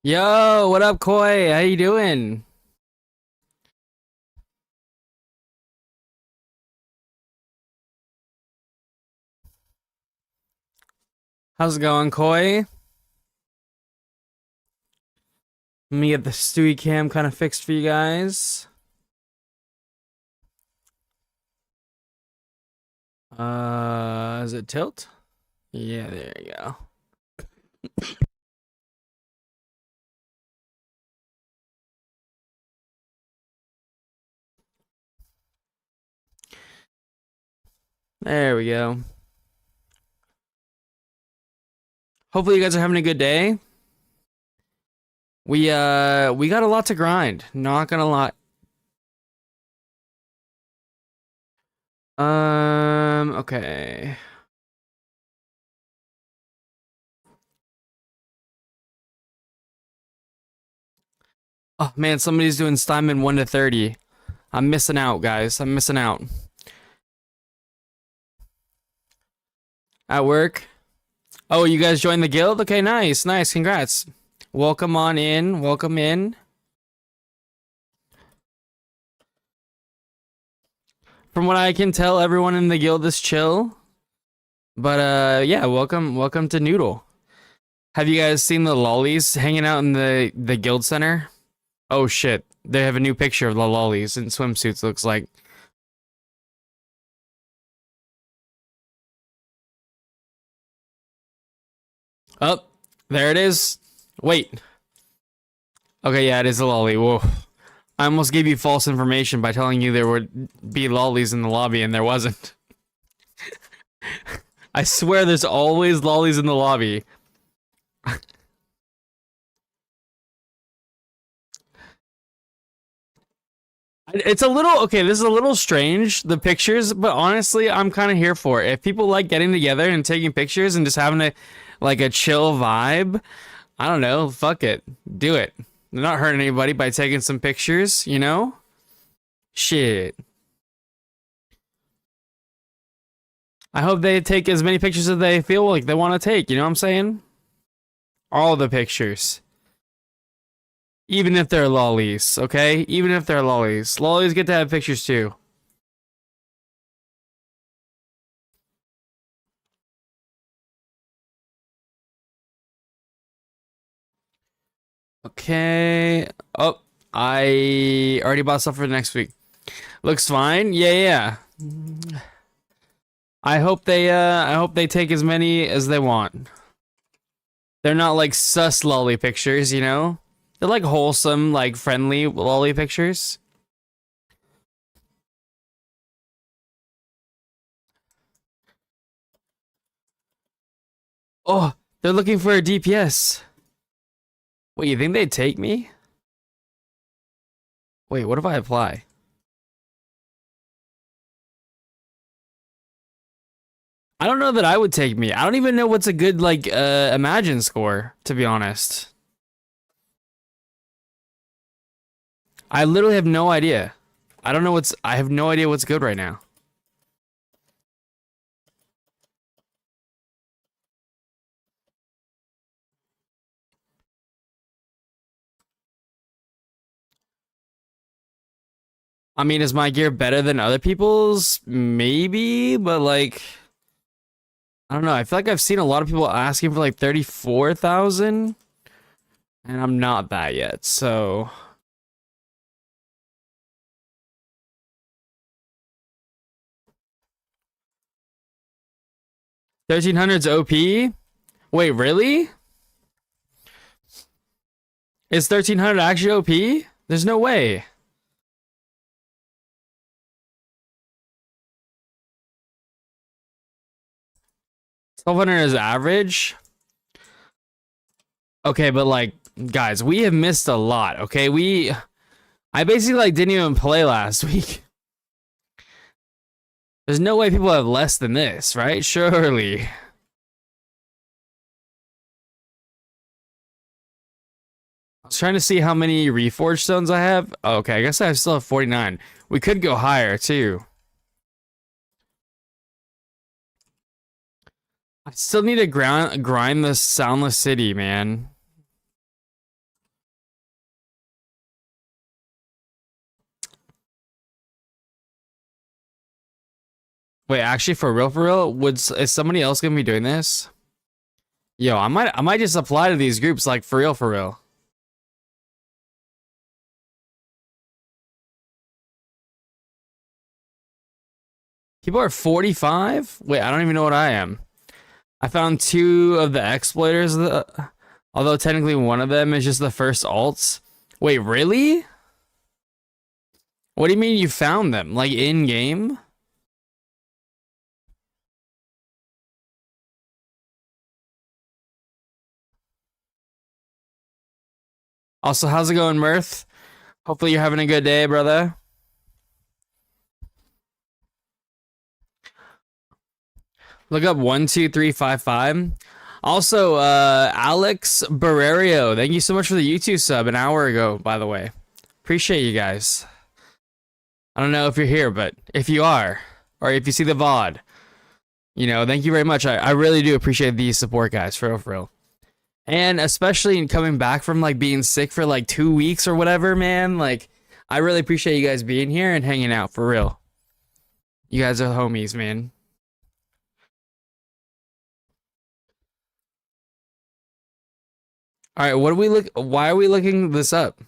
Yo, what up, Koi? How you doing? How's it going, Koi? Let me get the Stewie cam kind of fixed for you guys. Is it tilt? Yeah, there you go. There we go. Hopefully you guys are having a good day. We got a lot to grind, not gonna lie. Okay. Oh man, somebody's doing Steinman 1 to 30. I'm missing out, guys. I'm missing out. At work. Oh, you guys joined the guild? Okay, nice, nice, congrats. Welcome on in, welcome in. From what I can tell, everyone in the guild is chill. But yeah, welcome to Noodle. Have you guys seen the lollies hanging out in the guild center? Oh shit. They have a new picture of the lollies in swimsuits, looks like. Oh, there it is. Wait. Okay, yeah, it is a lolly. Whoa. I almost gave you false information by telling you there would be lollies in the lobby and there wasn't. I swear there's always lollies in the lobby. It's a little okay. This is a little strange, the pictures, but honestly, I'm kind of here for it. If people like getting together and taking pictures and just having a chill vibe, I don't know, fuck it, do it. They're not hurting anybody by taking some pictures, you know? Shit. I hope they take as many pictures as they feel like they want to take. You know what I'm saying? All the pictures. Even if they're lollies, okay? Even if they're lollies. Lollies get to have pictures too. Okay. Oh, I already bought stuff for next week. Looks fine. Yeah, yeah. I hope they take as many as they want. They're not like sus lolly pictures, you know? They're like wholesome, like friendly lolly pictures. Oh, they're looking for a DPS. Wait, you think they'd take me? Wait, what if I apply? I don't know that I would take me. I don't even know what's a good like imagine score, to be honest. I literally have no idea. I have no idea what's good right now. I mean, is my gear better than other people's? Maybe, but like I don't know. I feel like I've seen a lot of people asking for like 34,000 and I'm not that yet. So 1300's OP? Wait, really? Is 1300 actually OP? There's no way. 1200 is average. Okay, but like, guys, we have missed a lot. Okay, I basically like didn't even play last week. There's no way people have less than this, right? Surely. I was trying to see how many reforged stones I have. Oh, okay, I guess I still have 49. We could go higher too. I still need to grind the Soundless City, man. Wait, actually, for real, is somebody else gonna be doing this? Yo, I might just apply to these groups, like, for real, for real. People are 45? Wait, I don't even know what I am. I found two of the exploiters, although technically one of them is just the first alts. Wait, really? What do you mean you found them? Like, in-game? Also, how's it going, Mirth? Hopefully you're having a good day, brother. Look up 12355. Also, Alex Barrerio, thank you so much for the YouTube sub an hour ago, by the way. Appreciate you guys. I don't know if you're here, but if you are, or if you see the VOD, you know, thank you very much. I really do appreciate the support, guys, for real, for real. And especially in coming back from, like, being sick for, like, 2 weeks or whatever, man. Like, I really appreciate you guys being here and hanging out, for real. You guys are homies, man. All right, what do we look? Why are we looking this up?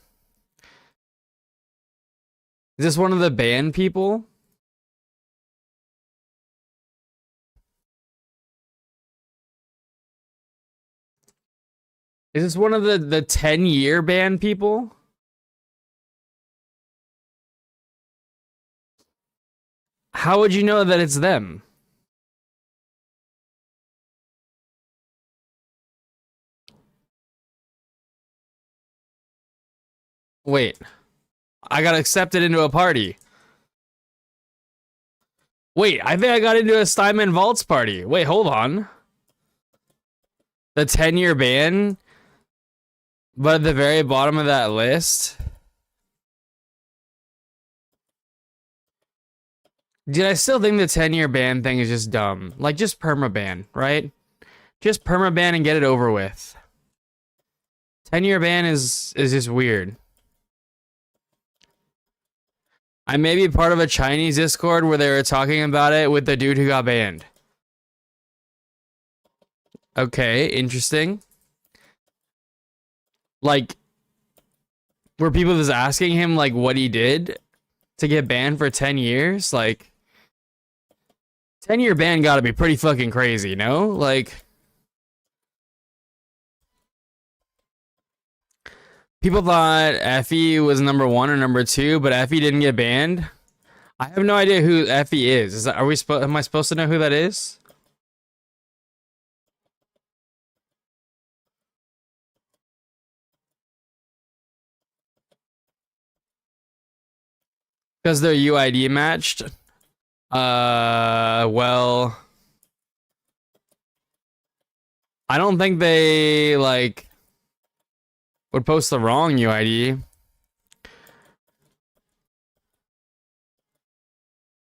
Is this one of the band people? Is this one of the 10-year ban people? How would you know that it's them? Wait, I got accepted into a party. Wait, I think I got into a Steinman Vaults party. Wait, hold on. The 10-year ban, but at the very bottom of that list. Dude, I still think the 10-year ban thing is just dumb. Like, just permaban, right? Just permaban and get it over with. 10-year ban is just weird. I may be part of a Chinese Discord where they were talking about it with the dude who got banned. Okay, interesting. Like, were people just asking him, like, what he did to get banned for 10 years? Like, 10-year ban gotta be pretty fucking crazy, no? Like, people thought Effie was number 1 or number 2, but Effie didn't get banned. I have no idea who Effie is. Am I supposed to know who that is? Because they're UID matched? Well, I don't think they, like, would post the wrong UID.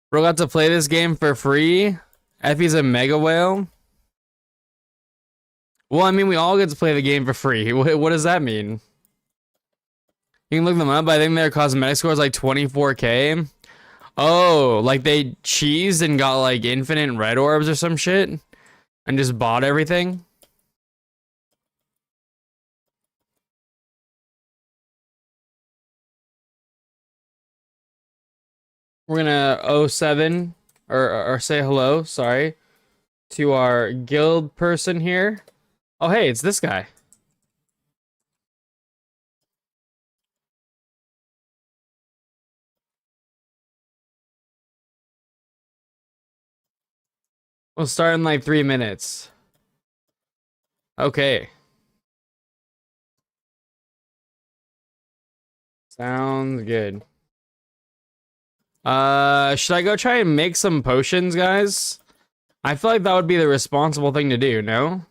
Bro got to play this game for free. Effie's a mega whale. Well, I mean, we all get to play the game for free. What does that mean? You can look them up. I think their cosmetic score is like 24k. Oh, like they cheesed and got like infinite red orbs or some shit and just bought everything. We're gonna 07 or say hello, sorry, to our guild person here. Oh, hey, it's this guy. We'll start in like 3 minutes. Okay. Sounds good. Should I go try and make some potions, guys? I feel like that would be the responsible thing to do, no?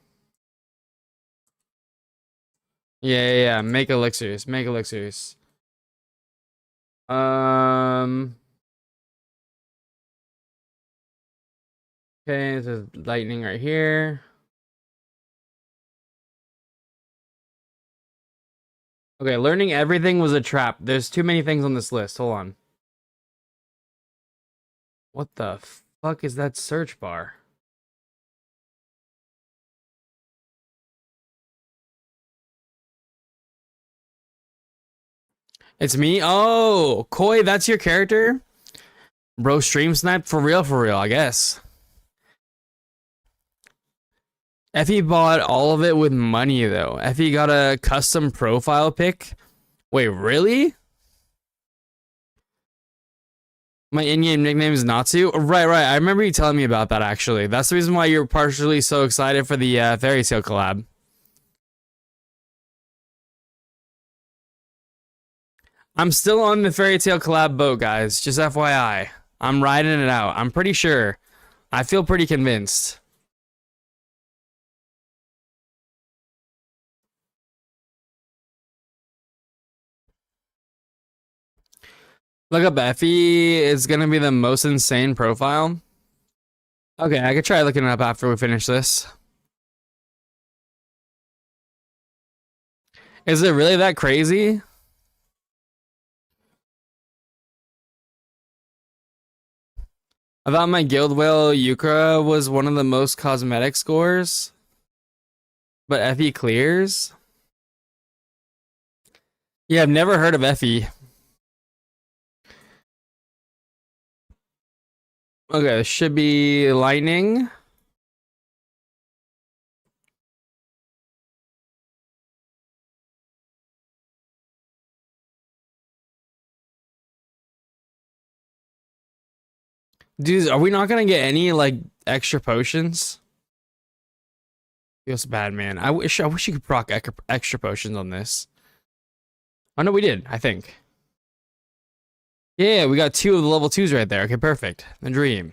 Yeah. Make elixirs. Make elixirs. Okay, there's lightning right here. Okay, learning everything was a trap. There's too many things on this list. Hold on. What the fuck is that search bar? It's me? Oh, Koi, that's your character? Bro, stream snipe for real, I guess. Effie bought all of it with money, though. Effie got a custom profile pic. Wait, really? My in-game nickname is Natsu? Right. I remember you telling me about that, actually. That's the reason why you're partially so excited for the Fairy Tail collab. I'm still on the Fairy Tail collab boat, guys. Just FYI. I'm riding it out. I'm pretty sure. I feel pretty convinced. Look up Effie. It's gonna be the most insane profile. Okay, I could try looking it up after we finish this. Is it really that crazy? I thought my guild whale Yukra was one of the most cosmetic scores. But Effie clears? Yeah, I've never heard of Effie. Okay, this should be lightning. Dude, are we not gonna get any like extra potions? Feels bad, man. I wish you could proc extra potions on this. Oh no, we did, I think. Yeah, we got 2 of the level 2s right there. Okay, perfect. The dream.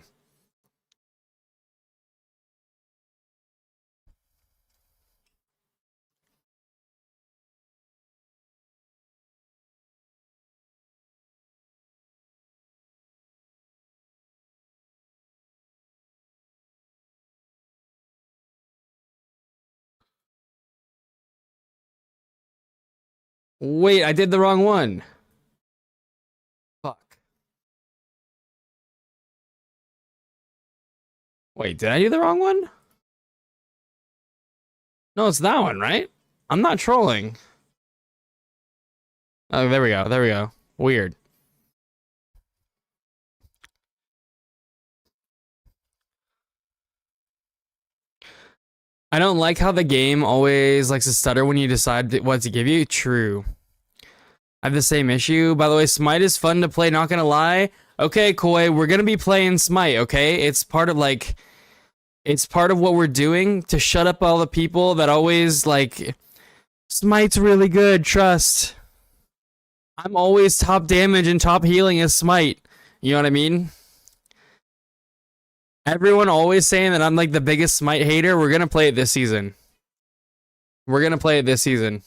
Wait, I did the wrong one. Fuck. Wait, did I do the wrong one? No, it's that one, right? I'm not trolling. Oh, there we go. There we go. Weird. I don't like how the game always likes to stutter when you decide what to give you. True. I have the same issue. By the way, Smite is fun to play, not gonna lie. Okay, Koi, we're gonna be playing Smite, okay? It's part of what we're doing to shut up all the people that always like Smite's really good, trust. I'm always top damage and top healing as Smite. You know what I mean? Everyone always saying that I'm like the biggest Smite hater. We're gonna play it this season. We're gonna play it this season.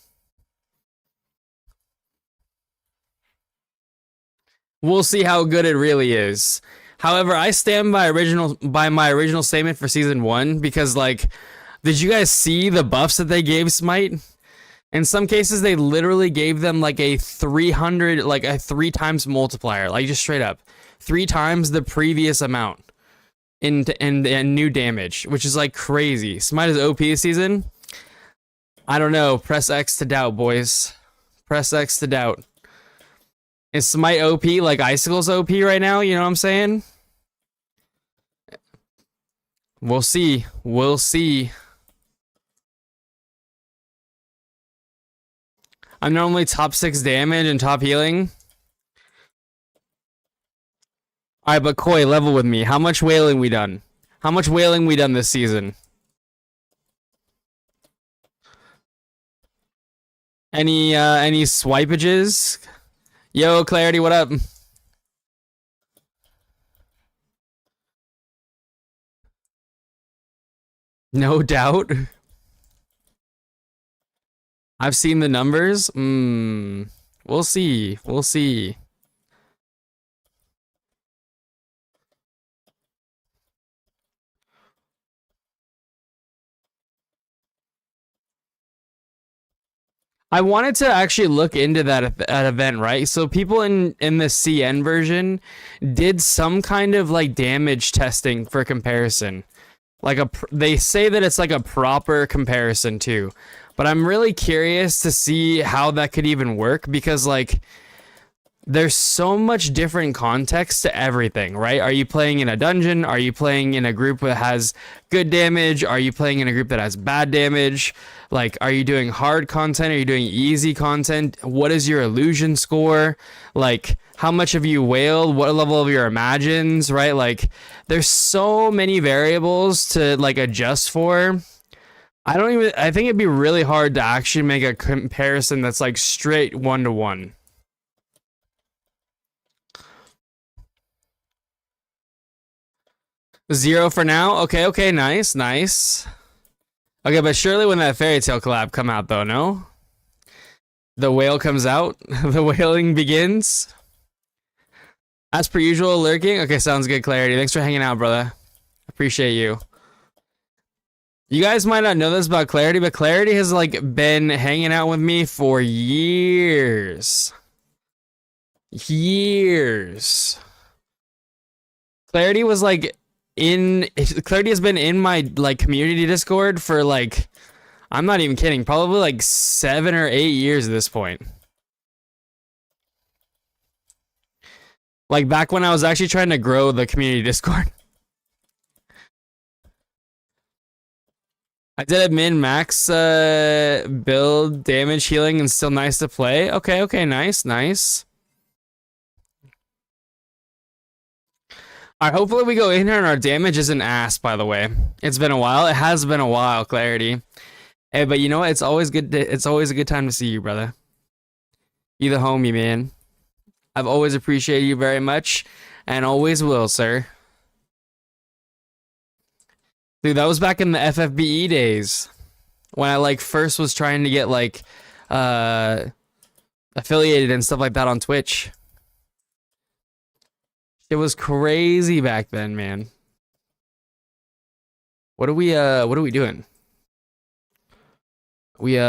We'll see how good it really is. However, I stand by my original statement for season 1 because like, did you guys see the buffs that they gave Smite? In some cases, they literally gave them like a 300, like a 3 times multiplier, like just straight up 3 times the previous amount in new damage, which is like crazy. Smite is OP this season. I don't know. Press X to doubt, boys. Press X to doubt. Is Smite OP like Icicle's OP right now? You know what I'm saying? We'll see. We'll see. I'm normally top 6 damage and top healing. Alright, but Koi, level with me. How much whaling we done? How much whaling we done this season? Any swipages? Yo, Clarity, what up? No doubt. I've seen the numbers. We'll see. We'll see. I wanted to actually look into that event, right? So people in the CN version did some kind of like damage testing for comparison. Like they say that it's like a proper comparison too. But I'm really curious to see how that could even work because like there's so much different context to everything, right? Are you playing in a dungeon? Are you playing in a group that has good damage? Are you playing in a group that has bad damage? Like, are you doing hard content? Are you doing easy content? What is your illusion score? Like, how much have you wailed? What level of your imagines, right? Like, there's so many variables to like adjust for. I think it'd be really hard to actually make a comparison that's like straight 1-to-1. Zero for now. Okay, okay, nice, nice. Okay, but surely when that fairy tale collab come out though, no? The whale comes out, the whaling begins. As per usual, lurking. Okay, sounds good, Clarity. Thanks for hanging out, brother. Appreciate you. You guys might not know this about Clarity, but Clarity has like been hanging out with me for years. Years. Clarity was like Clarity has been in my like community Discord for like I'm not even kidding, probably like 7 or 8 years at this point. Like back when I was actually trying to grow the community Discord. I did a min max build damage healing and still nice to play. Okay, okay, nice, nice. Alright, hopefully we go in here and our damage isn't ass, by the way. It's been a while. It has been a while, Clarity. Hey, but you know what? It's always a good time to see you, brother. You the homie, man. I've always appreciated you very much and always will, sir. Dude, that was back in the FFBE days when I like first was trying to get like affiliated and stuff like that on Twitch. It was crazy back then, man. What are we doing? We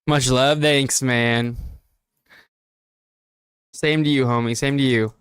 much love, thanks, man. Same to you, homie. Same to you.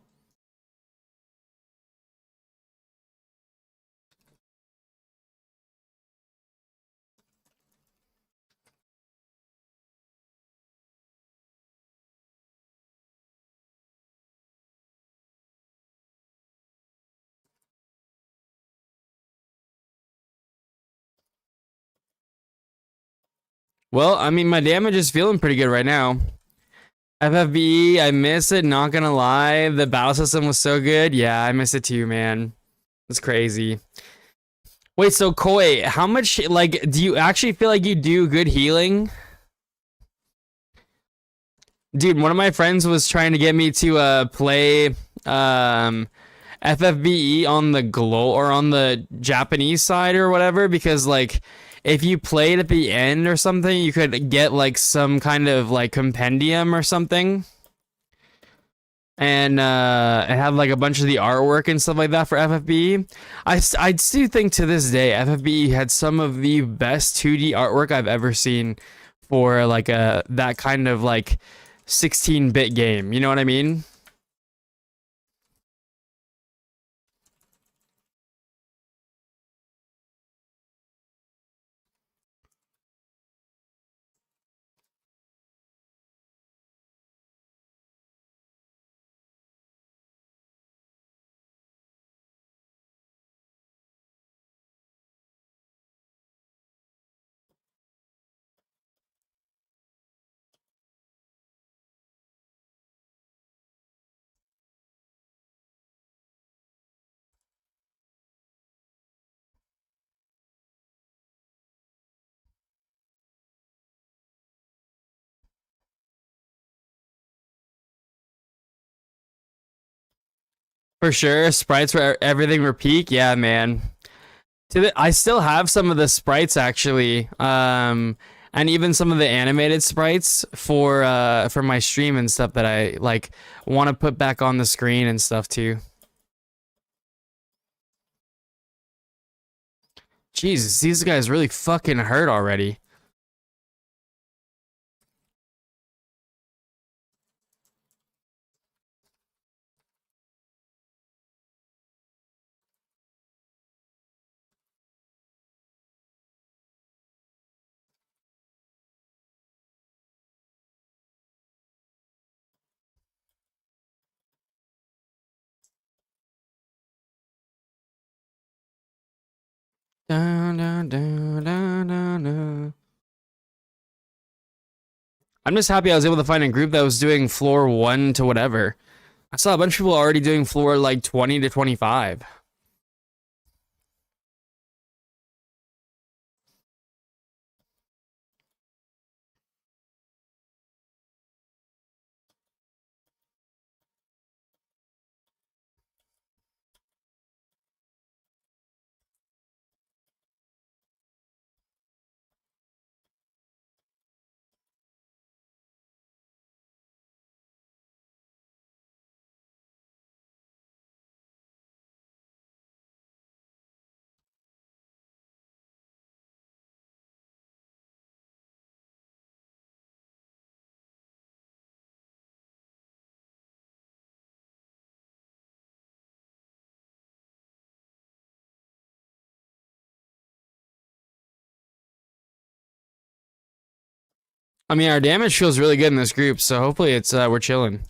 Well, I mean, my damage is feeling pretty good right now. FFBE, I miss it, not gonna lie. The battle system was so good. Yeah, I miss it too, man. It's crazy. Wait, so Koi, how much, like, do you actually feel like you do good healing? Dude, one of my friends was trying to get me to play FFBE on the glow or on the Japanese side or whatever because like if you played at the end or something, you could get like some kind of like compendium or something. And it had like a bunch of the artwork and stuff like that for FFBE. I still think to this day FFBE had some of the best 2D artwork I've ever seen for like a that kind of like 16-bit game. You know what I mean? For sure. Sprites for everything were peak. Yeah, man. I still have some of the sprites actually, and even some of the animated sprites for my stream and stuff that I like want to put back on the screen and stuff too. Jesus, these guys really fucking hurt already. Dun, dun, dun, dun, dun, dun. I'm just happy I was able to find a group that was doing floor 1 to whatever. I saw a bunch of people already doing floor like 20 to 25. I mean, our damage feels really good in this group, so hopefully it's we're chilling.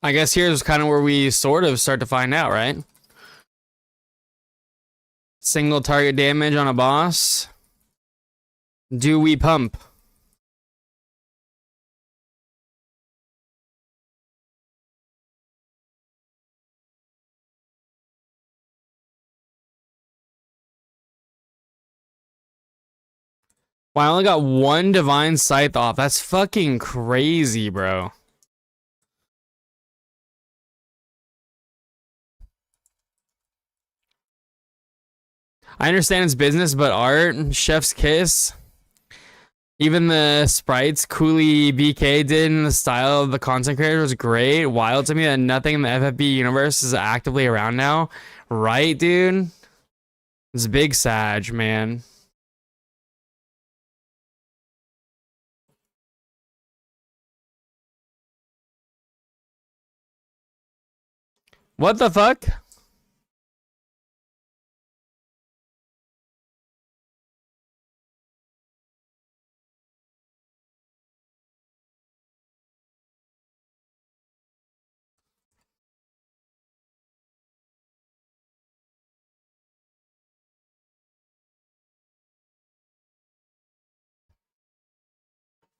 I guess here's kind of where we sort of start to find out, right? Single target damage on a boss. Do we pump? Well, I only got one divine scythe off. That's fucking crazy, bro. I understand it's business, but art, chef's kiss. Even the sprites Cooley BK did in the style of the content creator was great. Wild to me that nothing in the FFB universe is actively around now. Right, dude? It's big Sag, man. What the fuck?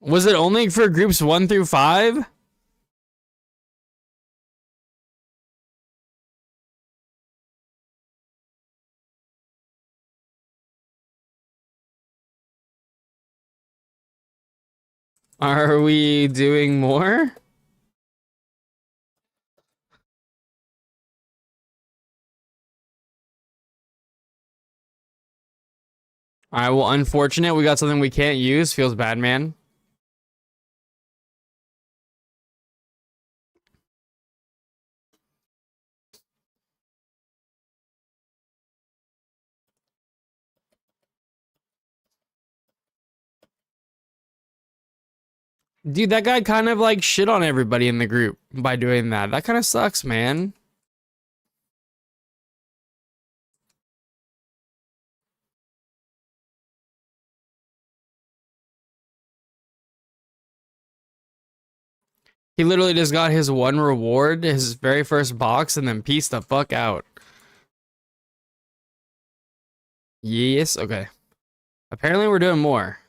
Was it only for groups 1 through 5? Are we doing more? Alright, well, unfortunate. We got something we can't use. Feels bad, man. Dude, that guy kind of like shit on everybody in the group by doing that. That kind of sucks, man. He literally just got his one reward, his very first box, and then pieced the fuck out. Yes, okay. Apparently we're doing more.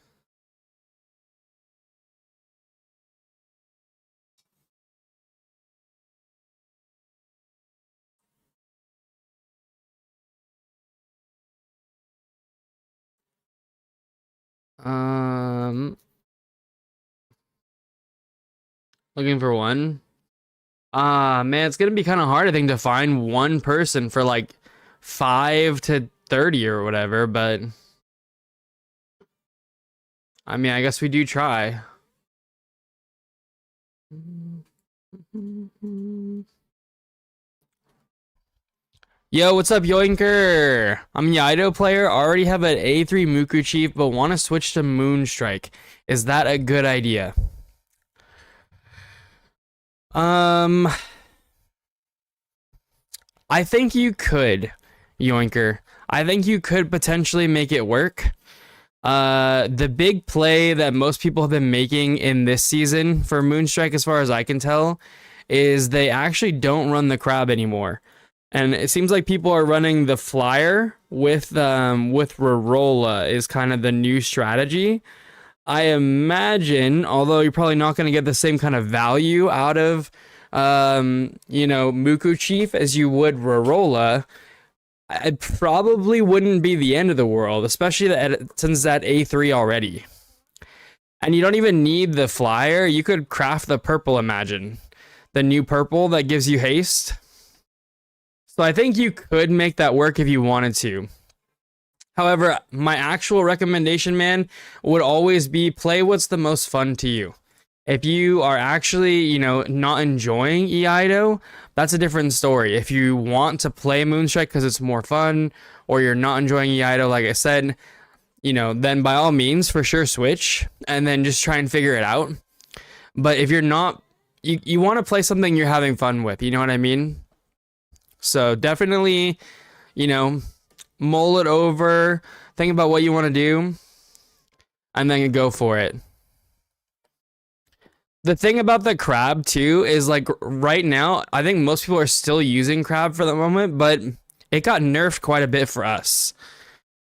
Um, looking for one. Man, it's gonna be kind of hard, I think, to find one person for like 5 to 30 or whatever, but I mean, I guess we do try. Yo, what's up, Yoinker? I'm a Yaido player, already have an A3 Muku Chief, but want to switch to Moonstrike. Is that a good idea? Um, I think you could, Yoinker. I think you could potentially make it work. The big play that most people have been making in this season for Moonstrike, as far as I can tell, is they actually don't run the crab anymore. And it seems like people are running the flyer with Rorola is kind of the new strategy. I imagine, although you're probably not going to get the same kind of value out of Muku Chief as you would Rorola, it probably wouldn't be the end of the world, especially since that A3 already. And you don't even need the flyer. You could craft the purple, imagine. The new purple that gives you haste. So I think you could make that work if you wanted to. However, my actual recommendation, man, would always be play what's the most fun to you. If you are actually, not enjoying Eido, that's a different story. If you want to play Moonstrike because it's more fun, or you're not enjoying Eido, like I said, then by all means, for sure, switch and then just try and figure it out. But if you're not, you want to play something you're having fun with, you know what I mean? So definitely, mull it over, think about what you want to do, and then go for it. The thing about the crab too is like right now, I think most people are still using crab for the moment, but it got nerfed quite a bit for us.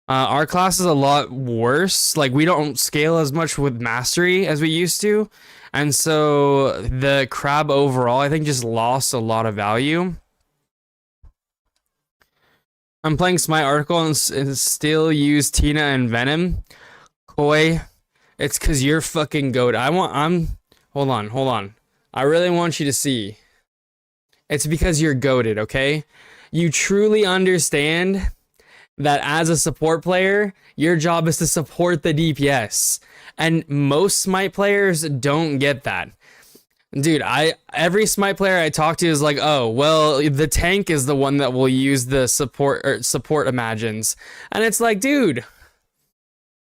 Our class is a lot worse. Like we don't scale as much with mastery as we used to. And so the crab overall, I think just lost a lot of value. I'm playing Smite Article and still use Tina and Venom. Koi, it's cause you're fucking goat. Hold on. I really want you to see. It's because you're goated, okay? You truly understand that as a support player, your job is to support the DPS. And most Smite players don't get that. Dude, every Smite player I talk to is like, oh, well, the tank is the one that will use the support imagines. And it's like, dude,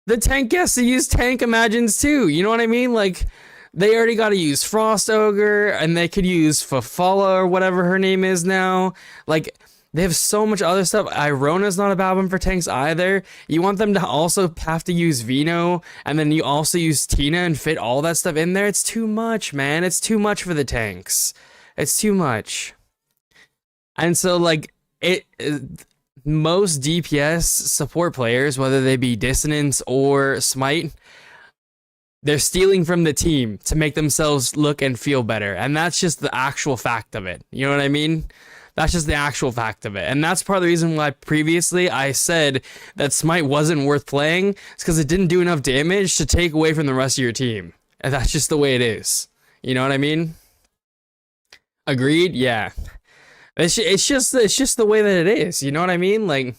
the tank gets to use tank imagines too. You know what I mean? Like, they already got to use Frost Ogre, and they could use Fafala or whatever her name is now. Like, they have so much other stuff. Irona's not a bad one for tanks either. You want them to also have to use Vino, and then you also use Tina and fit all that stuff in there. It's too much, man. It's too much for the tanks. It's too much. And so, like, most DPS support players, whether they be Dissonance or Smite, they're stealing from the team to make themselves look and feel better. And that's just the actual fact of it. You know what I mean? That's just the actual fact of it. And that's part of the reason why previously I said that Smite wasn't worth playing. It's because it didn't do enough damage to take away from the rest of your team. And that's just the way it is. You know what I mean? Agreed? Yeah. It's just the way that it is. You know what I mean? Like,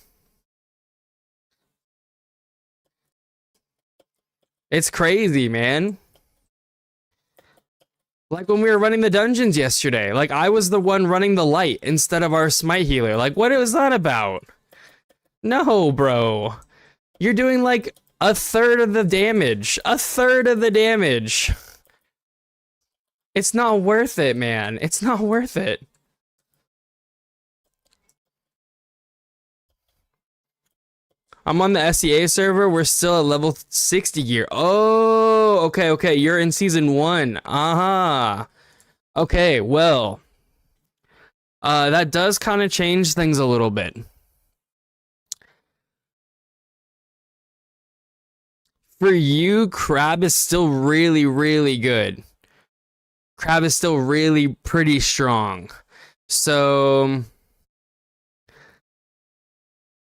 it's crazy, man. Like when we were running the dungeons yesterday, like I was the one running the light instead of our Smite healer. Like, what was that about? No, bro. You're doing like a third of the damage. A third of the damage. It's not worth it, man. It's not worth it. I'm on the SEA server. We're still at level 60 gear. Oh, okay. You're in season 1. Uh-huh. Okay, well. That does kind of change things a little bit. For you, Crab is still really, really good. Crab is still really pretty strong. So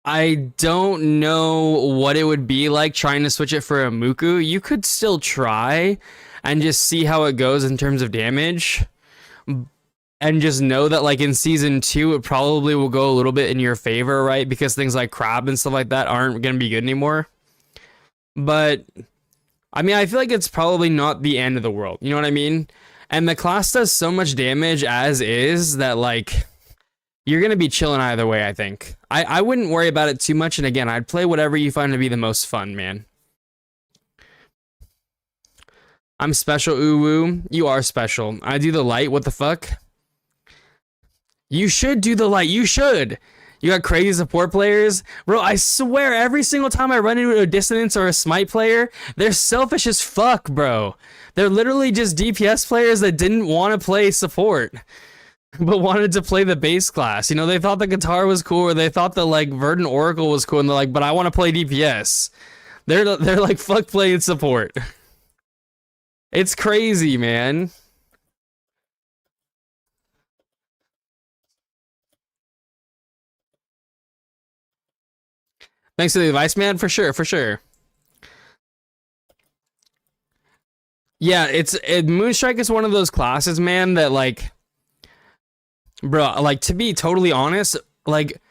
I don't know what it would be like trying to switch it for a Muku. You could still try and just see how it goes in terms of damage. And just know that like in season 2 it probably will go a little bit in your favor, right? Because things like crab and stuff like that aren't gonna be good anymore. But I mean, I feel like it's probably not the end of the world. You know what I mean? And the class does so much damage as is that like you're gonna be chilling either way, I think. I wouldn't worry about it too much, and again, I'd play whatever you find to be the most fun, man. I'm special, uwu. You are special. I do the light, what the fuck? You should do the light. You should. You got crazy support players. Bro, I swear every single time I run into a Dissonance or a Smite player, they're selfish as fuck, bro. They're literally just DPS players that didn't want to play support, but wanted to play the base class. You know, they thought the guitar was cool, or they thought the like Verdant Oracle was cool, and they're like, but I want to play DPS. They're like, fuck playing support. It's crazy, man. Thanks for the advice, man. For sure, for sure. Yeah, Moonstrike is one of those classes, man, that like, bro, like to be totally honest, like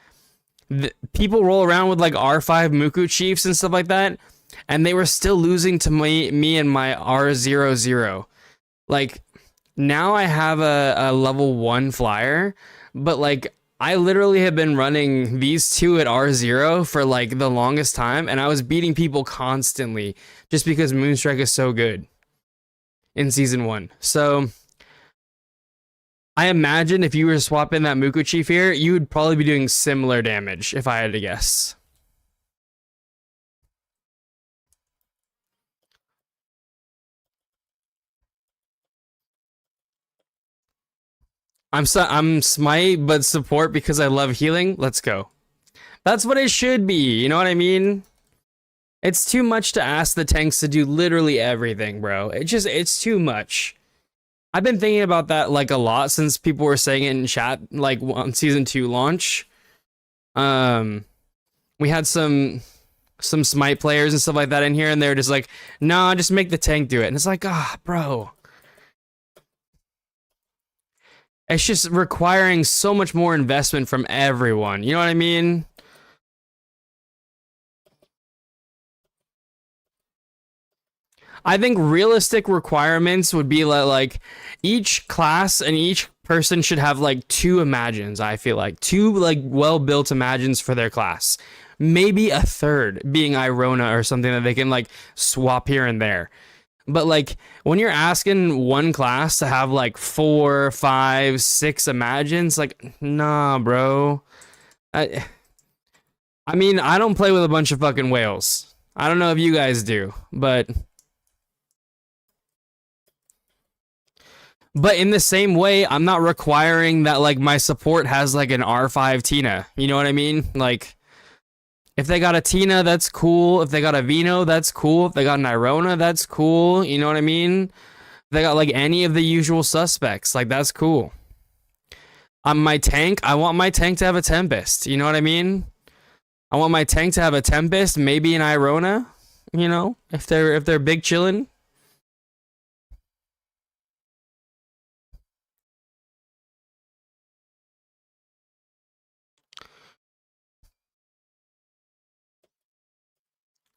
people roll around with like R5 Muku Chiefs and stuff like that, and they were still losing to me and my R00. Like now I have a level 1 flyer, but like I literally have been running these two at R0 for like the longest time, and I was beating people constantly just because Moonstrike is so good in season 1. So I imagine if you were swapping that Muku Chief here, you would probably be doing similar damage if I had to guess. I'm smite but support because I love healing. Let's go. That's what it should be. You know what I mean? It's too much to ask the tanks to do literally everything, bro. It's too much. I've been thinking about that like a lot since people were saying it in chat like on season 2 launch. Um we had some smite players and stuff like that in here, and they're just like, nah, just make the tank do it. And it's like, ah, bro. It's just requiring so much more investment from everyone. You know what I mean? I think realistic requirements would be like each class and each person should have like 2 imagines. I feel like 2 like well-built imagines for their class. Maybe a third being Irona or something that they can like swap here and there. But like when you're asking one class to have like 4, 5, 6 imagines, like nah, bro. I I mean, I don't play with a bunch of fucking whales. I don't know if you guys do, but in the same way, I'm not requiring that like my support has like an R5 Tina. You know what I mean? Like if they got a Tina, that's cool. If they got a Vino, that's cool. If they got an Irona, that's cool. You know what I mean? If they got like any of the usual suspects, like that's cool. My tank, I want my tank to have a Tempest. You know what I mean? I want my tank to have a Tempest, maybe an Irona. You know, if they're big chillin'.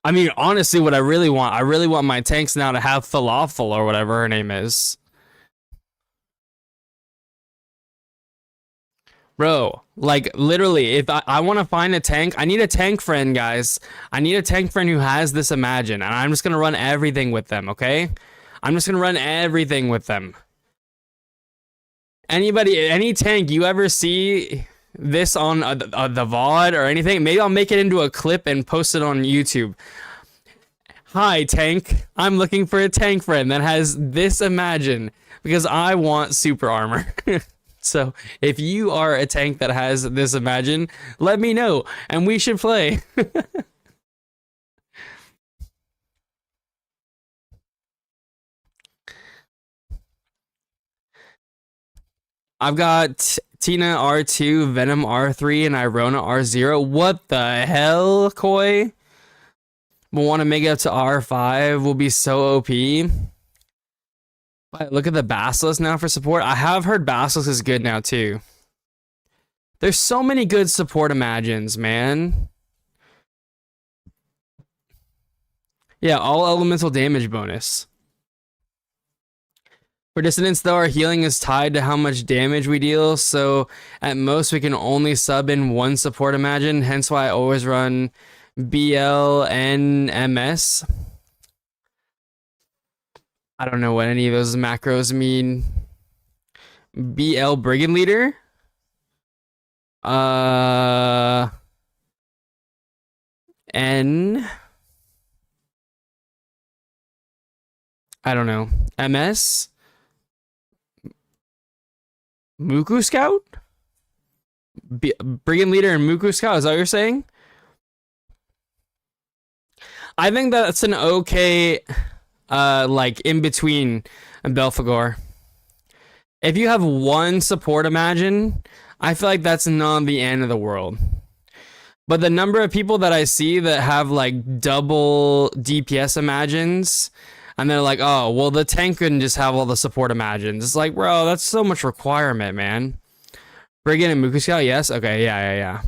I mean, honestly, what I really want my tanks now to have Falafel or whatever her name is. Bro, like literally, if I want to find a tank, I need a tank friend, guys. I need a tank friend who has this Imagine, and I'm just gonna run everything with them, okay? I'm just gonna run everything with them. Anybody, any tank you ever see this on the VOD or anything, maybe I'll make it into a clip and post it on YouTube. Hi, tank. I'm looking for a tank friend that has this Imagine because I want super armor. So if you are a tank that has this Imagine, let me know and we should play. I've got Tina R2, Venom R3, and Irona R0. What the hell, Koi? We'll want to make it up to R5. We'll be so OP. But look at the Basilisk now for support. I have heard Basilisk is good now, too. There's so many good support imagines, man. Yeah, all elemental damage bonus. For Dissonance, though, our healing is tied to how much damage we deal, so at most we can only sub in one support imagine, hence why I always run BL and MS. I don't know what any of those macros mean. BL Brigand Leader? N... I don't know. MS? Muku Scout? Brigand Leader and Muku Scout, is that what you're saying? I think that's an okay, like, in-between Belphegor. If you have one support imagine, I feel like that's not the end of the world. But the number of people that I see that have, like, double DPS imagines, and they're like, oh, well, the tank couldn't just have all the support imagines. It's like, bro, that's so much requirement, man. Brigand and Muku Scout, yes? Okay, yeah.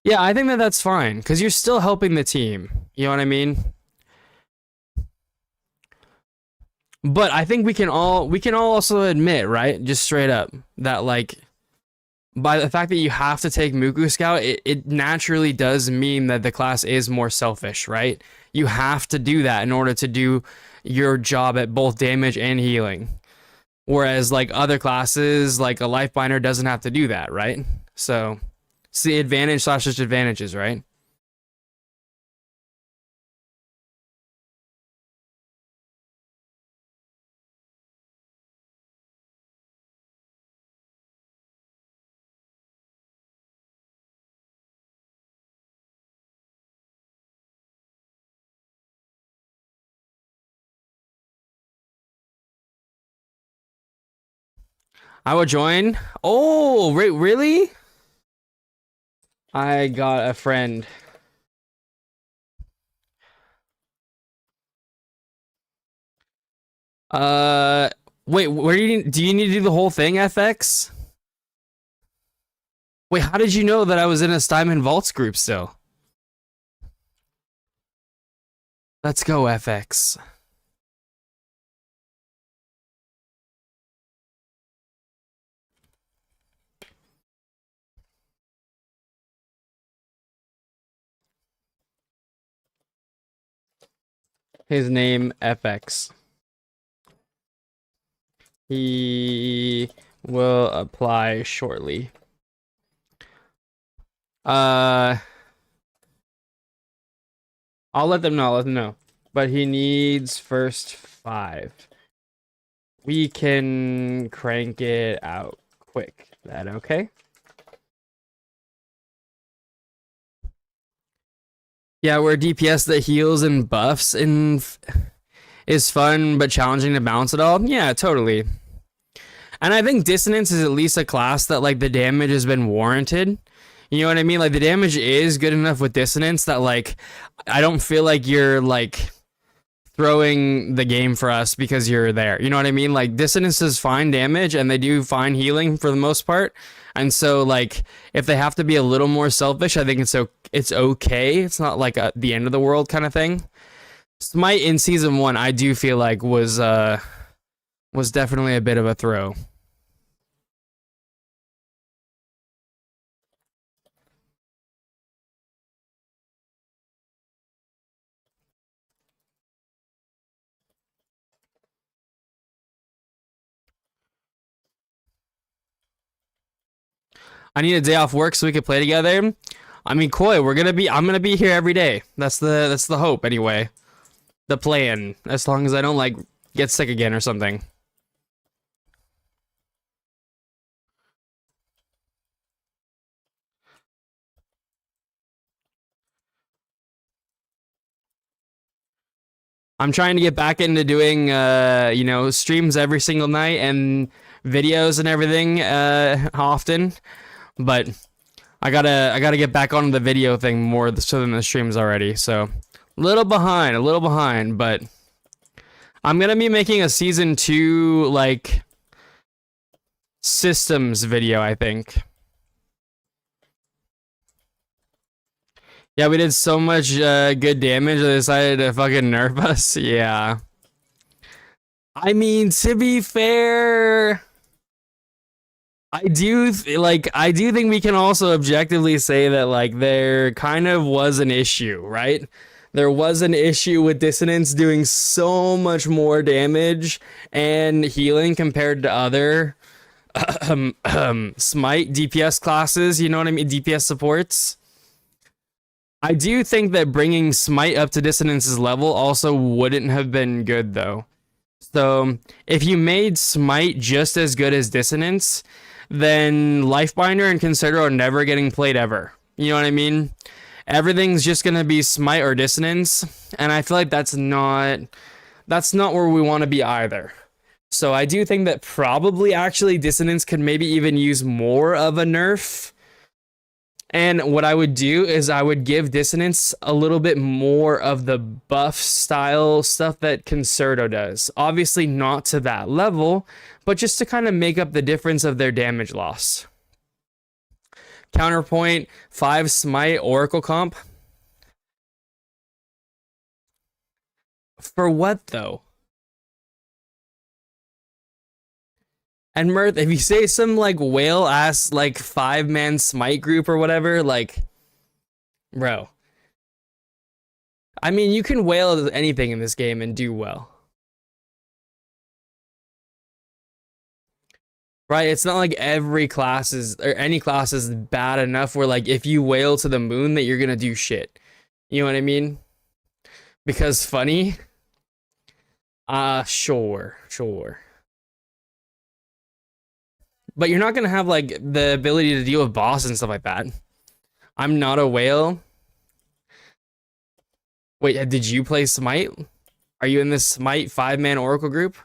Yeah, I think that that's fine, because you're still helping the team. You know what I mean? But I think we can all also admit, right, just straight up, that, like, by the fact that you have to take Muku Scout, it naturally does mean that the class is more selfish, right? You have to do that in order to do your job at both damage and healing. Whereas, like, other classes, like a Lifebinder doesn't have to do that, right? So, it's the advantage / disadvantages, right? I will join. Oh, wait, really? I got a friend. Wait, where do you need to do the whole thing, FX? Wait, how did you know that I was in a Steinman Vaults group still? Let's go, FX. His name, FX. He will apply shortly. I'll let them know. But he needs first 5. We can crank it out quick. That okay? Yeah, where DPS that heals and buffs and is fun but challenging to balance it all. Yeah, totally. And I think Dissonance is at least a class that, like, the damage has been warranted. You know what I mean? Like, the damage is good enough with Dissonance that, like, I don't feel like you're, like, throwing the game for us because you're there. You know what I mean? Like, Dissonance is fine damage and they do fine healing for the most part. And so, like, if they have to be a little more selfish, I think it's okay. It's not like the end of the world kind of thing. Smite in season 1, I do feel like was definitely a bit of a throw. I need a day off work so we could play together. I mean, Koi, I'm gonna be here every day. That's the hope anyway. The plan, as long as I don't, like, get sick again or something. I'm trying to get back into doing, you know, streams every single night and videos and everything often, but I gotta get back on the video thing more so than the streams already. So a little behind, but I'm gonna be making a season 2 like systems video, I think. Yeah, we did so much good damage, they decided to fucking nerf us. Yeah. I mean, to be fair, I do think we can also objectively say that like there kind of was an issue, right? There was an issue with Dissonance doing so much more damage and healing compared to other Smite DPS classes, you know what I mean? DPS supports. I do think that bringing Smite up to Dissonance's level also wouldn't have been good though. So if you made Smite just as good as Dissonance, then Lifebinder and Concerto are never getting played ever. You know what I mean? Everything's just gonna be Smite or Dissonance, and I feel like that's not where we want to be either. So I do think that probably actually Dissonance could maybe even use more of a nerf. And what I would do is I would give Dissonance a little bit more of the buff style stuff that Concerto does. Obviously not to that level, but just to kind of make up the difference of their damage loss. Counterpoint, 5 Smite Oracle comp. For what though? And Mirth, if you say some like whale ass like 5-man Smite group or whatever, like, bro. I mean, you can whale anything in this game and do well. Right? It's not like every class is, or any class is bad enough where like if you whale to the moon that you're gonna do shit. You know what I mean? Because funny? Sure. But you're not gonna have like the ability to deal with boss and stuff like that. I'm not a whale. Wait, did you play Smite? Are you in this Smite 5-man Oracle group?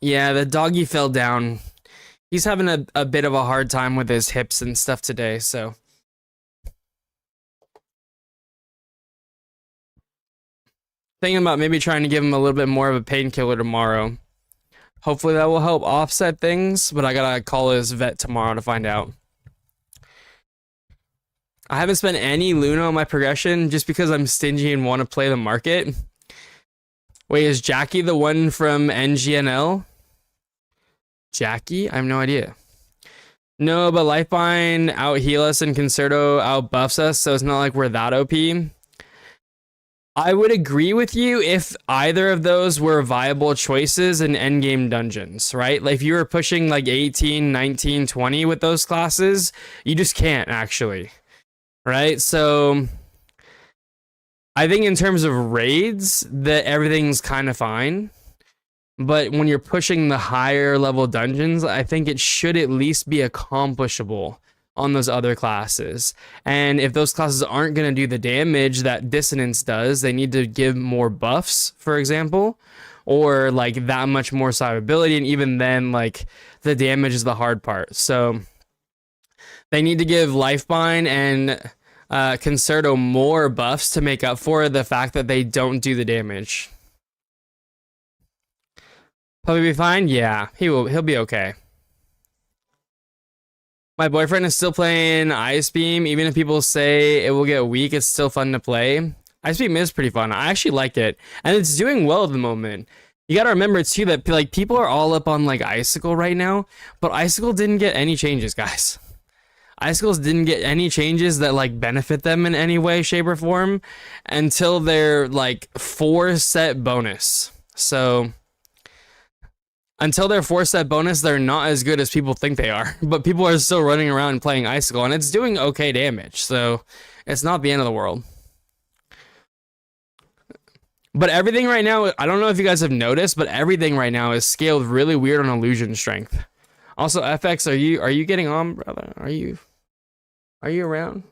Yeah, the doggy fell down. He's having a bit of a hard time with his hips and stuff today, so. Thinking about maybe trying to give him a little bit more of a painkiller tomorrow. Hopefully that will help offset things, but I gotta call his vet tomorrow to find out. I haven't spent any Luna on my progression just because I'm stingy and want to play the market. Wait, is Jackie the one from NGNL? Jackie? I have no idea. No, but Lifebind out heal us and Concerto out buffs us, so it's not like we're that OP. I would agree with you if either of those were viable choices in endgame dungeons, right? Like if you were pushing like 18, 19, 20 with those classes, you just can't actually, right? So I think in terms of raids, that everything's kind of fine. But when you're pushing the higher level dungeons, I think it should at least be accomplishable on those other classes. And if those classes aren't going to do the damage that Dissonance does, they need to give more buffs, for example, or like that much more survivability. And even then, like the damage is the hard part. So they need to give Lifebind and Concerto more buffs to make up for the fact that they don't do the damage. Probably be fine? Yeah, he'll be okay. My boyfriend is still playing Ice Beam. Even if people say it will get weak, it's still fun to play. Ice Beam is pretty fun. I actually like it. And it's doing well at the moment. You gotta remember too that like people are all up on like Icicle right now, but Icicle didn't get any changes, guys. Icicles didn't get any changes that like benefit them in any way, shape, or form until their like 4-set bonus. So until their 4-set bonus, they're not as good as people think they are. But people are still running around playing Icicle, and it's doing okay damage. So it's not the end of the world. But everything right now, I don't know if you guys have noticed, but everything right now is scaled really weird on illusion strength. Also, FX, are you getting on, brother? Are you around?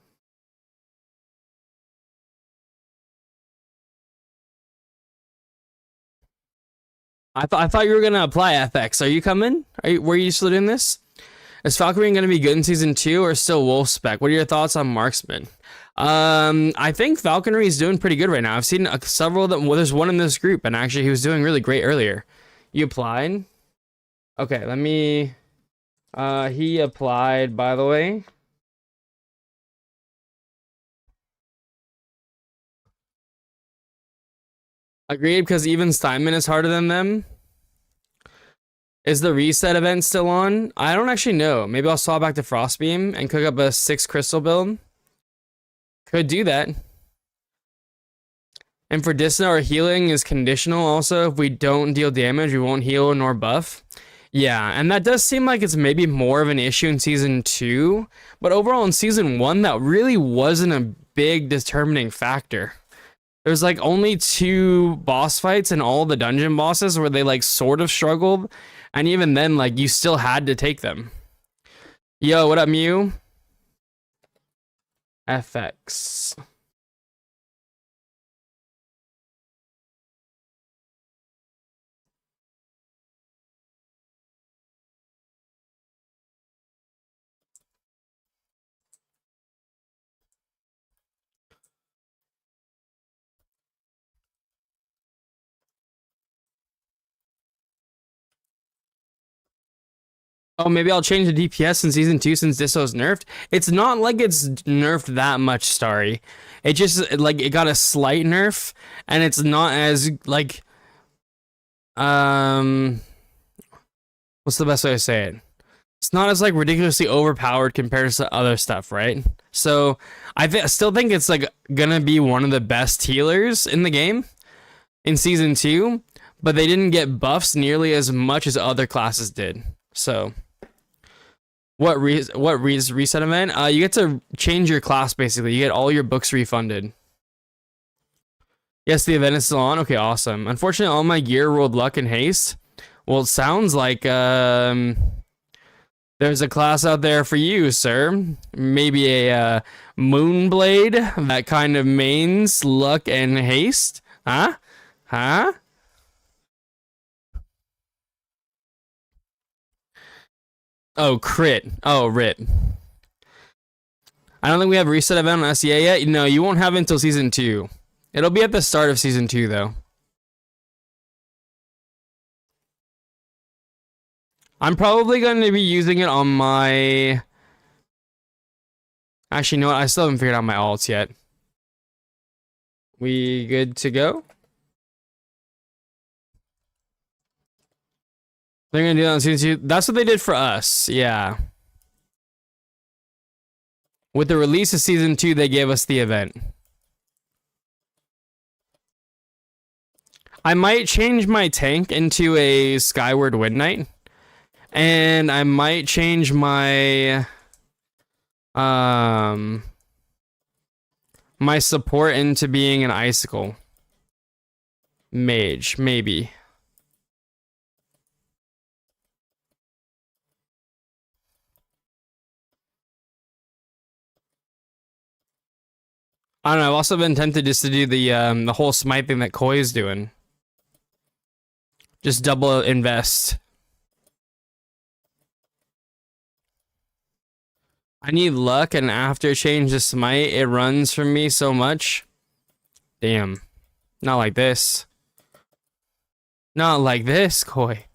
I thought you were gonna apply FX. Are you coming? Were you still doing this? Is Falconry gonna be good in season 2 or still wolf spec? What are your thoughts on marksman? I think Falconry is doing pretty good right now. I've seen several of them. Well, there's one in this group, and actually he was doing really great earlier. You applied? Okay, let me. He applied, by the way. Agreed, because even Steinman is harder than them. Is the reset event still on? I don't actually know. Maybe I'll swap back to Frostbeam and cook up a 6 crystal build. Could do that. And for Dissonant, our healing is conditional also. If we don't deal damage, we won't heal nor buff. Yeah, and that does seem like it's maybe more of an issue in season 2. But overall in season 1, that really wasn't a big determining factor. There's like only 2 boss fights and all the dungeon bosses where they like sort of struggled. And even then, like, you still had to take them. Yo, what up, Mew? FX. Oh, maybe I'll change the DPS in season 2 since Disso's nerfed. It's not like it's nerfed that much, Starry. It just, like, it got a slight nerf, and it's not as, like, what's the best way to say it? It's not as, like, ridiculously overpowered compared to other stuff, right? So, I still think it's, like, gonna be one of the best healers in the game in season 2, but they didn't get buffs nearly as much as other classes did. So... What reset event? You get to change your class basically. You get all your books refunded. Yes, the event is still on. Okay, awesome. Unfortunately, all my gear rolled luck and haste. Well, it sounds like there's a class out there for you, sir. Maybe a Moonblade that kind of mains luck and haste. Huh? Huh? Oh, crit. Oh, writ. I don't think we have reset event on SEA yet. No, you won't have it until season 2. It'll be at the start of season 2, though. I'm probably going to be using it on my... Actually, you know what? I still haven't figured out my alts yet. We good to go? They're going to do that on season 2. That's what they did for us. Yeah. With the release of season 2, they gave us the event. I might change my tank into a Skyward Wind Knight. And I might change my my support into being an Icicle Mage, maybe. I don't know. I've also been tempted just to do the whole smite thing that Koi is doing. Just double invest. I need luck, and after change the smite, it runs from me so much. Damn. Not like this. Not like this, Koi.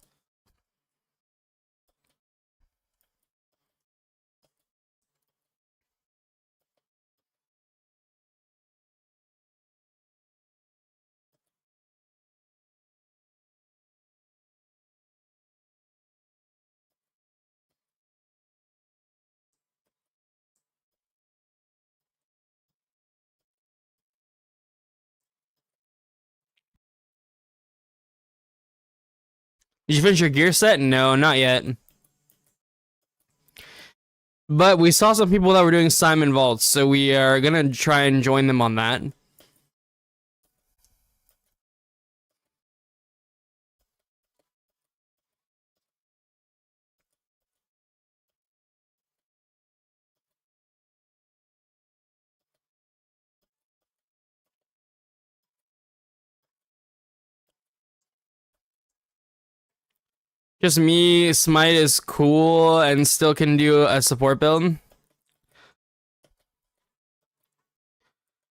Did you finish your gear set? No, not yet. But we saw some people that were doing Simon Vaults, so we are gonna try and join them on that. Just me, Smite is cool and still can do a support build.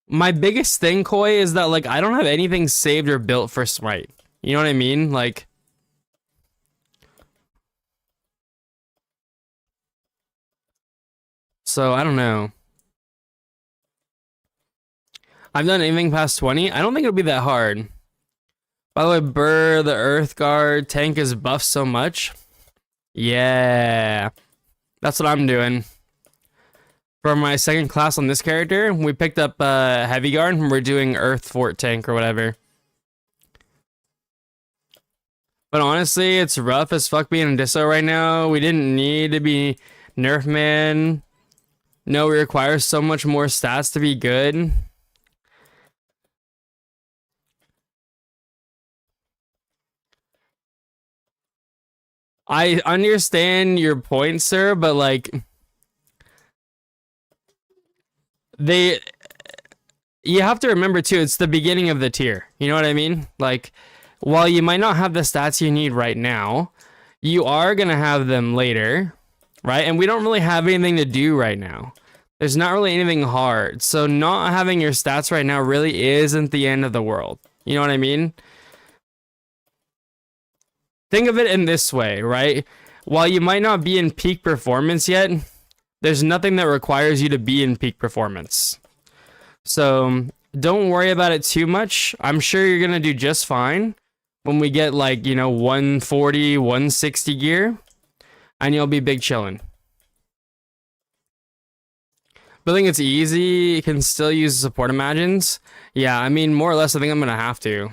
My biggest thing, Koi, is that like I don't have anything saved or built for Smite. You know what I mean? Like, so I don't know. I've done anything past 20. I don't think it'll be that hard. By the way, Burr, the Earth Guard tank is buffed so much. Yeah. That's what I'm doing. For my second class on this character, we picked up Heavy Guard and we're doing Earth Fort tank or whatever. But honestly, it's rough as fuck being in Disso right now. We didn't need to be Nerf man. No, it requires so much more stats to be good. I understand your point, sir, but like you have to remember too, it's the beginning of the tier. You know what I mean? Like, while you might not have the stats you need right now, you are gonna have them later, right? And we don't really have anything to do right now. There's not really anything hard. So not having your stats right now really isn't the end of the world. You know what I mean? Think of it in this way, right? While you might not be in peak performance yet, there's nothing that requires you to be in peak performance. So don't worry about it too much. I'm sure you're going to do just fine when we get like, 140, 160 gear, and you'll be big chillin'. Building it's easy, you can still use support imagines. Yeah, I mean, more or less, I think I'm going to have to.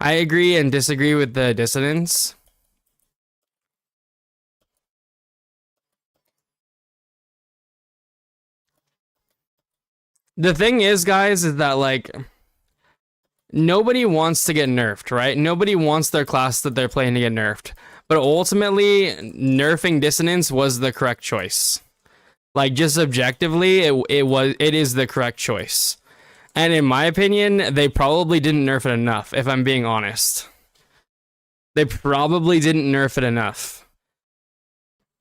I agree and disagree with the dissonance. The thing is, guys, is that like nobody wants to get nerfed, right? Nobody wants their class that they're playing to get nerfed. But ultimately, nerfing dissonance was the correct choice. Like, just objectively, it is the correct choice. And in my opinion, they probably didn't nerf it enough, if I'm being honest. They probably didn't nerf it enough.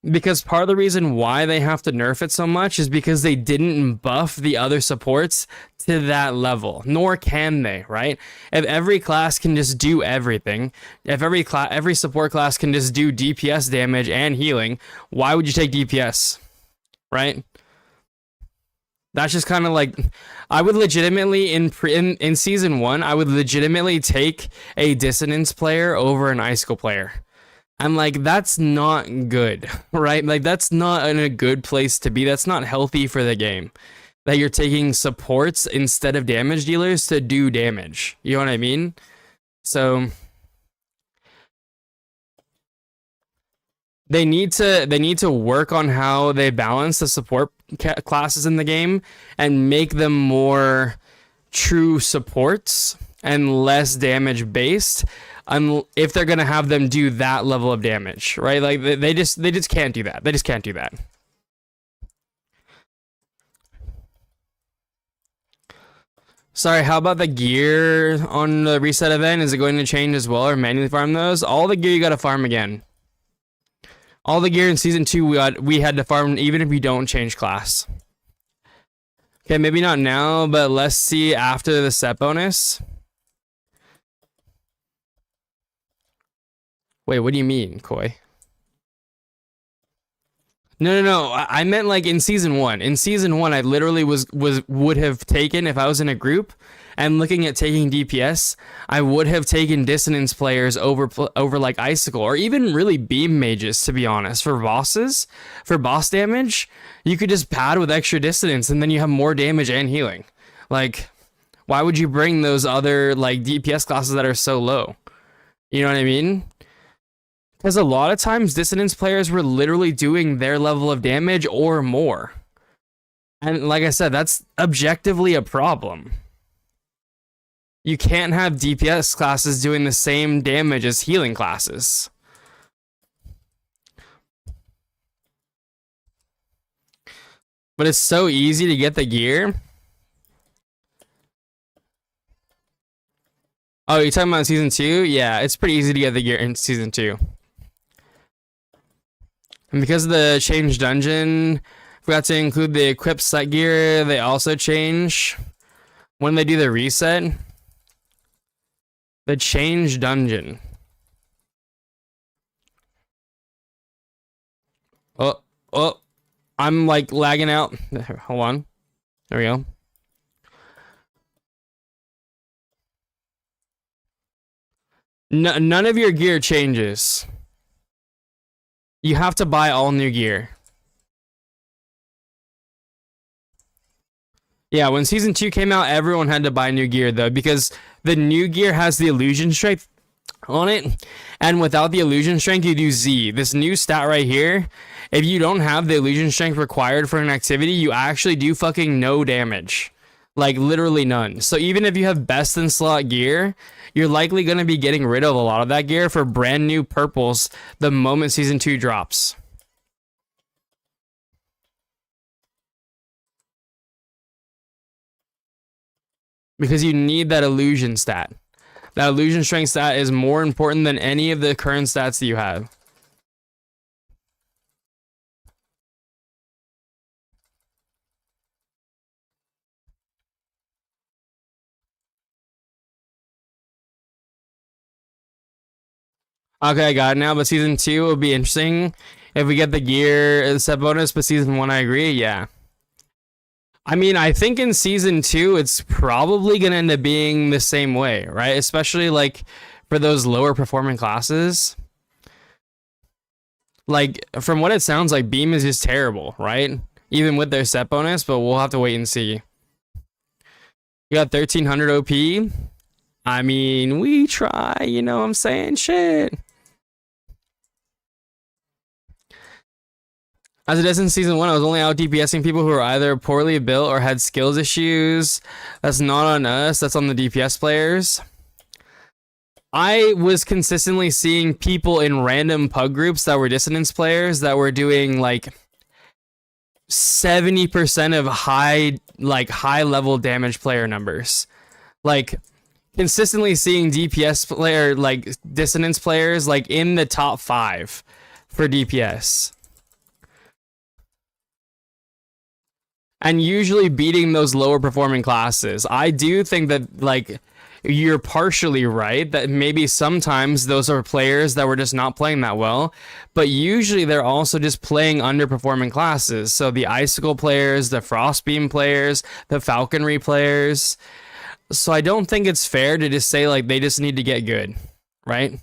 Because part of the reason why they have to nerf it so much is because they didn't buff the other supports to that level. Nor can they, right? If every class can just do everything, if every support class can just do DPS damage and healing, why would you take DPS? Right? That's just kind of like, I would legitimately in season 1, I would legitimately take a dissonance player over an icicle player. I'm like, that's not good, right? Like, that's not in a good place to be. That's not healthy for the game. That you're taking supports instead of damage dealers to do damage. You know what I mean? So they need to work on how they balance the support classes in the game and make them more true supports and less damage based. If they're gonna have them do that level of damage, right? Like they just can't do that. They just can't do that. Sorry, how about the gear on the reset event? Is it going to change as well, or manually farm those? All the gear you gotta farm again. All the gear in season 2 we had to farm even if you don't change class. Okay, maybe not now, but let's see after the set bonus. Wait, what do you mean, Koi? No. I meant like in season 1. In season 1, I literally would have taken, if I was in a group and looking at taking DPS, I would have taken dissonance players over like icicle or even really beam mages, to be honest. For bosses, for boss damage, you could just pad with extra dissonance and then you have more damage and healing. Like, why would you bring those other like DPS classes that are so low? You know what I mean? Because a lot of times dissonance players were literally doing their level of damage or more. And like I said, that's objectively a problem. You can't have DPS classes doing the same damage as healing classes. But it's so easy to get the gear. Oh, you're talking about season 2? Yeah, it's pretty easy to get the gear in season 2. And because of the change dungeon, forgot to include the equip set gear, they also change when they do the reset. The change dungeon. Oh, I'm like lagging out. Hold on. There we go. None of your gear changes. You have to buy all new gear. Yeah, when season 2 came out, everyone had to buy new gear though, because the new gear has the illusion strength on it, and without the illusion strength, you do Z. This new stat right here, if you don't have the illusion strength required for an activity, you actually do fucking no damage. Like literally none. So even if you have best in slot gear, you're likely going to be getting rid of a lot of that gear for brand new purples the moment season 2 drops. Because you need that illusion stat. That illusion strength stat is more important than any of the current stats that you have. Okay, I got it now, but season 2 will be interesting if we get the gear set bonus, but season 1, I agree, yeah. I mean, I think in season 2, it's probably going to end up being the same way, right? Especially like for those lower performing classes. Like, from what it sounds like, Beam is just terrible, right? Even with their set bonus, but we'll have to wait and see. You got 1300 OP. I mean, we try, you know what I'm saying? Shit. As it is in season 1, I was only out DPSing people who were either poorly built or had skills issues. That's not on us, that's on the DPS players. I was consistently seeing people in random pug groups that were dissonance players that were doing like 70% of high level damage player numbers. Like consistently seeing DPS player like dissonance players like in the top 5 for DPS. And usually beating those lower performing classes. I do think that like you're partially right that maybe sometimes those are players that were just not playing that well, but usually they're also just playing underperforming classes. So the Icicle players, the Frostbeam players, the Falconry players. So I don't think it's fair to just say like they just need to get good, right?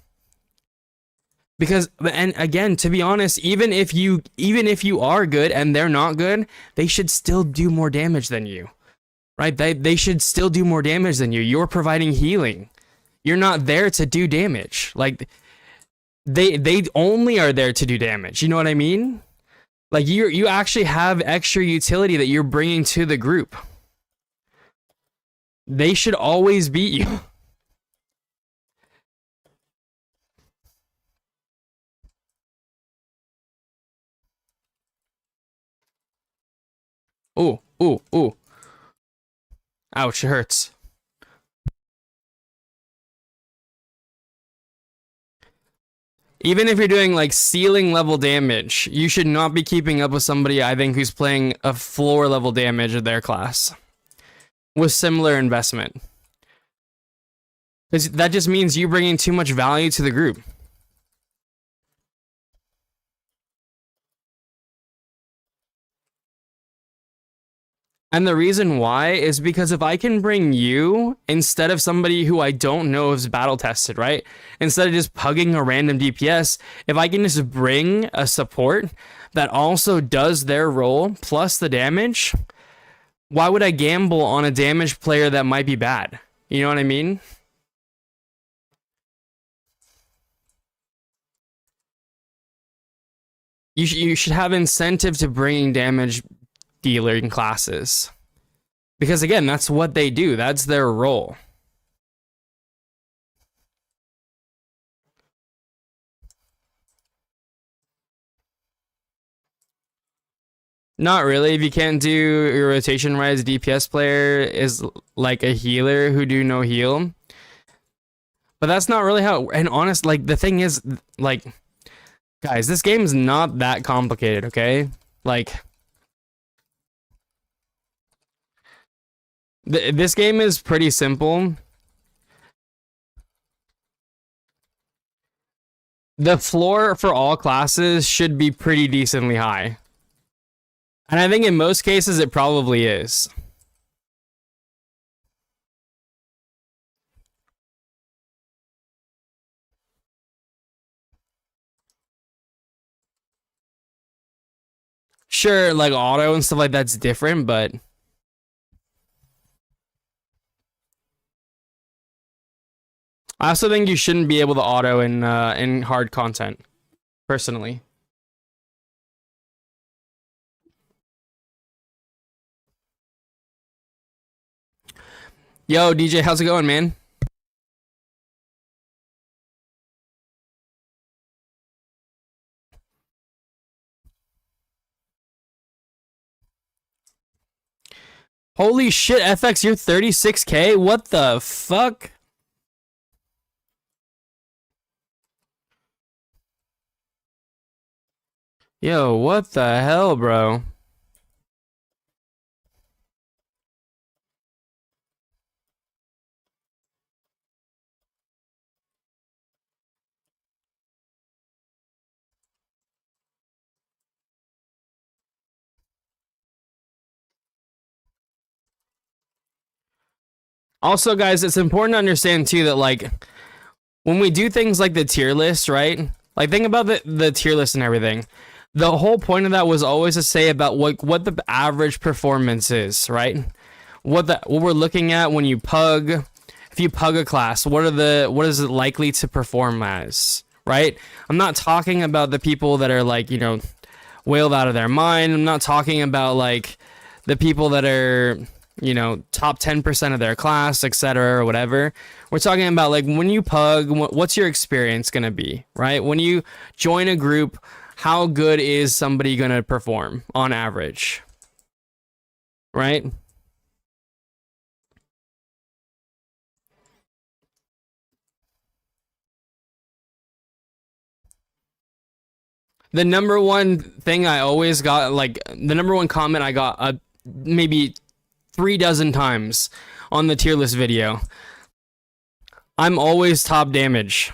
Because, and again, to be honest, even if you are good and they're not good, they should still do more damage than you, right? They should still do more damage than you. You're providing healing. You're not there to do damage. Like they only are there to do damage. You know what I mean? Like you actually have extra utility that you're bringing to the group. They should always beat you. Ooh. Ouch, it hurts. Even if you're doing like ceiling level damage, you should not be keeping up with somebody, I think, who's playing a floor level damage of their class with similar investment. Because that just means you bringing too much value to the group. And the reason why is because if I can bring you instead of somebody who I don't know is battle tested, right? Instead of just pugging a random DPS, if I can just bring a support that also does their role plus the damage, why would I gamble on a damage player that might be bad? You know what I mean? you should have incentive to bringing damage dealing classes. Because again, that's what they do. That's their role. Not really. If you can't do your rotation right as a DPS player is like a healer who do no heal. But that's not really how, and honest, like the thing is, like, guys, this game is not that complicated, okay? Like, this game is pretty simple. The floor for all classes should be pretty decently high. And I think in most cases it probably is. Sure, like auto and stuff like that's different, but I also think you shouldn't be able to auto in hard content, personally. Yo, DJ, how's it going, man? Holy shit, FX, you're 36K? What the fuck? Yo, what the hell, bro? Also, guys, it's important to understand too that like when we do things like the tier list, right? Like think about the tier list and everything. The whole point of that was always to say about what the average performance is, right? What we're looking at when you pug, if you pug a class, what is it likely to perform as, right? I'm not talking about the people that are like, you know, wailed out of their mind. I'm not talking about like the people that are, you know, top 10% of their class, etc. or whatever. We're talking about like when you pug, what's your experience going to be, right? When you join a group, how good is somebody going to perform on average, right? The number one thing I always got, like the number one comment I got maybe 3 dozen times on the tier list video. I'm always top damage.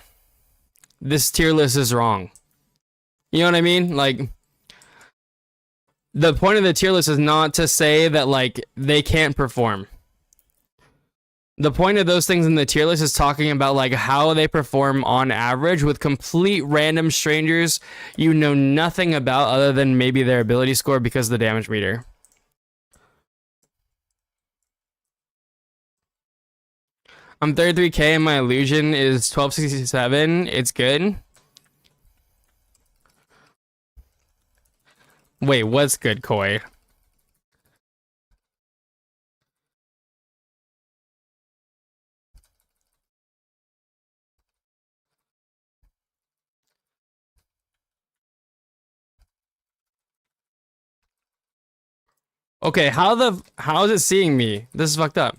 This tier list is wrong. You know what I mean? Like, the point of the tier list is not to say that, like, they can't perform. The point of those things in the tier list is talking about, like, how they perform on average with complete random strangers you know nothing about other than maybe their ability score because of the damage meter. I'm 33K and my illusion is 1267. It's good. Wait, what's good, Koi? Okay, how is it seeing me? This is fucked up.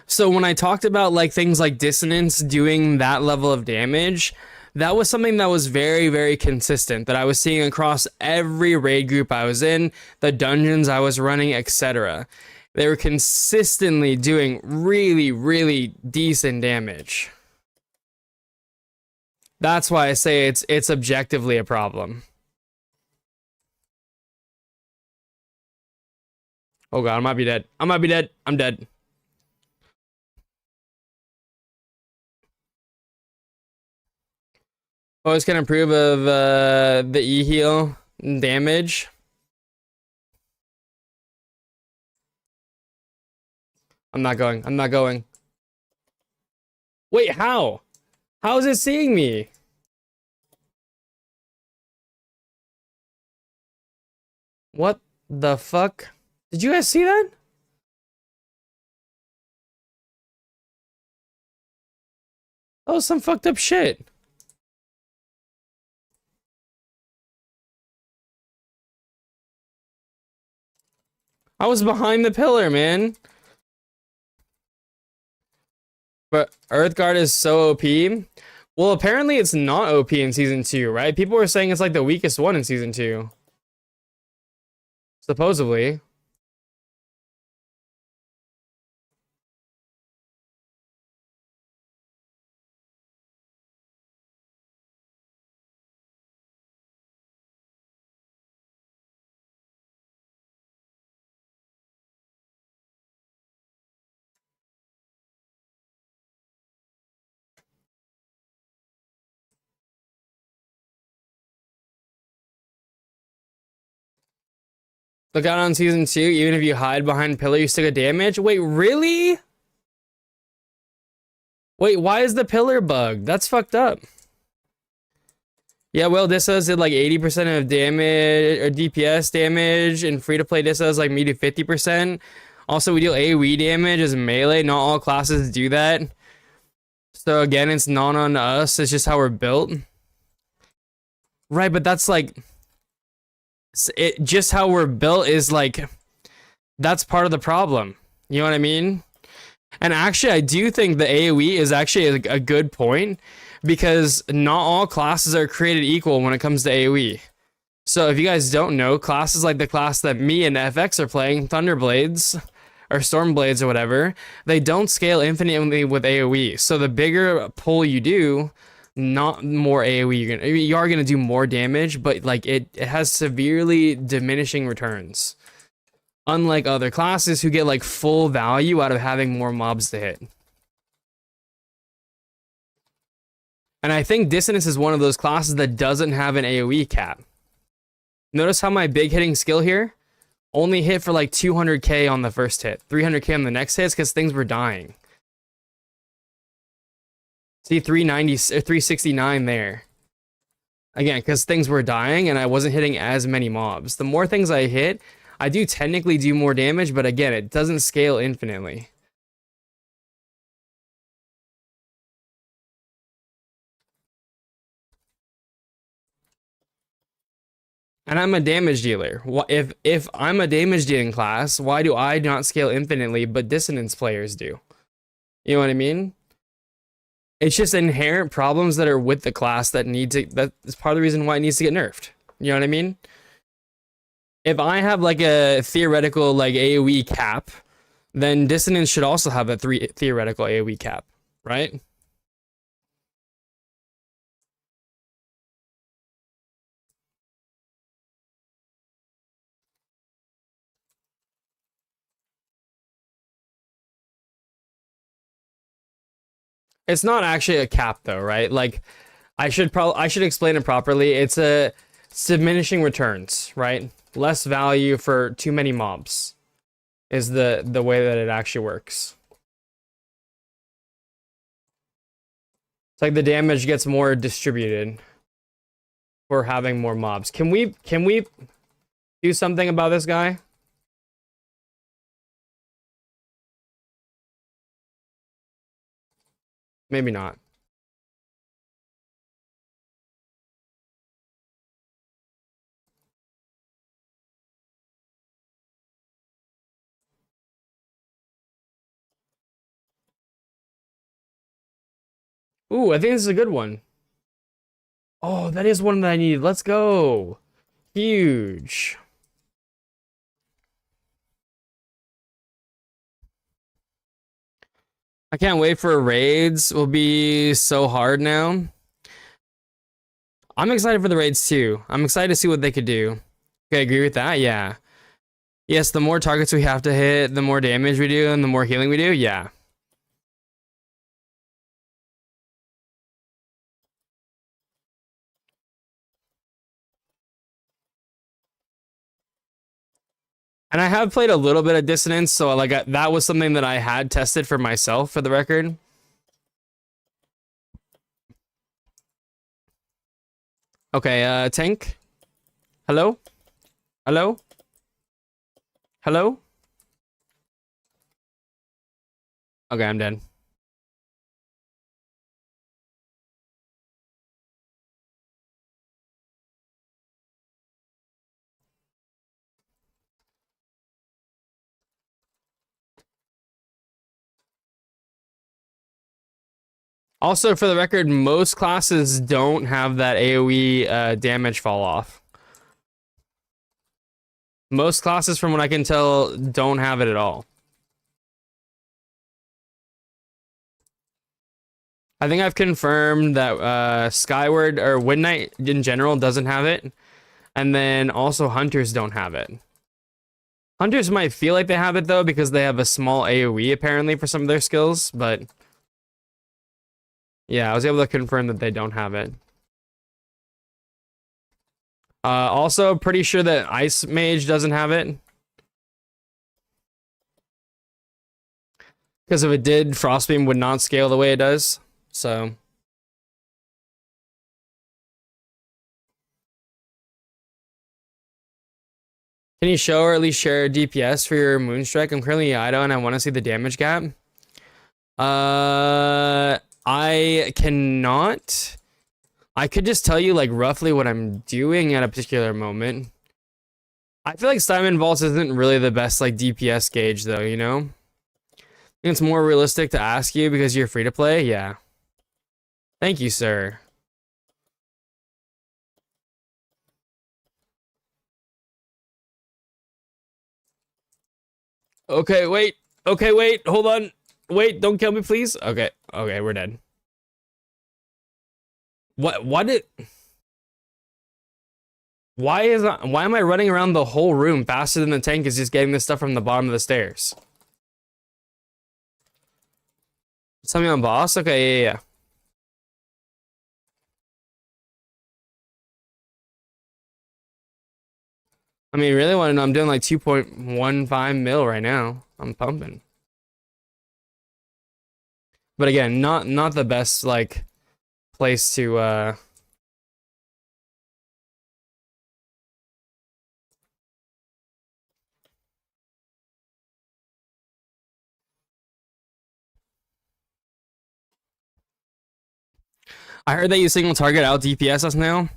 So when I talked about like things like dissonance doing that level of damage, that was something that was very, very consistent that I was seeing across every raid group I was in, the dungeons I was running, etc. They were consistently doing really, really decent damage. That's why I say it's objectively a problem. Oh god, I might be dead. I might be dead. I'm dead. Always can improve of the E heal damage. I'm not going. I'm not going. Wait, how? How is it seeing me? What the fuck? Did you guys see that? That was some fucked up shit. I was behind the pillar, man. But Earthguard is so OP. Well, apparently it's not OP in season 2, right? People were saying it's like the weakest one in season 2. Supposedly. Look out on season 2, even if you hide behind pillar, you still get damage? Wait, really? Wait, why is the pillar bugged? That's fucked up. Yeah, well, Dissos did like 80% of damage, or DPS damage, and free-to-play Dissos like me do 50%. Also, we deal AoE damage as melee. Not all classes do that. So again, it's not on us. It's just how we're built. Right, but that's like... It just how we're built is like... That's part of the problem. You know what I mean? And actually, I do think the AoE is actually a good point, because not all classes are created equal when it comes to AoE. So if you guys don't know, classes like the class that me and FX are playing, Thunderblades, or Stormblades or whatever, they don't scale infinitely with AoE. So the bigger pull you do, not more AoE you are gonna do more damage, but like it has severely diminishing returns. Unlike other classes who get like full value out of having more mobs to hit. And I think Dissonance is one of those classes that doesn't have an AoE cap. Notice how my big hitting skill here only hit for like 200k on the first hit, 300k on the next hit, because things were dying. See, 390 or 369 there. Again, because things were dying and I wasn't hitting as many mobs. The more things I hit, I do technically do more damage, but again, it doesn't scale infinitely. And I'm a damage dealer. If I'm a damage dealing class, why do I not scale infinitely, but Dissonance players do? You know what I mean? It's just inherent problems that are with the class that that is part of the reason why it needs to get nerfed. You know what I mean? If I have like a theoretical like AoE cap, then Dissonance should also have a theoretical AoE cap, right? It's not actually a cap though, right? Like I should explain it properly. It's diminishing returns, right? Less value for too many mobs is the way that it actually works. It's like the damage gets more distributed for having more mobs. Can we do something about this guy? Maybe not. Ooh, I think this is a good one. Oh, that is one that I need. Let's go. Huge. I can't wait for raids. Will be so hard now. I'm excited for the raids too. I'm excited to see what they could do. Okay, agree with that? Yeah. Yes, the more targets we have to hit, the more damage we do, and the more healing we do. Yeah. And I have played a little bit of Dissonance, so like that was something that I had tested for myself, for the record. Okay, Tank. Hello? Hello? Hello? Okay, I'm dead. Also, for the record, most classes don't have that AoE damage fall off. Most classes, from what I can tell, don't have it at all. I think I've confirmed that Skyward or Midnight in general doesn't have it. And then also Hunters don't have it. Hunters might feel like they have it though because they have a small AoE apparently for some of their skills, but yeah, I was able to confirm that they don't have it. Also, pretty sure that Ice Mage doesn't have it. Because if it did, Frostbeam would not scale the way it does. So... Can you show or at least share DPS for your Moonstrike? I'm currently Ido and I want to see the damage gap. I cannot. I could just tell you like roughly what I'm doing at a particular moment. I feel like Simon Vaults isn't really the best like DPS gauge though, you know? I think it's more realistic to ask you because you're free to play. Yeah. Thank you, sir. Okay, wait. Okay, wait. Hold on. Wait, don't kill me, please. Okay. Okay, we're dead. What did... Why am I running around the whole room faster than the tank is just getting this stuff from the bottom of the stairs? Something on boss? Okay, yeah. I mean, really want to know? I'm doing like 2.15 mil right now. I'm pumping. But again, not the best like place to I heard that you single target out DPS us now.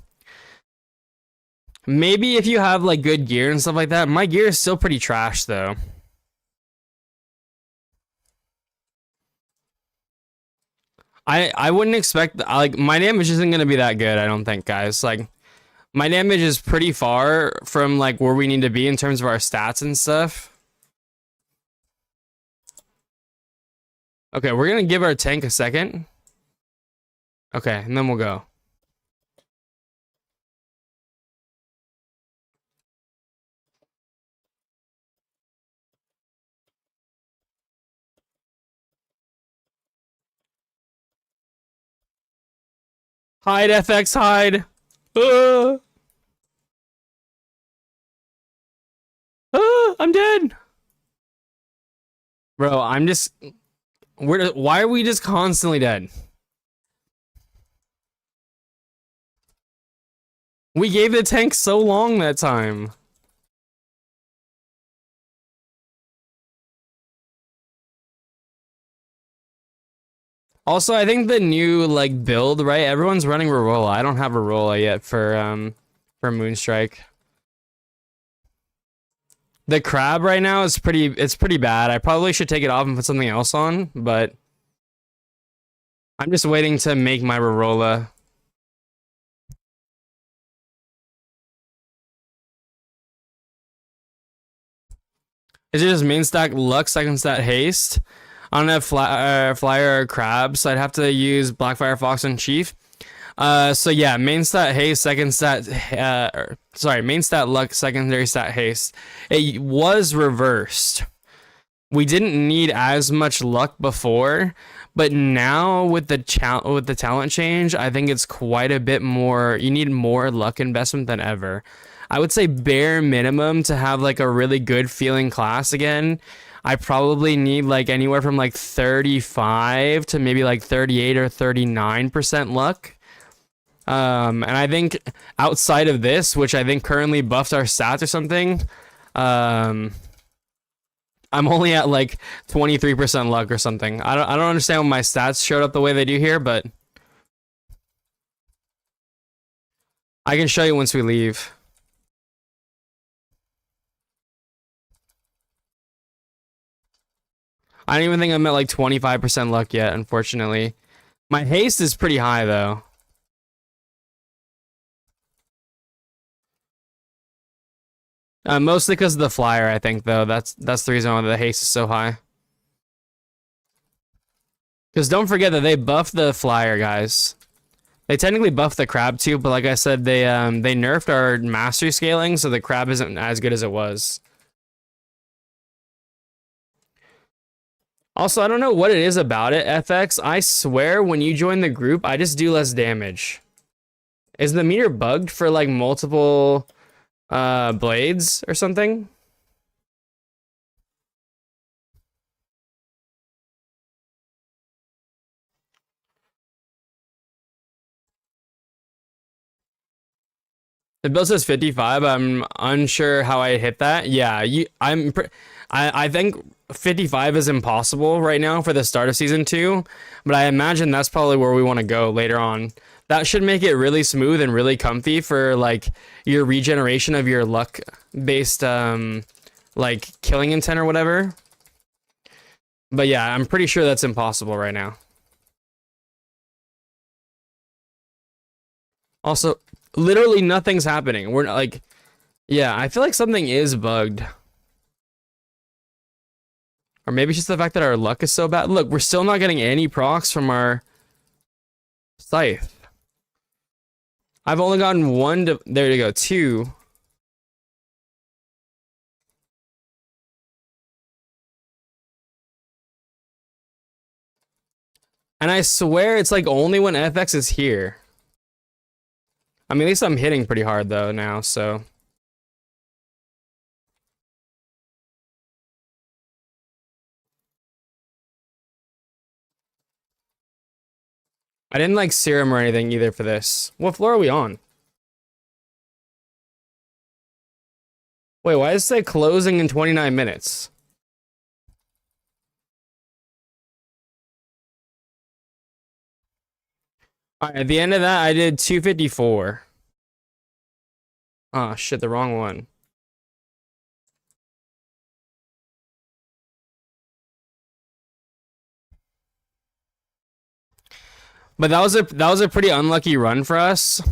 Maybe if you have like good gear and stuff like that. My gear is still pretty trash though. I wouldn't expect like my damage isn't gonna be that good, I don't think, guys. Like my damage is pretty far from like where we need to be in terms of our stats and stuff. Okay, we're gonna give our tank a second. Okay, and then we'll go. Hide, FX, hide. I'm dead. Bro, I'm just... Why are we just constantly dead? We gave the tank so long that time. Also, I think the new like build, right? Everyone's running Rorola. I don't have Rorola yet for Moonstrike. The crab right now is pretty bad. I probably should take it off and put something else on, but I'm just waiting to make my Rorola. Is it just main stack luck, second stat haste? I don't have flyer or crab, so I'd have to use Blackfire, Fox, and Chief. So yeah, main stat haste, second stat, main stat luck, secondary stat haste. It was reversed. We didn't need as much luck before, but now with the talent change, I think it's quite a bit more. You need more luck investment than ever. I would say bare minimum to have like a really good feeling class again. I probably need like anywhere from like 35 to maybe like 38 or 39% luck. And I think outside of this, which I think currently buffed our stats or something, um, I'm only at like 23% luck or something. I don't understand why my stats showed up the way they do here, but I can show you once we leave. I don't even think I'm at like 25% luck yet, unfortunately. My haste is pretty high though. Mostly because of the flyer, I think though. That's the reason why the haste is so high. Because don't forget that they buffed the flyer, guys. They technically buffed the crab too, but like I said, they nerfed our mastery scaling, so the crab isn't as good as it was. Also, I don't know what it is about it, FX. I swear when you join the group, I just do less damage. Is the meter bugged for like multiple blades or something? The bill says 55. I'm unsure how I hit that. Yeah, I think 55 is impossible right now for the start of season 2, but I imagine that's probably where we want to go later on. That should make it really smooth and really comfy for like your regeneration of your luck based like killing intent or whatever. But yeah, I'm pretty sure that's impossible right now. Also, literally nothing's happening. We're not like, yeah, I feel like something is bugged. Or maybe it's just the fact that our luck is so bad. Look, we're still not getting any procs from our scythe. I've only gotten one to, there you go, two. And I swear it's like only when FX is here. I mean, at least I'm hitting pretty hard though now, so. I didn't like serum or anything either for this. What floor are we on? Wait, why does it say closing in 29 minutes? Alright, at the end of that, I did 254. Oh shit, the wrong one. But that was a pretty unlucky run for us.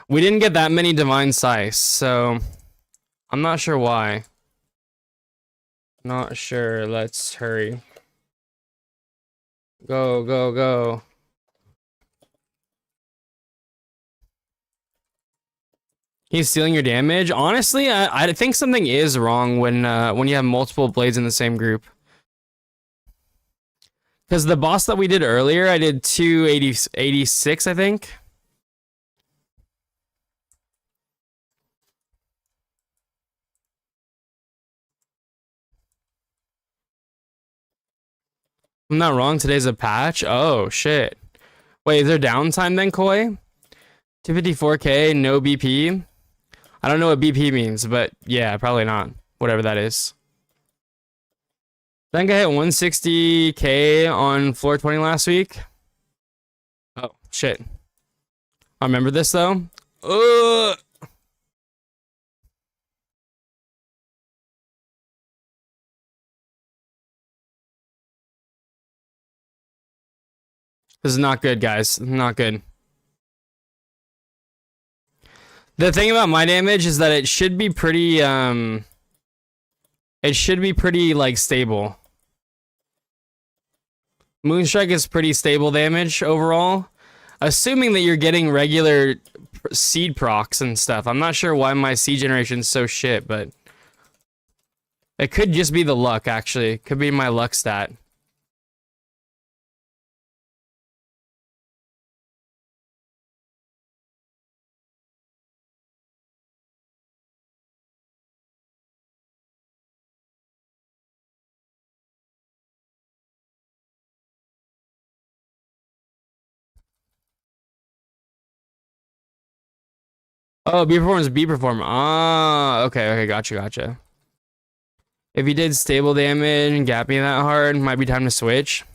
We didn't get that many divine size, so I'm not sure why. Not sure. Let's hurry. Go, go, go. He's stealing your damage. Honestly, I think something is wrong when you have multiple blades in the same group. Because the boss that we did earlier, I did 286, I think. I'm not wrong. Today's a patch. Oh shit. Wait, is there downtime then, Koi? 254k, no BP. I don't know what BP means, but yeah, probably not. Whatever that is. I think I hit 160k on floor 20 last week. Oh shit. I remember this though. Ugh. This is not good, guys. Not good. The thing about my damage is that it should be pretty like stable. Moonstrike is pretty stable damage overall. Assuming that you're getting regular seed procs and stuff. I'm not sure why my seed generation's so shit, but it could just be the luck, actually. Could be my luck stat. Oh, B perform is B perform. Ah, okay, okay, gotcha. If you did stable damage and gap me that hard, might be time to switch.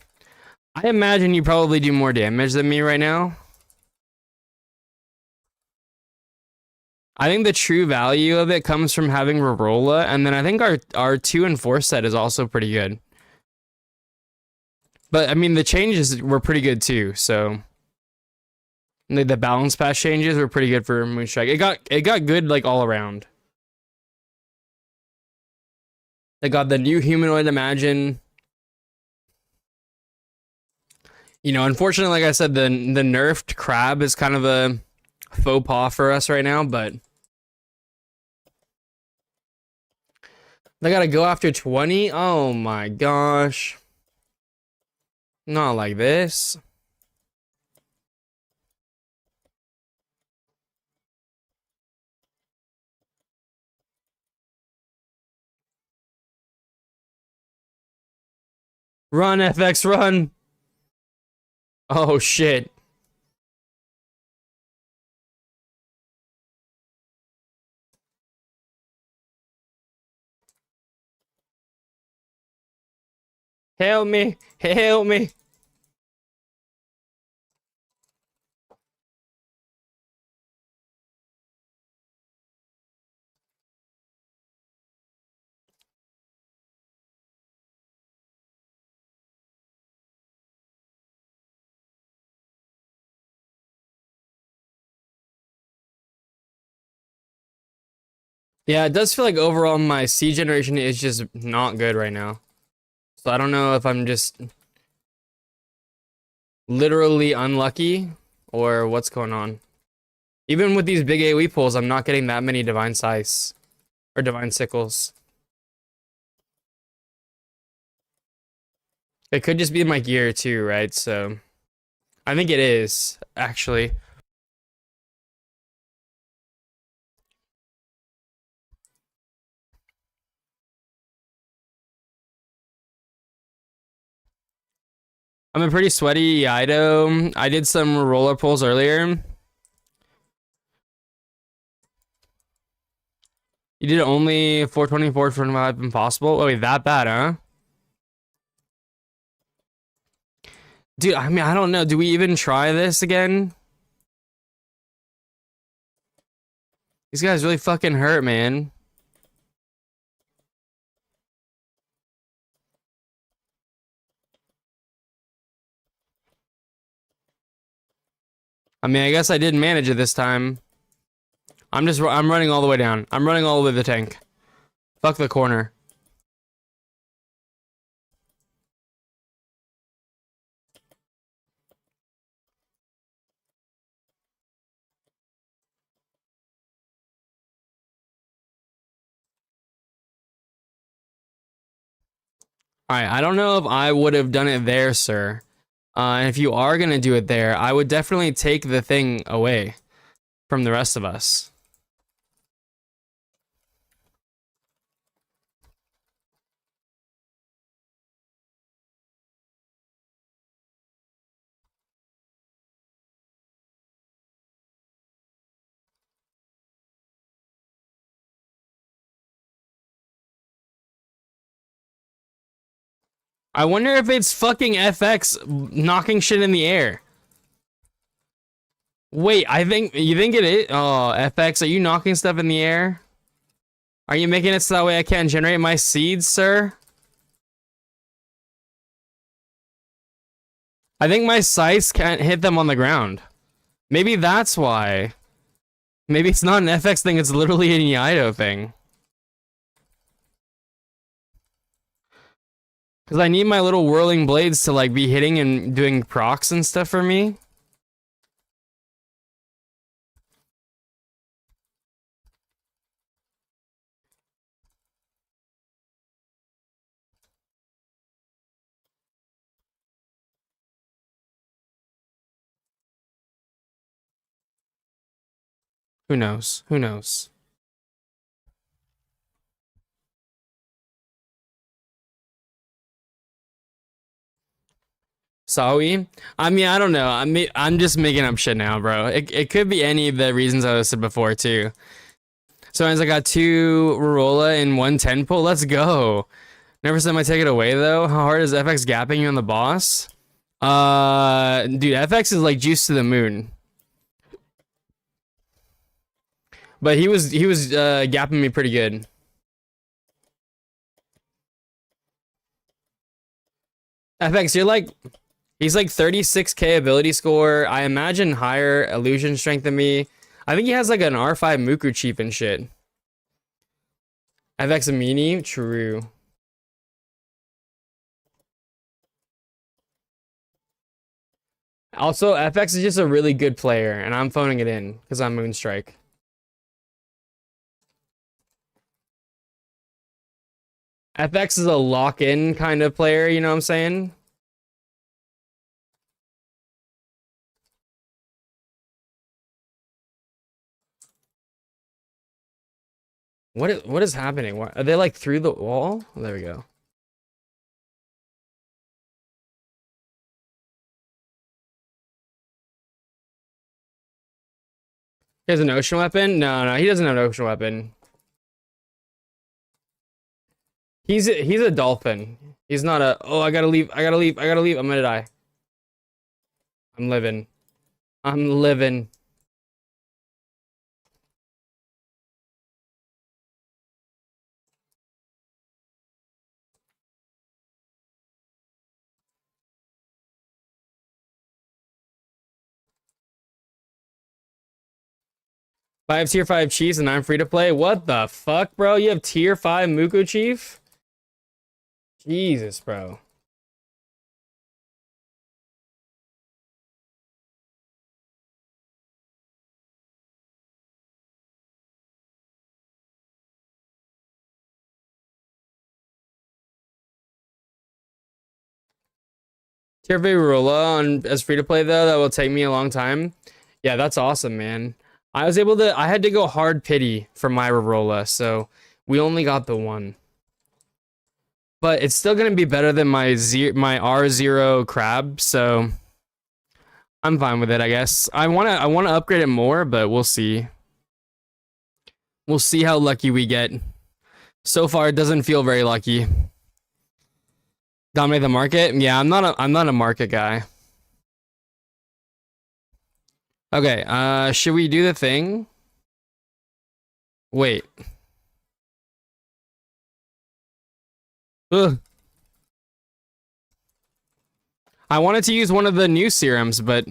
I imagine you probably do more damage than me right now. I think the true value of it comes from having Rorola, and then I think our 2 and 4 set is also pretty good. But I mean, the changes were pretty good too. So the balance pass changes were pretty good for Moonstrike. It got good like all around. They got the new humanoid Imagine. You know, unfortunately, like I said, the nerfed crab is kind of a faux pas for us right now, but they gotta go after 20. Oh my gosh. Not like this. Run, FX, run. Oh shit. Help me. Help me. Yeah, it does feel like overall my C generation is just not good right now. So I don't know if I'm just literally unlucky or what's going on. Even with these big AoE pulls, I'm not getting that many Divine Scythes or Divine Sickles. It could just be my gear too, right? So I think it is, actually. I'm a pretty sweaty Ido. I did some roller pulls earlier. You did only 424, 425 impossible? Oh, wait, that bad, huh? Dude, I mean, I don't know. Do we even try this again? These guys really fucking hurt, man. I mean, I guess I did manage it this time. I'm running all the way down. I'm running all the way to the tank. Fuck the corner. Alright, I don't know if I would have done it there, sir. And if you are gonna do it there, I would definitely take the thing away from the rest of us. I wonder if it's fucking FX knocking shit in the air. Wait, you think it is? Oh, FX, are you knocking stuff in the air? Are you making it so that way I can't generate my seeds, sir? I think my scythes can't hit them on the ground. Maybe that's why. Maybe it's not an FX thing, it's literally an Ido thing. Because I need my little whirling blades to like be hitting and doing procs and stuff for me. Who knows? Who knows? Sawi. I mean, I don't know. I'm just making up shit now, bro. It could be any of the reasons I listed before too. So as I got two Rorola and one 10 pull. Let's go. Never said I take it away though. How hard is FX gapping you on the boss? Dude, FX is like juice to the moon. But he was gapping me pretty good. FX, he's like 36k ability score. I imagine higher illusion strength than me. I think he has like an R5 Muku Chief and shit. FX a meanie? True. Also, FX is just a really good player, and I'm phoning it in because I'm Moonstrike. FX is a lock-in kind of player, you know what I'm saying? What is happening? What, are they like through the wall? Oh, there we go. He has an ocean weapon? No, he doesn't have an ocean weapon. He's a dolphin. He's not a. Oh, I gotta leave. I gotta leave. I gotta leave. I'm gonna die. I'm living. I'm living. I have tier 5 Chiefs and I'm free to play. What the fuck, bro? You have tier 5 Muku Chief? Jesus, bro. Tier 5 Rolla on as free to play though, that will take me a long time. Yeah, that's awesome, man. I had to go hard pity for my Rolla, so we only got the one. But it's still gonna be better than my R0 crab, so I'm fine with it, I guess. I wanna upgrade it more, but we'll see. We'll see how lucky we get. So far, it doesn't feel very lucky. Dominate the market? Yeah, I'm not a market guy. Okay, should we do the thing? Wait. Ugh. I wanted to use one of the new serums, but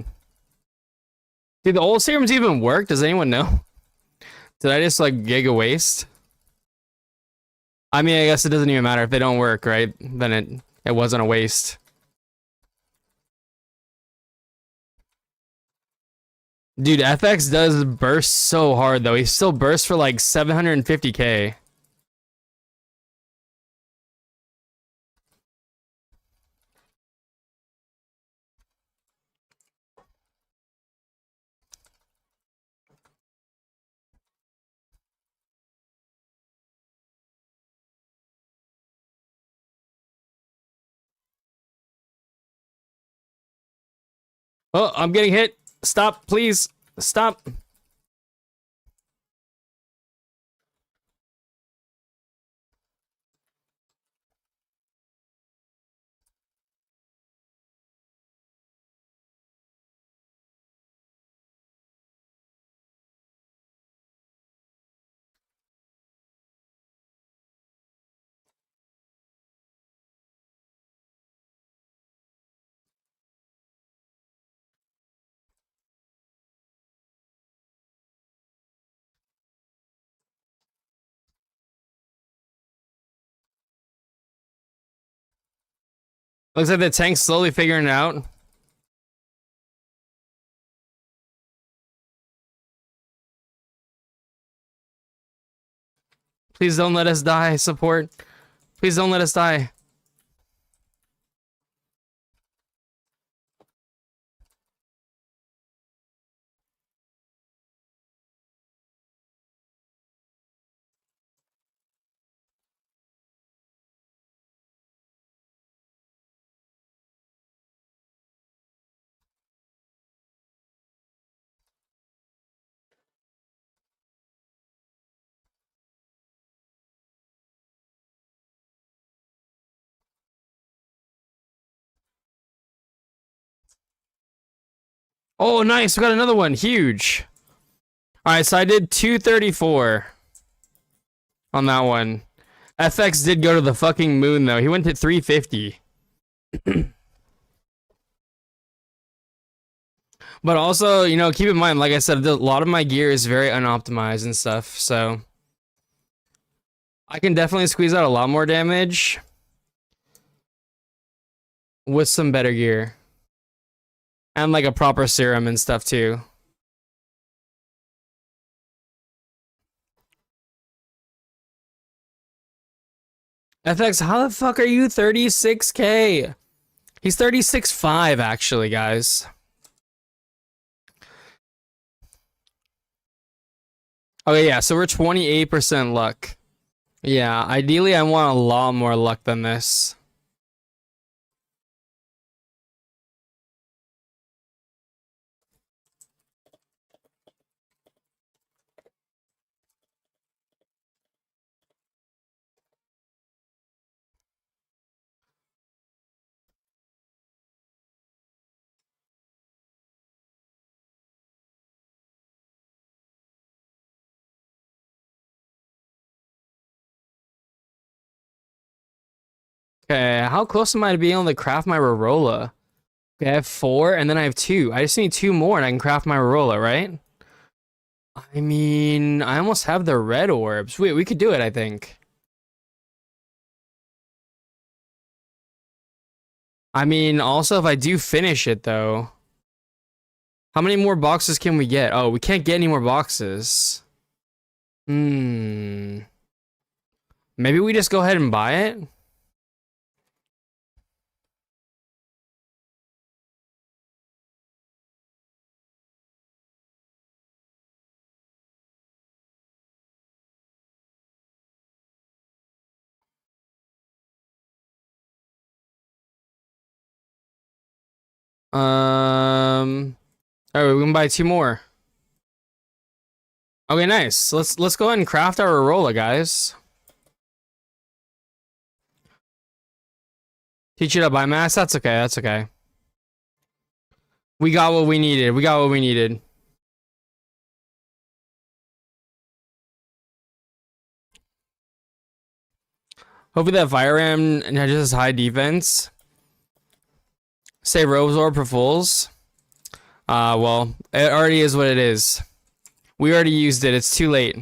do the old serums even work? Does anyone know? Did I just like giga waste? I mean, I guess it doesn't even matter if they don't work, right? Then it wasn't a waste. Dude, FX does burst so hard though. He still bursts for like 750k. Oh, I'm getting hit. Stop, please. Stop. Looks like the tank's slowly figuring it out. Please don't let us die, support. Please don't let us die. Oh, nice. We got another one. Huge. All right, so I did 234 on that one. FX did go to the fucking moon, though. He went to 350. But also, you know, keep in mind, like I said, a lot of my gear is very unoptimized and stuff, so I can definitely squeeze out a lot more damage with some better gear. And like a proper serum and stuff too. FX, how the fuck are you 36k? He's 36.5 actually, guys. Okay, yeah, so we're 28% luck. Yeah, ideally I want a lot more luck than this. Okay, how close am I to being able to craft my Rorola? Okay, I have 4, and then I have 2. I just need 2 more, and I can craft my Rorola, right? I mean, I almost have the red orbs. Wait, we could do it, I think. I mean, also, if I do finish it, though, how many more boxes can we get? Oh, we can't get any more boxes. Hmm. Maybe we just go ahead and buy it? Oh, we can buy 2 more. Okay, nice. Let's go ahead and craft our Arola, guys. Teach you to buy mass? That's okay, that's okay. We got what we needed. We got what we needed. Hopefully that Viram has high defense. Say Roseorb for fulls. Well, it already is what it is. We already used it. It's too late.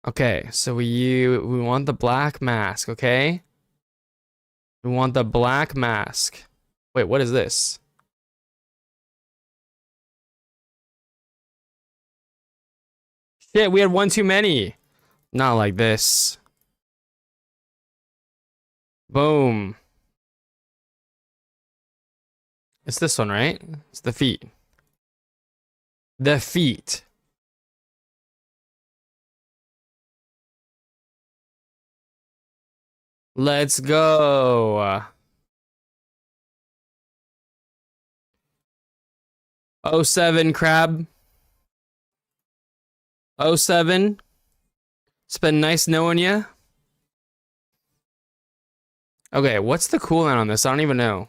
Okay, so we want the black mask, okay? We want the black mask. Wait, what is this? Shit, we had one too many. Not like this. Boom. It's this one, right? It's the feet. The feet. Let's go. Oh 07 crab. 07. It's been nice knowing you. Okay, what's the cooldown on this? I don't even know.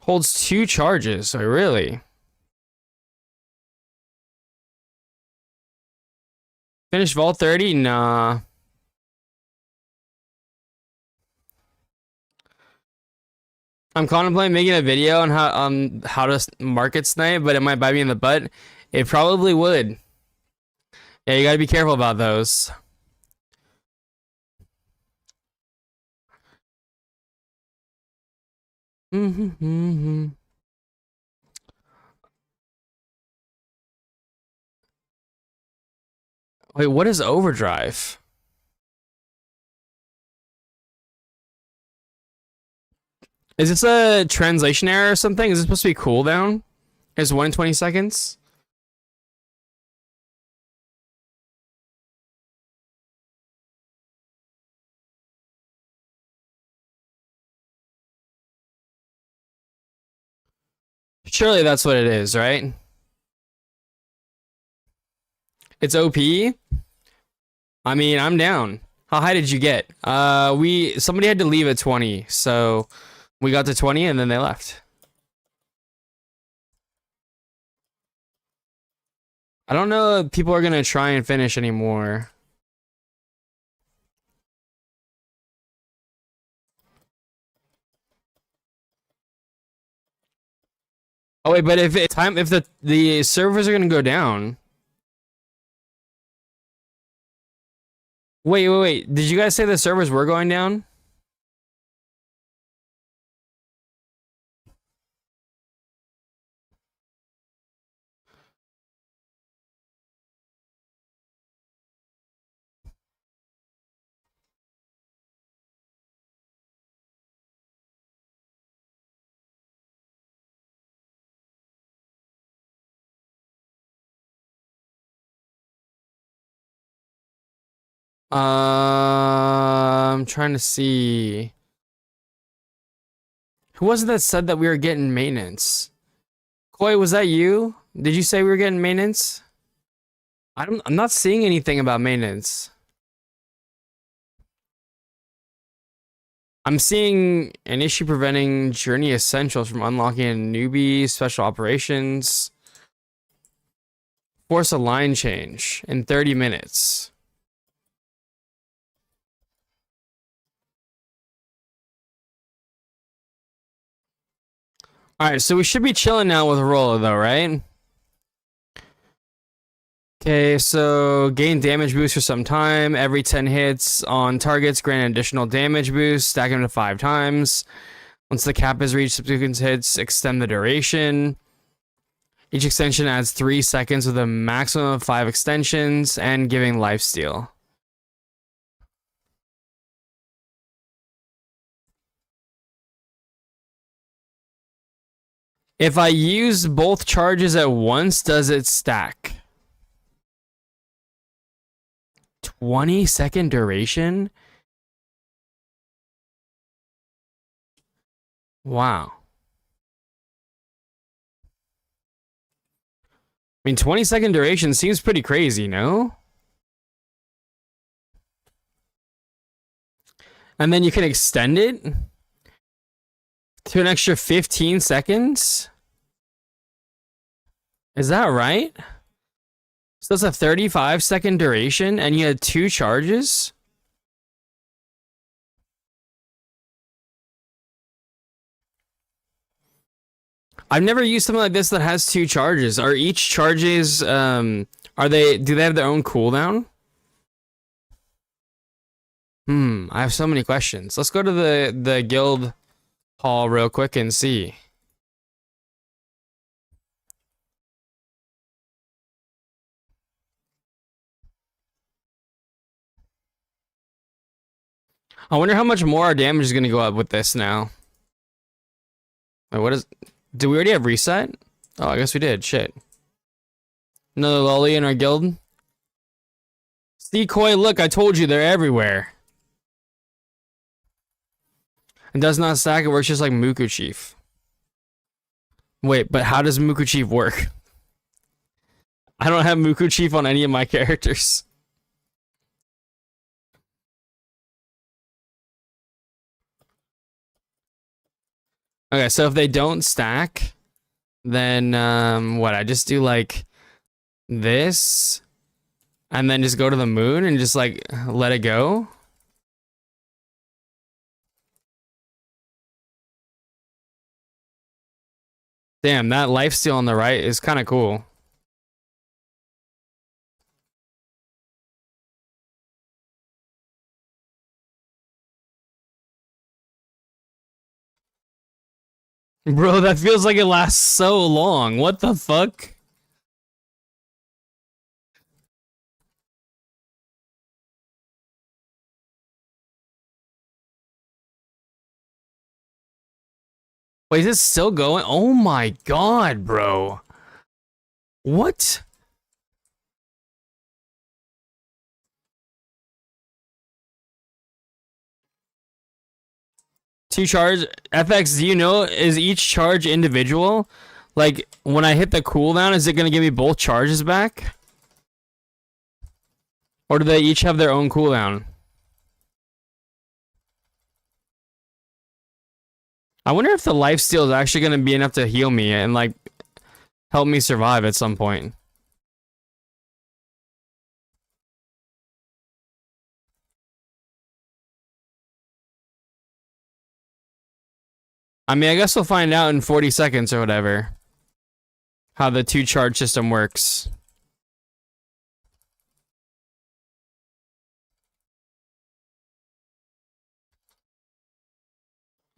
Holds 2 charges. So really? Finish vault 30? Nah. I'm contemplating making a video on how to market snipe, but it might bite me in the butt. It probably would. Yeah, you gotta be careful about those. Wait, what is overdrive? Is this a translation error or something? Is this supposed to be cooldown? It's 1 in 20 seconds? Surely that's what it is, right? It's OP. I mean, I'm down. How high did you get? Somebody had to leave at 20, so we got to 20 and then they left. I don't know if people are gonna try and finish anymore. Oh wait, but if the servers are gonna go down. Wait. Did you guys say the servers were going down? I'm trying to see. Who was it that said that we were getting maintenance? Koi, was that you? Did you say we were getting maintenance? I'm not seeing anything about maintenance. I'm seeing an issue preventing journey essentials from unlocking a newbie special operations. Force a line change in 30 minutes. Alright, so we should be chilling now with Roller though, right? Okay, so gain damage boost for some time. Every 10 hits on targets grant an additional damage boost, stack them to 5 times. Once the cap is reached, subsequent hits extend the duration. Each extension adds 3 seconds with a maximum of 5 extensions and giving lifesteal. If I use both charges at once, does it stack? 20-second duration? Wow. I mean, 20-second duration seems pretty crazy, no? And then you can extend it to an extra 15 seconds? Is that right? So it's a 35-second duration and you had 2 charges? I've never used something like this that has 2 charges. Are each charges do they have their own cooldown? I have so many questions. Let's go to the guild hall real quick and see. I wonder how much more our damage is gonna go up with this now. Wait, what is... Do we already have reset? Oh, I guess we did. Shit. Another lolly in our guild. See, Koi, look, I told you they're everywhere. It does not stack, it works just like Muku Chief. Wait, but how does Muku Chief work? I don't have Muku Chief on any of my characters. Okay, so if they don't stack, then what? I just do like this, and then just go to the moon and just like let it go. Damn, that lifesteal on the right is kind of cool. Bro, that feels like it lasts so long. What the fuck? Wait, is this still going? Oh my god, bro. What? Two charge FX, do you know, is each charge individual? Like, when I hit the cooldown, is it going to give me both charges back? Or do they each have their own cooldown? I wonder if the lifesteal is actually going to be enough to heal me and, like, help me survive at some point. I mean, I guess we'll find out in 40 seconds or whatever how the 2 charge system works.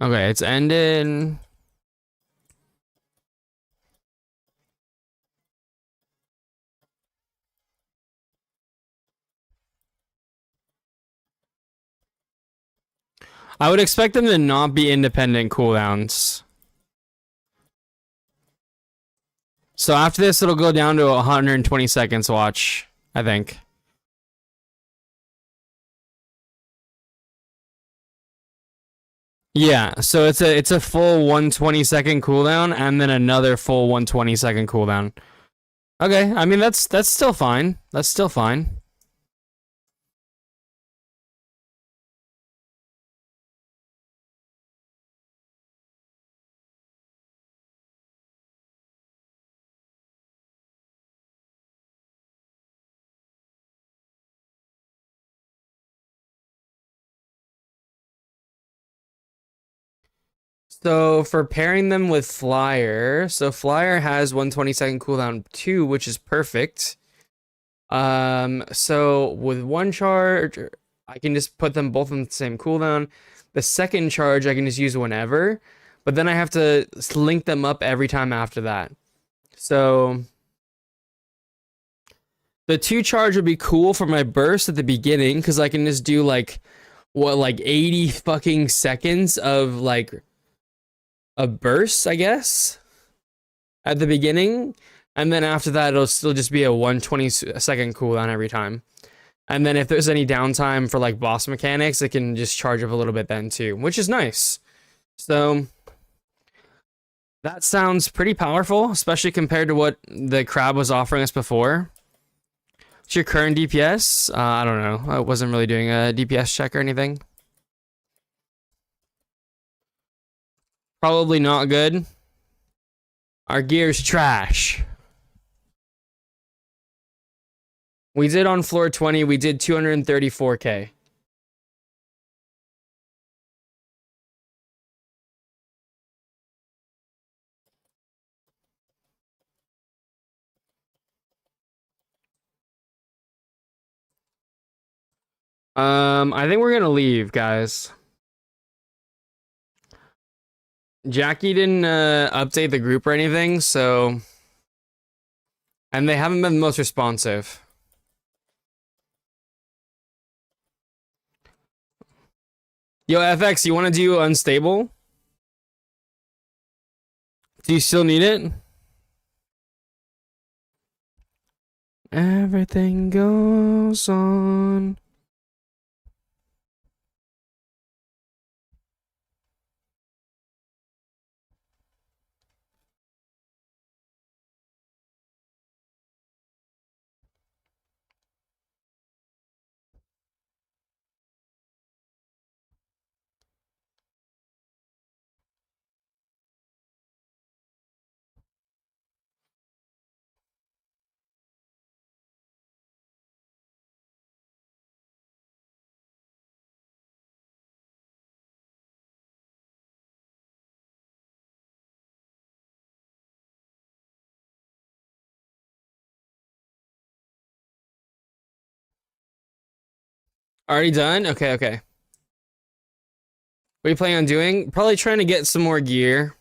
Okay, it's ended. I would expect them to not be independent cooldowns. So after this, it'll go down to 120 seconds, watch, I think. Yeah, so it's a full 120-second cooldown and then another full 120-second cooldown. Okay, I mean that's still fine. That's still fine. So for pairing them with Flyer, so Flyer has 120-second cooldown too, which is perfect. So with 1 charge, I can just put them both on the same cooldown. The second charge I can just use whenever, but then I have to link them up every time after that. So the 2 charge would be cool for my burst at the beginning because I can just do like 80 fucking seconds of like a burst, I guess, at the beginning. And then after that, it'll still just be a 120-second cooldown every time. And then if there's any downtime for like boss mechanics, it can just charge up a little bit then too, which is nice. So that sounds pretty powerful, especially compared to what the crab was offering us before. What's your current DPS? I don't know. I wasn't really doing a DPS check or anything. Probably not good. Our gear's trash. We did on floor 20, we did 234k. I think we're gonna leave, guys. Jackie didn't update the group or anything, so... And they haven't been the most responsive. Yo, FX, you want to do unstable? Do you still need it? Everything goes on. Already done? Okay, okay. What are you planning on doing? Probably trying to get some more gear.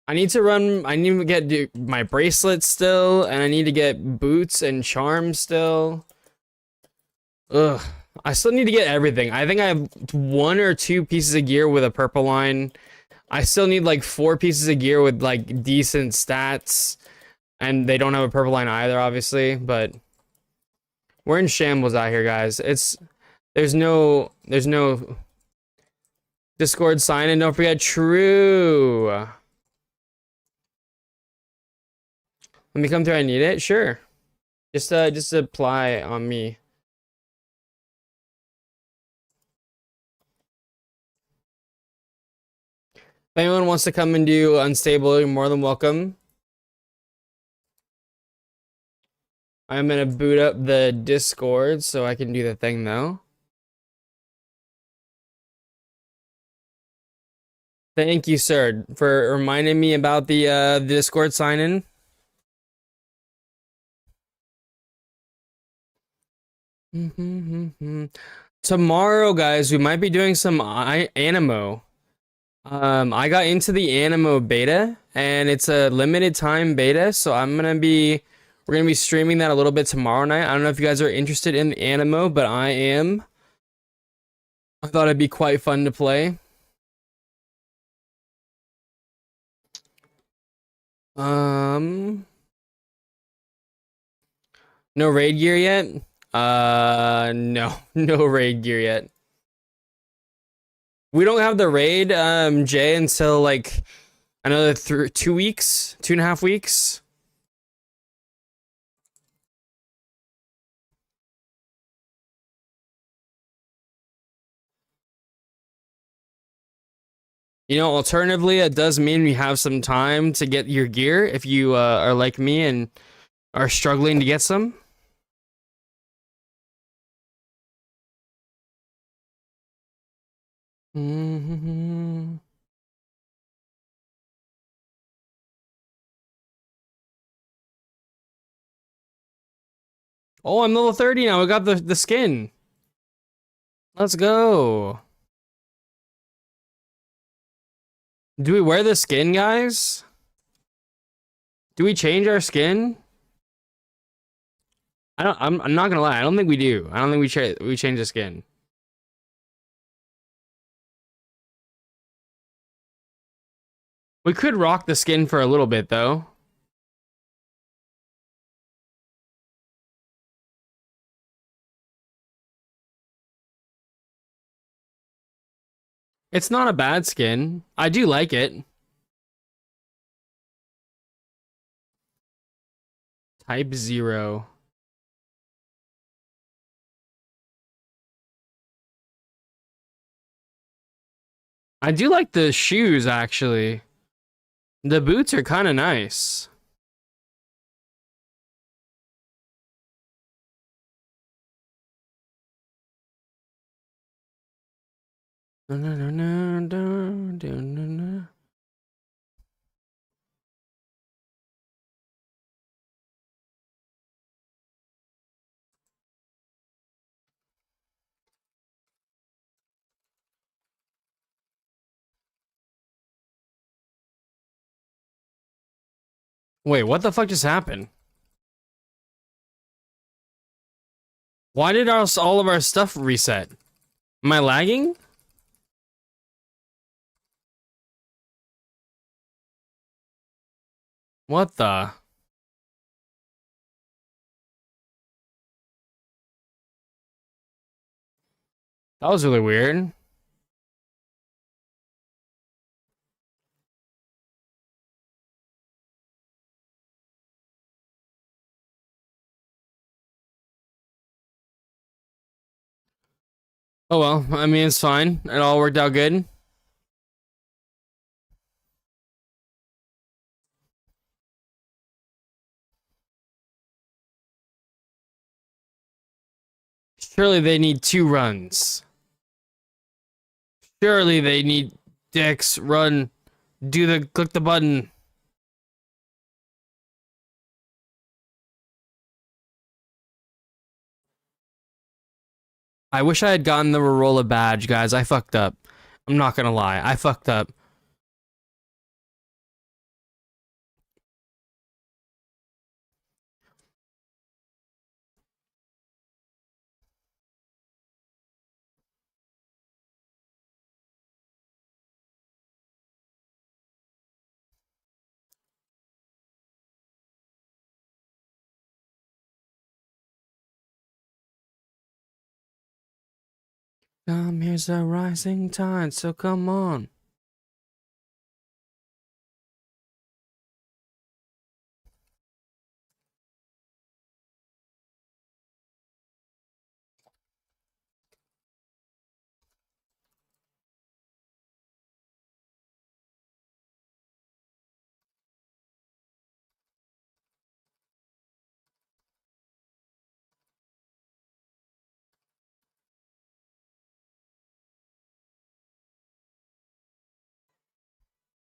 I need to get my bracelets still, and I need to get boots and charms still. Ugh. I still need to get everything. I think I have 1 or 2 pieces of gear with a purple line. I still need like 4 pieces of gear with like decent stats. And they don't have a purple line either, obviously, but we're in shambles out here, guys. There's no Discord sign in. Don't forget. True. Let me come through. I need it. Sure. Just apply on me. If anyone wants to come and do Unstable, you're more than welcome. I'm gonna boot up the Discord so I can do the thing though. Thank you, sir, for reminding me about the Discord sign-in. Tomorrow, guys, we might be doing some Animo. I got into the Animo beta, and it's a limited time beta, so we're gonna be streaming that a little bit tomorrow night. I don't know if you guys are interested in the Animo, but I am. I thought it'd be quite fun to play. No raid gear yet? No, no raid gear yet. We don't have the raid, Jay, until like another 2 weeks, 2.5 weeks. You know, alternatively, it does mean you have some time to get your gear if you are like me and are struggling to get some. Oh, I'm level 30 now. We got the skin. Let's go. Do we wear the skin, guys? Do we change our skin? I'm not gonna lie. I don't think we do. I don't think we change the skin. We could rock the skin for a little bit though. It's not a bad skin. I do like it. Type 0. I do like the shoes actually. The boots are kind of nice. Wait, what the fuck just happened? Why did all of our stuff reset? Am I lagging? What the? That was really weird. Oh well, I mean, it's fine. It all worked out good. Surely they need 2 runs. Surely they need Dex run. Click the button. I wish I had gotten the Rorola badge, guys. I fucked up. I'm not gonna lie. I fucked up. Here's a rising tide, so come on.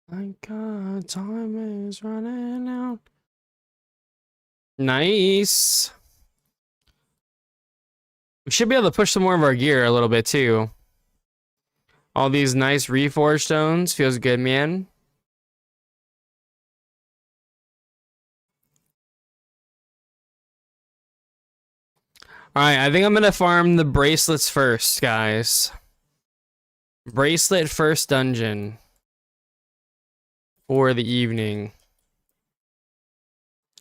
My God, time is running out. Nice. We should be able to push some more of our gear a little bit too. All these nice reforged stones. Feels good, man. Alright, I think I'm gonna farm the bracelets first, guys. Bracelet first dungeon. For the evening.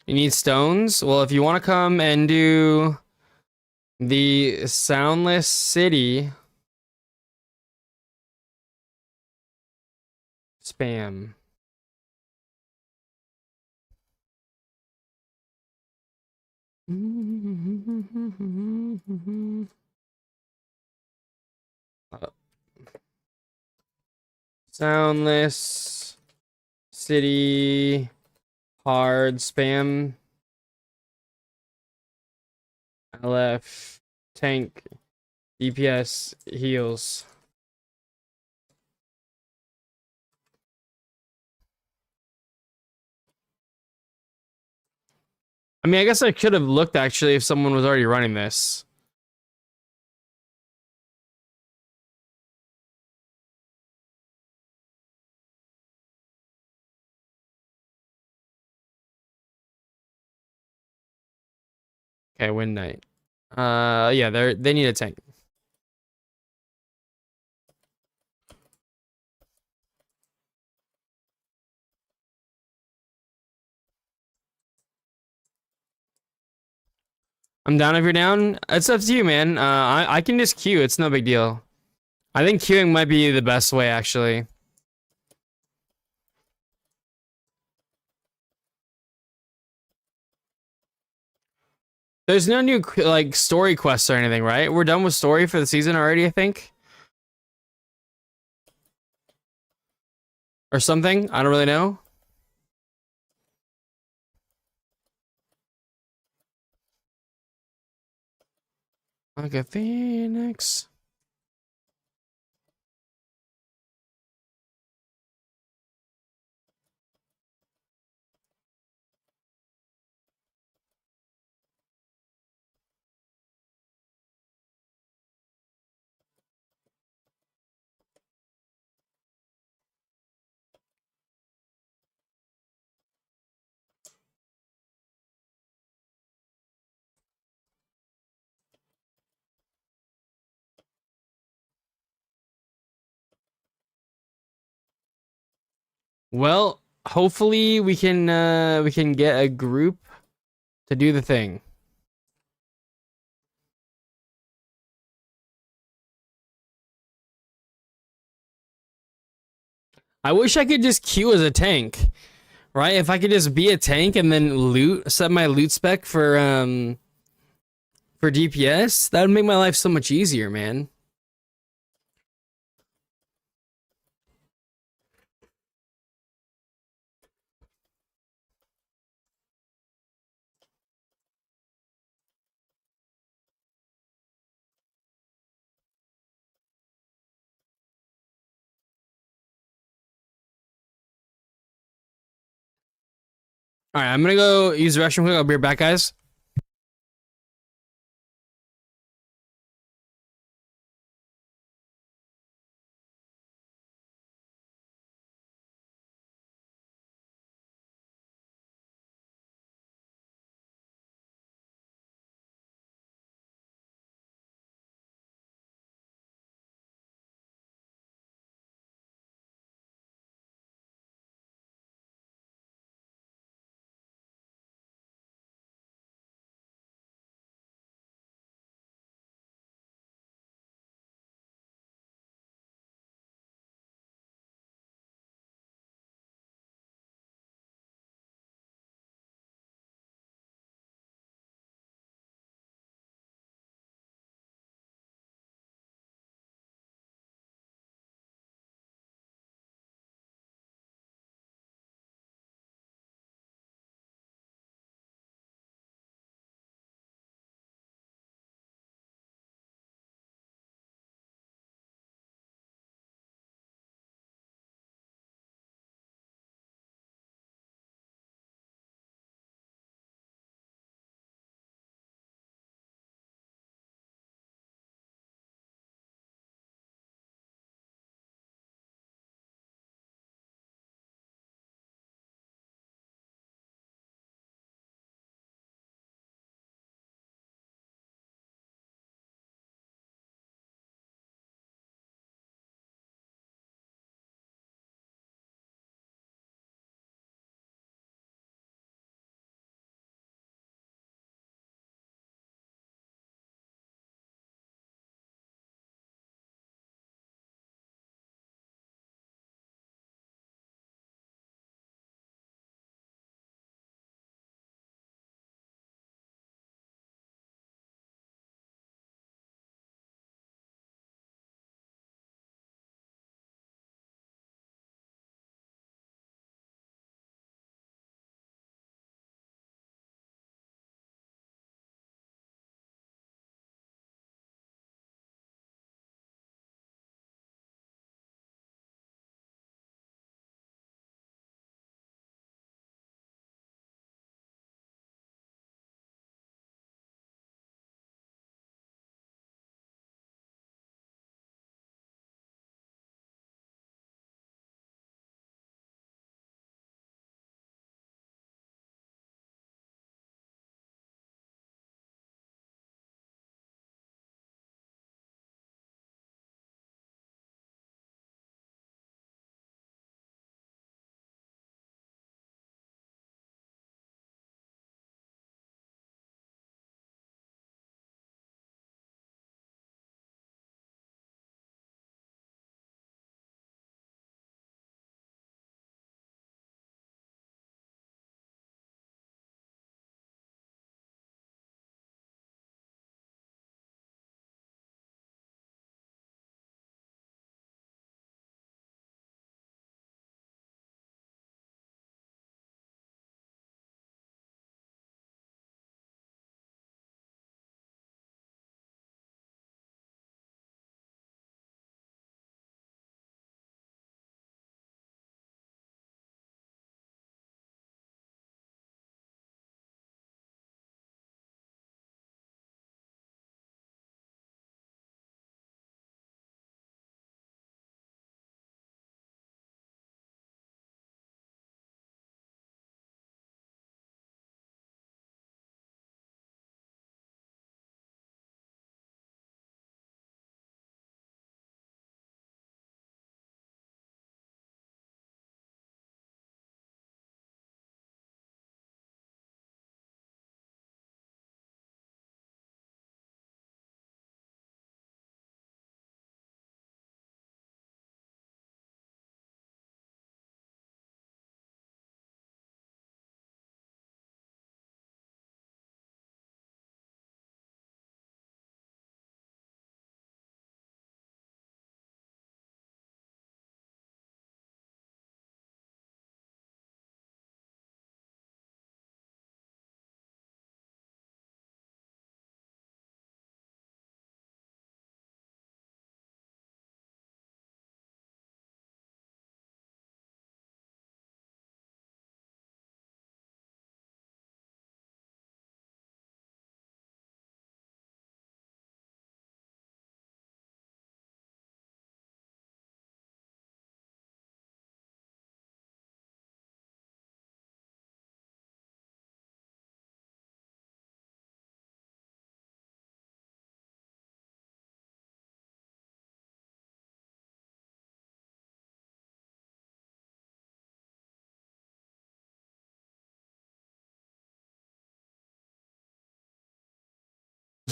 You need stones? Well, if you want to come and do the Soundless City, spam. Soundless City hard spam LF tank DPS heals. I mean, I guess I could have looked actually if someone was already running this. Okay, win night. Yeah, they need a tank. I'm down if you're down. It's up to you, man. I can just queue. It's no big deal. I think queuing might be the best way, actually. There's no new like story quests or anything, right? We're done with story for the season already, I think, or something. I don't really know. Like a phoenix. Well, hopefully we can get a group to do the thing. I wish I could just queue as a tank, right? If I could just be a tank and then set my loot spec for DPS, that would make my life so much easier, man. All right, I'm gonna go use the restroom quick. I'll be right back, guys.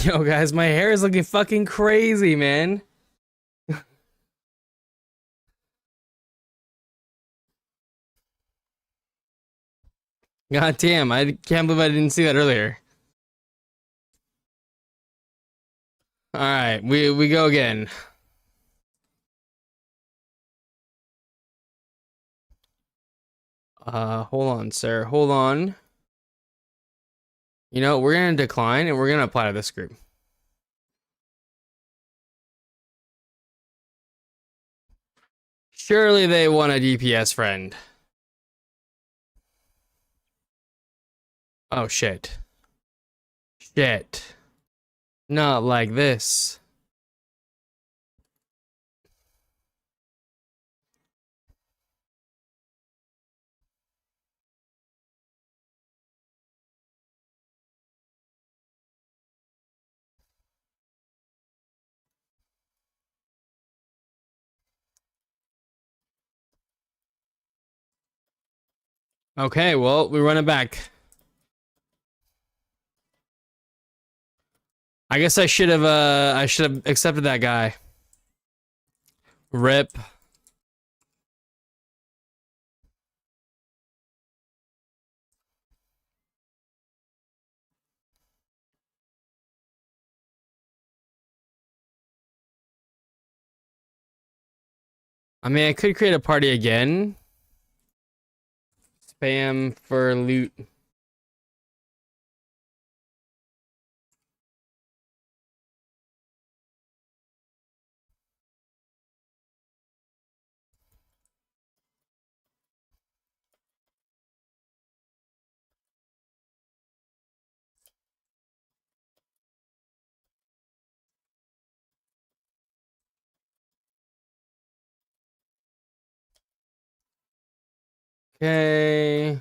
Yo, guys, my hair is looking fucking crazy, man. God damn, I can't believe I didn't see that earlier. All right, we go again. Hold on, sir. Hold on. You know, we're gonna decline and we're gonna apply to this group. Surely they want a DPS friend. Oh shit. Shit. Not like this. Okay, well, we run it back. I guess I should have accepted that guy. Rip. I mean, I could create a party again. Spam for loot. Okay.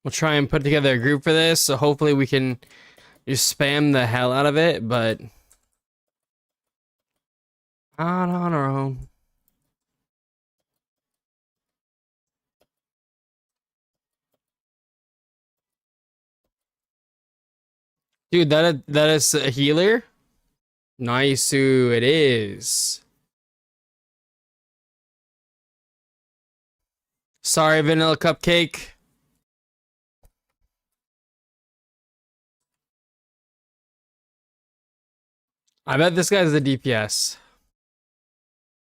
We'll try and put together a group for this, so hopefully we can just spam the hell out of it, but not on our own. Dude, that is a healer. Nice, it is. Sorry, vanilla cupcake. I bet this guy's the DPS.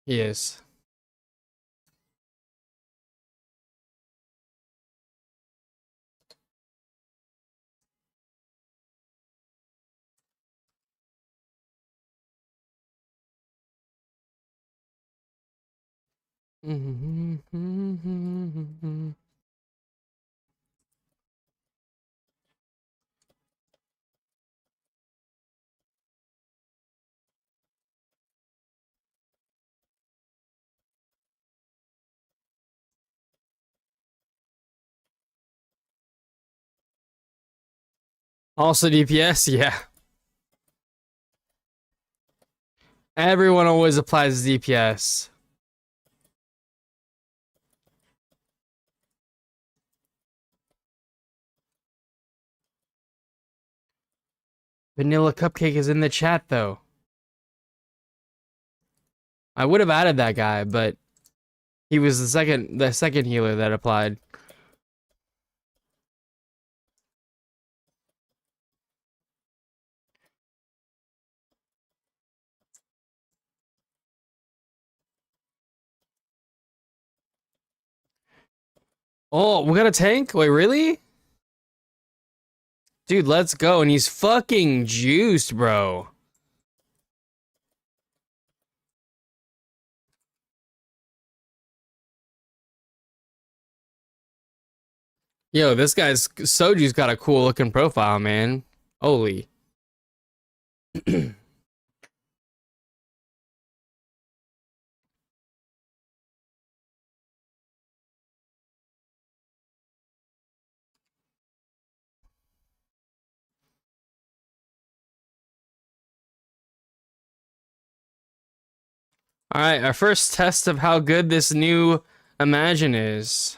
He is. Also DPS, yeah. Everyone always applies DPS. Vanilla cupcake is in the chat though. I would have added that guy, but he was the second healer that applied. Oh, we got a tank? Wait, really? Dude, let's go. And he's fucking juiced, bro. Yo, this guy's Soju's got a cool looking profile, man. Holy. All right, our first test of how good this new Imagine is.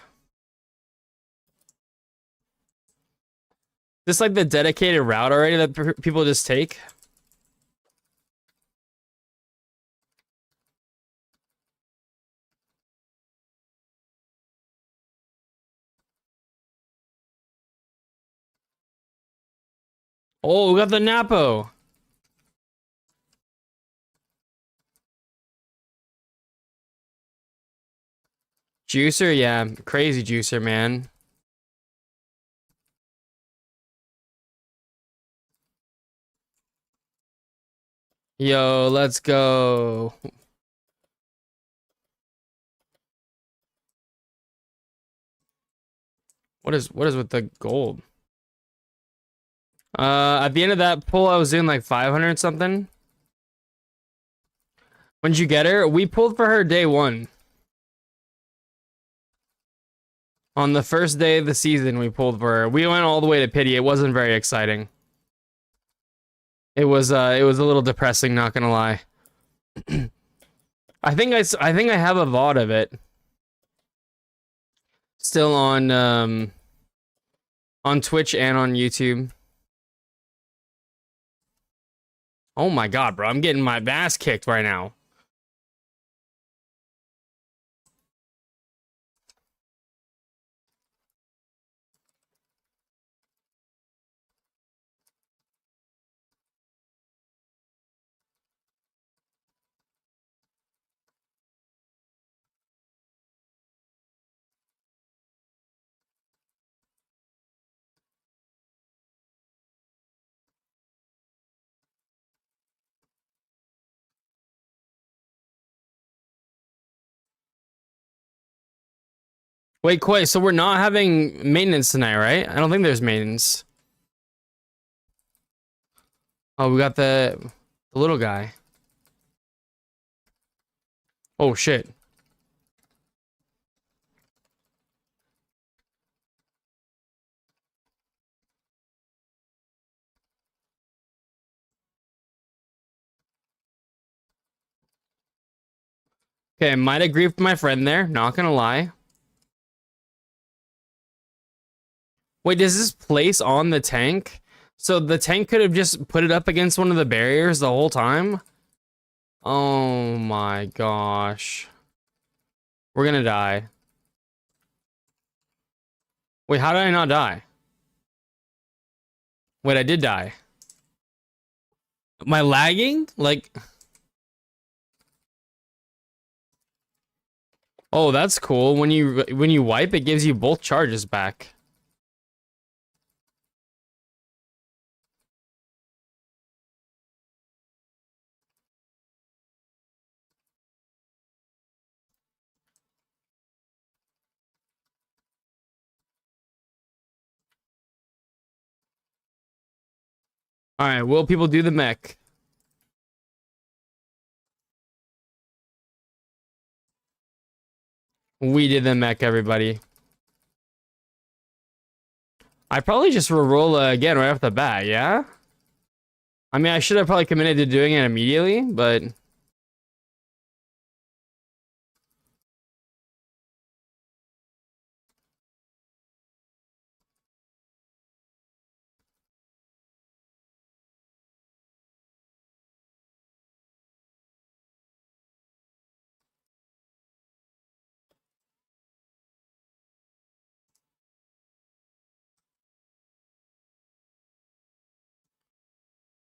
This like the dedicated route already that people just take. Oh, we got the Napo. Juicer, yeah. Crazy juicer, man. Yo, let's go. What is with the gold? At the end of that pull, I was doing like 500 something. When did you get her? We pulled for her day one. On the first day of the season, we pulled for her. We went all the way to pity. It wasn't very exciting. It was a little depressing, not gonna lie. I think I have a VOD of it. Still on Twitch and on YouTube. Oh my god, bro. I'm getting my ass kicked right now. Wait, Quay, so we're not having maintenance tonight, right? I don't think there's maintenance. Oh, we got the little guy. Oh shit. Okay, I might have griefed my friend there, not gonna lie. Wait, does this place on the tank? So the tank could have just put it up against one of the barriers the whole time? Oh my gosh. We're gonna die. Wait, how did I not die? Wait, I did die. Am I lagging? Like... Oh, that's cool. When you wipe, it gives you both charges back. All right, will people do the mech? We did the mech, everybody. I probably just roll again right off the bat, yeah? I mean, I should have probably committed to doing it immediately, but...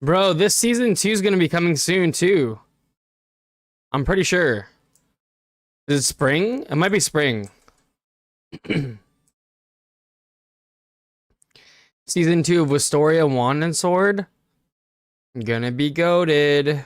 Bro, this season 2 is gonna be coming soon, too. I'm pretty sure. Is it spring? It might be spring. Season 2 of Wisteria Wand and Sword. Gonna be goated.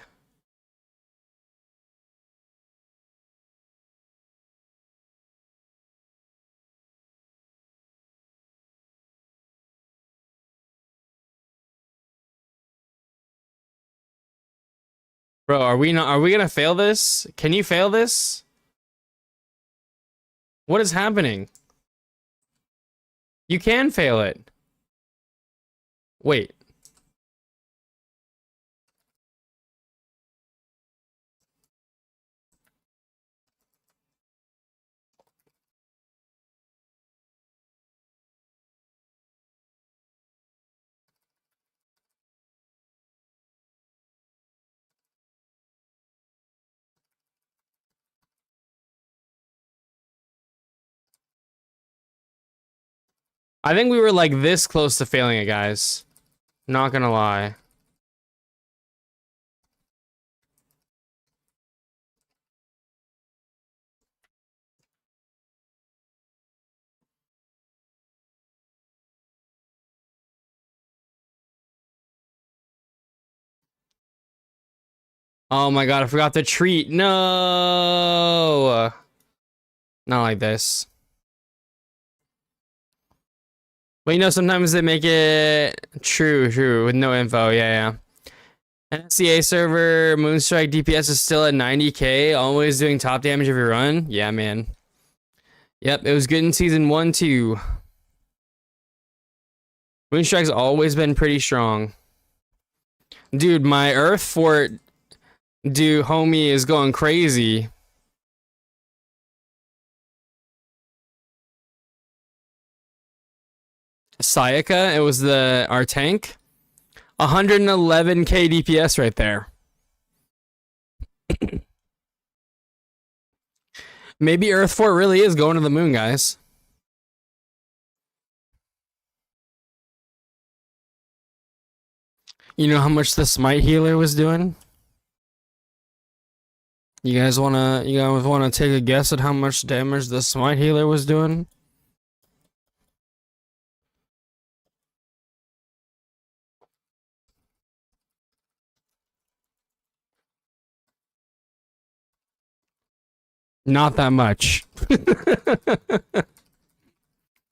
Bro, are we gonna fail this? Can you fail this? What is happening? You can fail it. Wait. I think we were like this close to failing it, guys. Not gonna lie. Oh my god, I forgot the treat. No! Not like this. But you know, sometimes they make it true, with no info. Yeah. NSCA server, Moonstrike DPS is still at 90k, always doing top damage every run. Yeah, man. Yep, it was good in season 1, too. Moonstrike's always been pretty strong. Dude, my Earth Fort dude homie is going crazy. Sayaka, it was our tank. 111k DPS right there. Maybe Earth Fort really is going to the moon, guys. You know how much the smite healer was doing? You guys wanna take a guess at how much damage the smite healer was doing? Not that much.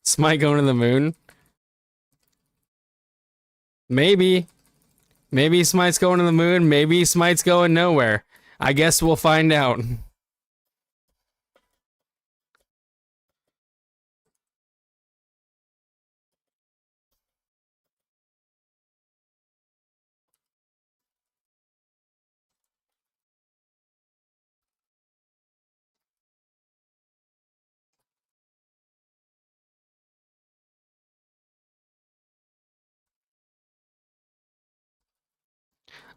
Smite going to the moon? Maybe. Maybe Smite's going to the moon, maybe Smite's going nowhere. I guess we'll find out.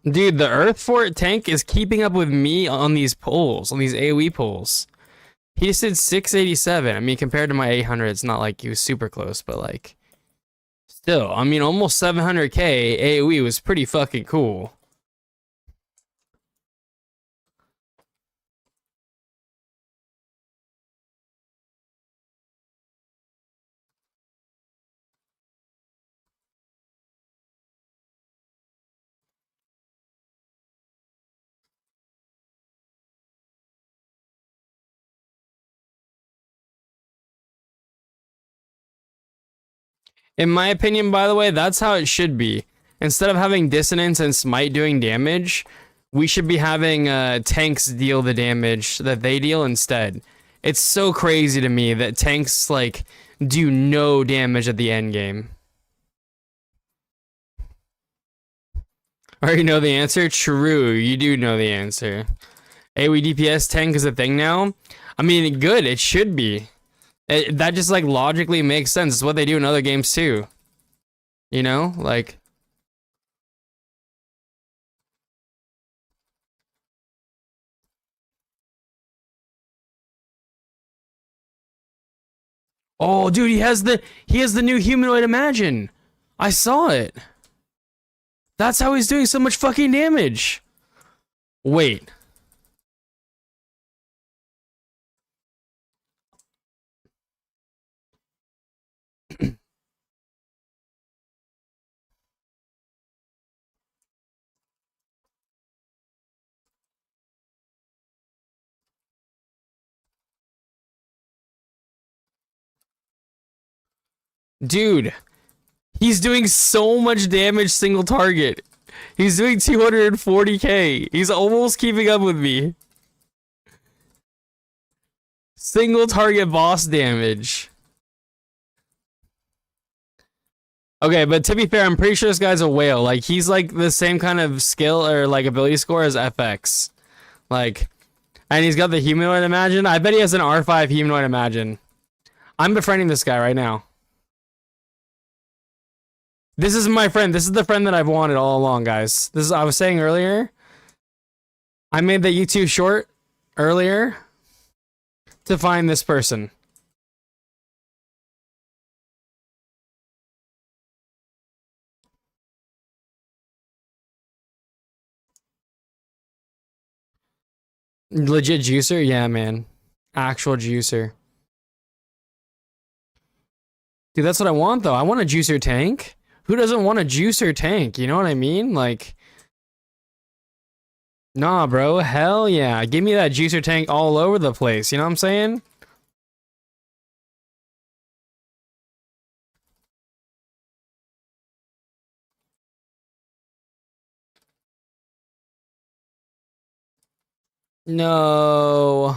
Dude, the Earth Fort tank is keeping up with me on these polls, on these AoE polls. He just did 687. I mean, compared to my 800, it's not like he was super close, but like, still, I mean, almost 700k AoE was pretty fucking cool. In my opinion, by the way, that's how it should be. Instead of having Dissonance and Smite doing damage, we should be having tanks deal the damage that they deal instead. It's so crazy to me that tanks like do no damage at the end game. Already know the answer? True, you do know the answer. AoE DPS tank is a thing now? I mean, good, it should be. That just like logically makes sense. It's what they do in other games too. You know, like. Oh, dude, he has the new humanoid Imagine. I saw it. That's how he's doing so much fucking damage. Wait. Dude, he's doing so much damage single target. He's doing 240k. He's almost keeping up with me. Single target boss damage. Okay, but to be fair, I'm pretty sure this guy's a whale. Like, he's like the same kind of skill or like ability score as FX. Like, and he's got the humanoid Imagine. I bet he has an R5 humanoid Imagine. I'm befriending this guy right now. This is my friend. This is the friend that I've wanted all along, guys. This is I was saying earlier. I made the YouTube short earlier to find this person. Legit juicer? Yeah, man. Actual juicer. Dude, that's what I want though. I want a juicer tank. Who doesn't want a juicer tank? You know what I mean? Like, nah, bro. Hell yeah. Give me that juicer tank all over the place. You know what I'm saying? No.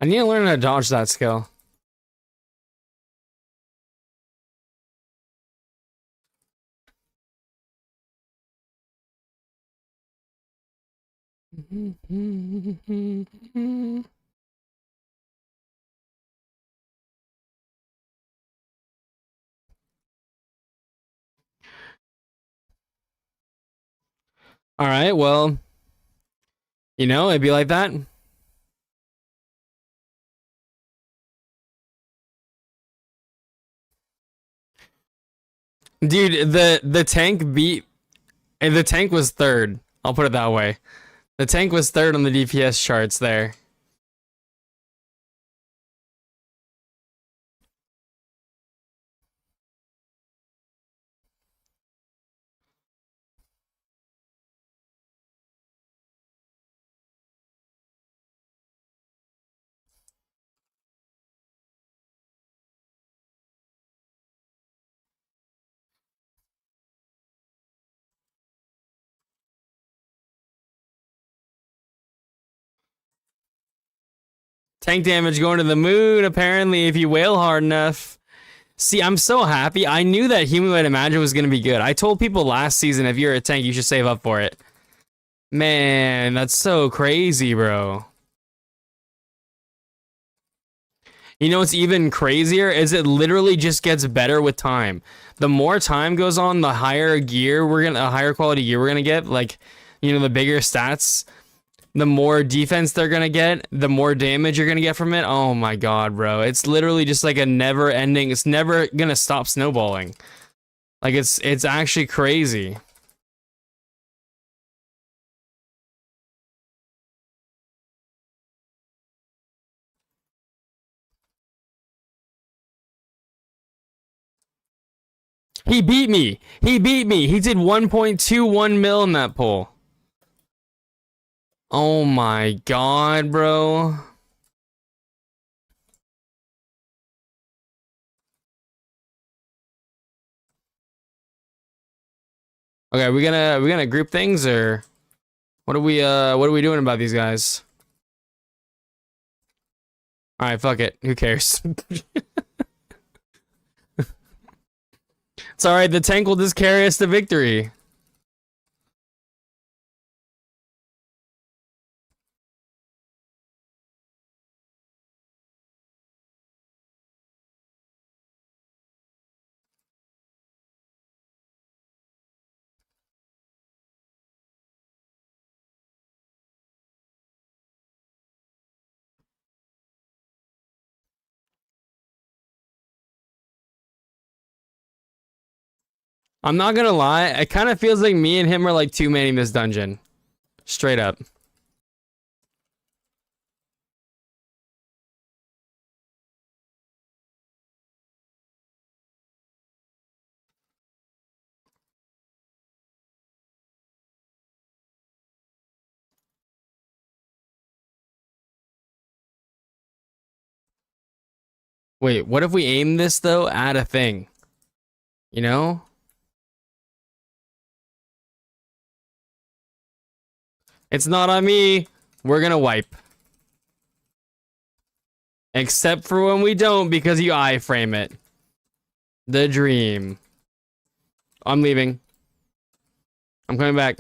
I need to learn how to dodge that skill. All right, well, it'd be like that. Dude, the tank beat the tank was third. I'll put it that way. The tank was third on the DPS charts there. Tank damage going to the moon, apparently, if you wail hard enough. See, I'm so happy. I knew that Humanoid Imagine was going to be good. I told people last season, if you're a tank, you should save up for it. Man, that's so crazy, bro. You know what's even crazier is it literally just gets better with time. The more time goes on, the higher gear a higher quality gear we're gonna get. Like, the bigger stats, the more defense they're gonna get, the more damage you're gonna get from it. Oh my god, bro. It's literally just like a never ending, it's never gonna stop snowballing. Like it's actually crazy. He beat me. He beat me. He did 1.21 mil in that pull. Oh my god, bro. Okay, we gonna group things or what are we doing about these guys? All right, fuck it. Who cares? It's all right. The tank will just carry us to victory. I'm not gonna lie. It kind of feels like me and him are like two manning this dungeon. Straight up. Wait, what if we aim this though at a thing? You know? It's not on me. We're gonna wipe. Except for when we don't because you iframe it. The dream. I'm leaving. I'm coming back.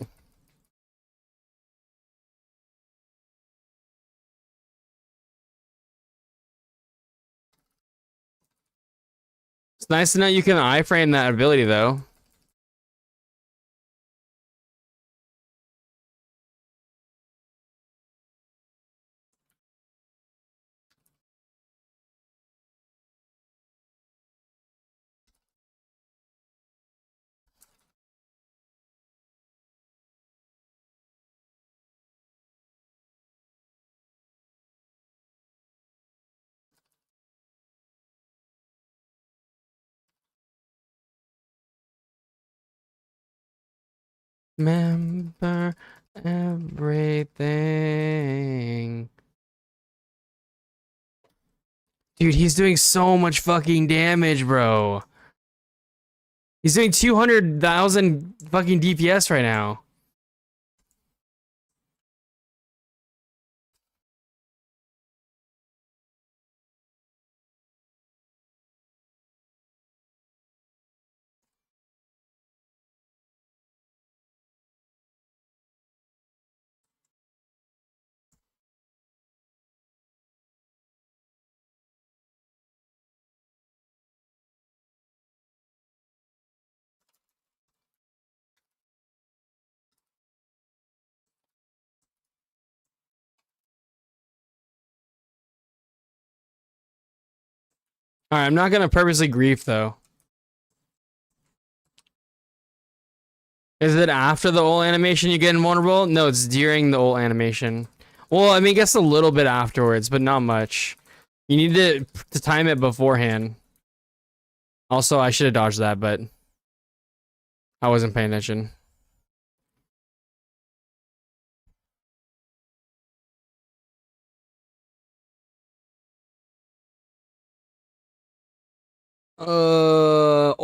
It's nice to know you can iframe that ability though. Remember everything. Dude, he's doing so much fucking damage, bro. He's doing 200,000 fucking DPS right now. All right, I'm not gonna purposely grief though. Is it after the ult animation you get invulnerable? No, it's during the ult animation. Well, I mean, I guess a little bit afterwards, but not much. You need to time it beforehand. Also, I should have dodged that, but I wasn't paying attention. Oh!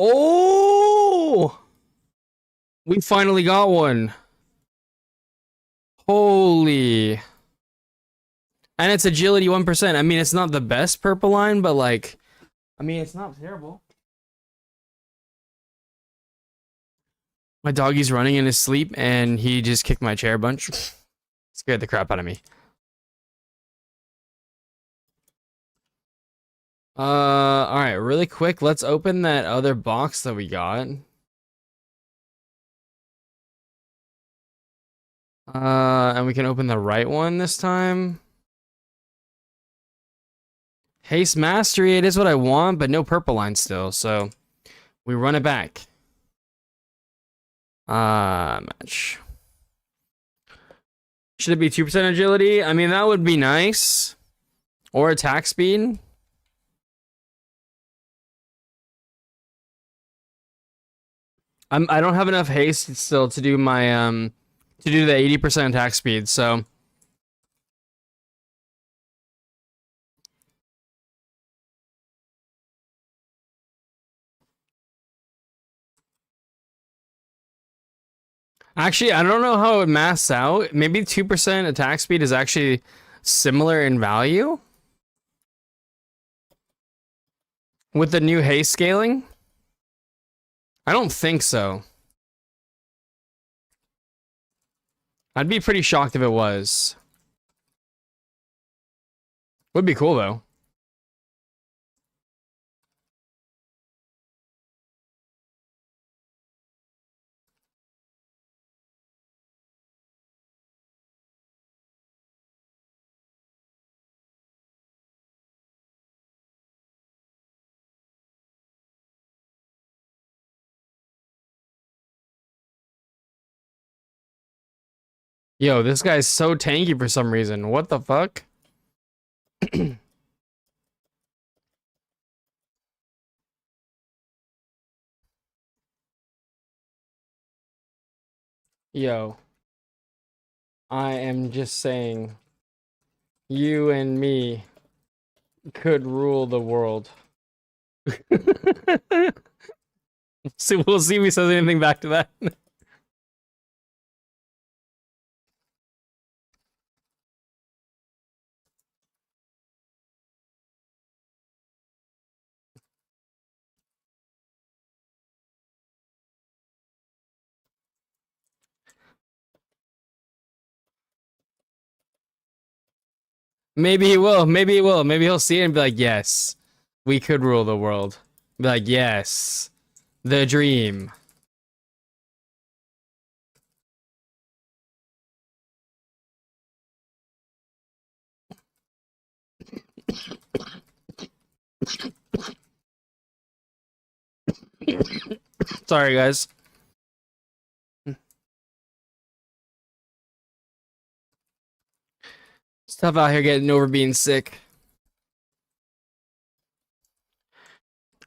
We finally got one. Holy. And it's agility 1%. I mean, it's not the best purple line, but like, I mean, it's not terrible. My doggy's running in his sleep and he just kicked my chair a bunch. Scared the crap out of me. All right, really quick, let's open that other box that we got. And we can open the right one this time. Haste Mastery, it is what I want, but no purple line still, so we run it back. Match. Should it be 2% agility? I mean, that would be nice. Or attack speed. I don't have enough haste still to do my to do the 80% attack speed, so actually, I don't know how it masks out. Maybe 2% attack speed is actually similar in value with the new haste scaling. I don't think so. I'd be pretty shocked if it was. Would be cool though. Yo, this guy's so tanky for some reason. What the fuck? Yo, I am just saying, you and me could rule the world. So we'll see if he says anything back to that. Maybe he will. Maybe he will. Maybe he'll see it and be like, yes, we could rule the world. Be like, yes, the dream. Sorry, guys. It's tough out here getting over being sick.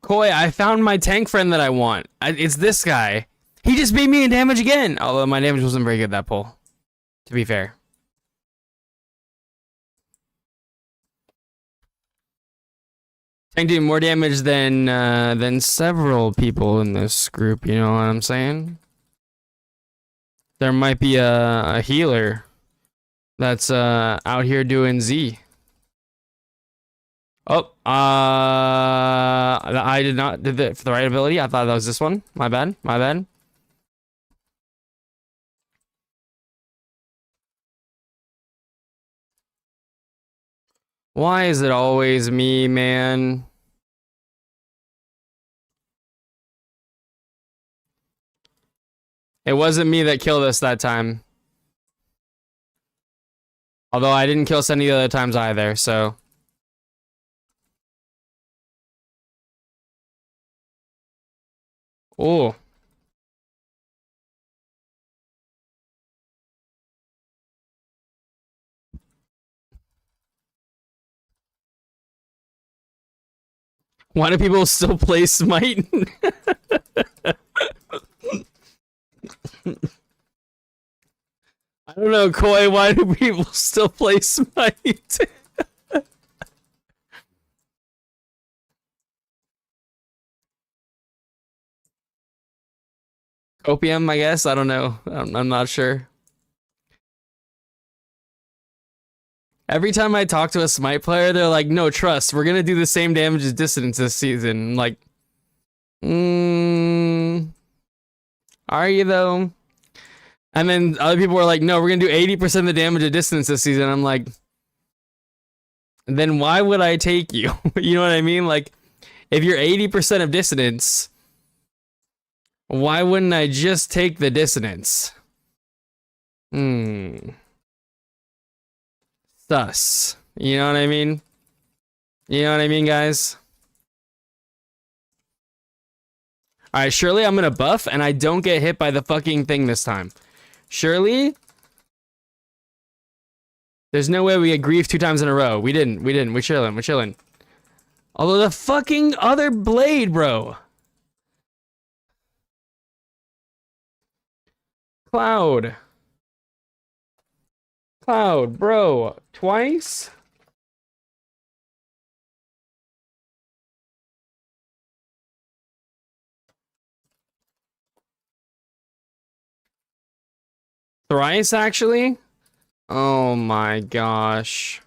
Koi, I found my tank friend that I want. It's this guy. He just beat me in damage again. Although my damage wasn't very good that pull, to be fair. Tank doing more damage than several people in this group. You know what I'm saying? There might be a healer that's out here doing Z. Oh, I did not did it for the right ability. I thought that was this one. My bad. My bad. Why is it always me, man? It wasn't me that killed us that time. Although I didn't kill us any other times either, so. Oh. Why do people still play Smite? I don't know, Koi, why do people still play Smite? Opium, I guess? I don't know. I'm not sure. Every time I talk to a Smite player, they're like, no, trust, we're gonna do the same damage as Dissonance this season. I'm like, are you though? And then other people are like, no, we're gonna do 80% of the damage of Dissonance this season. I'm like, then why would I take you? You know what I mean? Like, if you're 80% of Dissonance, why wouldn't I just take the Dissonance? Sus. You know what I mean? You know what I mean, guys? Alright, surely I'm gonna buff and I don't get hit by the fucking thing this time. Surely? There's no way we get grief 2 times in a row. We didn't. We're chilling. Although the fucking other blade, bro. Cloud, bro. Twice? Thrice, actually? Oh my gosh.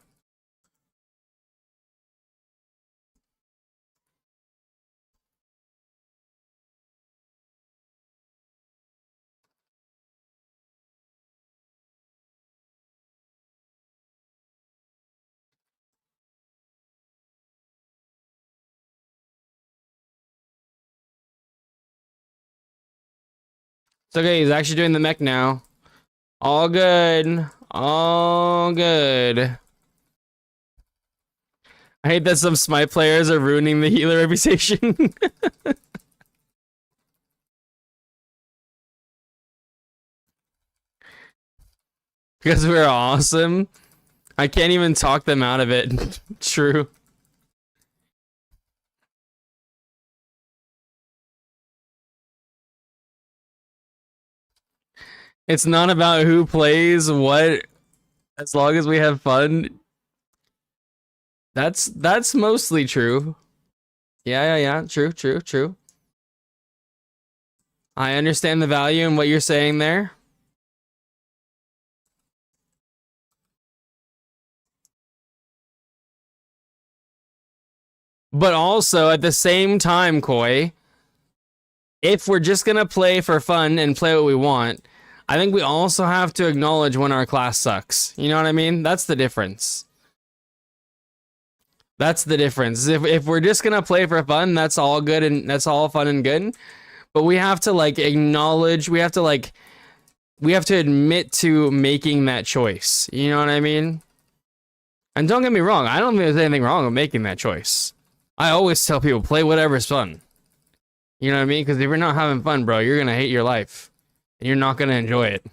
It's okay, he's actually doing the mech now. All good. All good. I hate that some Smite players are ruining the healer reputation. Because we're awesome. I can't even talk them out of it. True. It's not about who plays what, as long as we have fun. That's mostly true. Yeah. True. I understand the value in what you're saying there. But also at the same time, Koi, if we're just gonna play for fun and play what we want, I think we also have to acknowledge when our class sucks. You know what I mean? That's the difference. That's the difference. If we're just gonna play for fun, that's all good and that's all fun and good. But we have to like acknowledge, we have to admit to making that choice. You know what I mean? And don't get me wrong, I don't think there's anything wrong with making that choice. I always tell people, play whatever's fun. You know what I mean? Because if you're not having fun, bro, you're gonna hate your life. And you're not gonna enjoy it.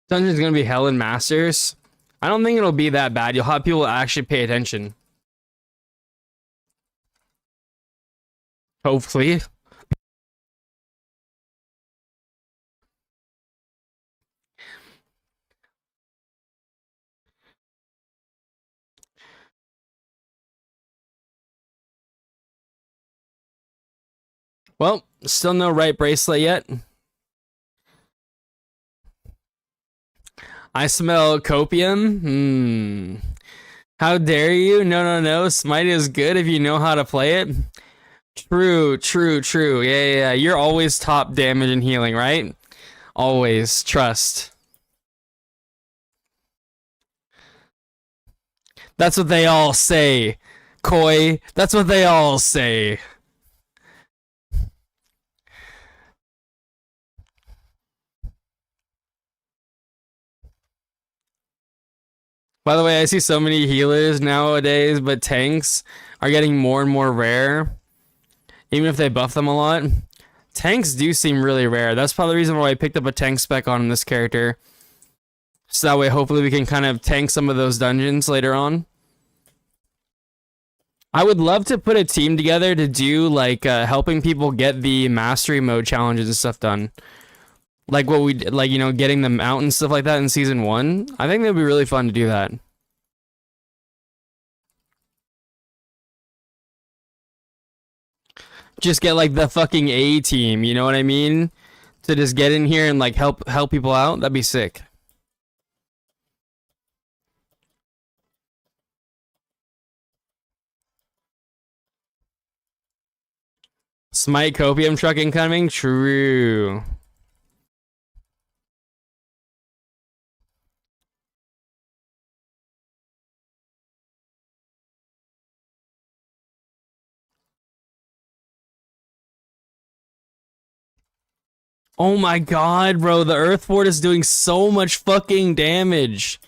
Dungeon's gonna be hell and masters. I don't think it'll be that bad. You'll have people actually pay attention. Hopefully. Well, still no right bracelet yet. I smell copium. How dare you? No, no, no. Smite is good if you know how to play it. True, true, true. Yeah, yeah, yeah. You're always top damage and healing, right? Always. Trust. That's what they all say. Koi. That's what they all say. By the way, I see so many healers nowadays, but tanks are getting more and more rare. Even if they buff them a lot. Tanks do seem really rare. That's probably the reason why I picked up a tank spec on this character. So that way, hopefully, we can kind of tank some of those dungeons later on. I would love to put a team together to do, like, helping people get the mastery mode challenges and stuff done. Like what we did, like, you know, getting them out and stuff like that in season 1. I think that'd be really fun to do that. Just get like the fucking A team, you know what I mean? To just get in here and like help people out. That'd be sick. Smite copium truck incoming? True. Oh my god, bro, the Earth Fort is doing so much fucking damage.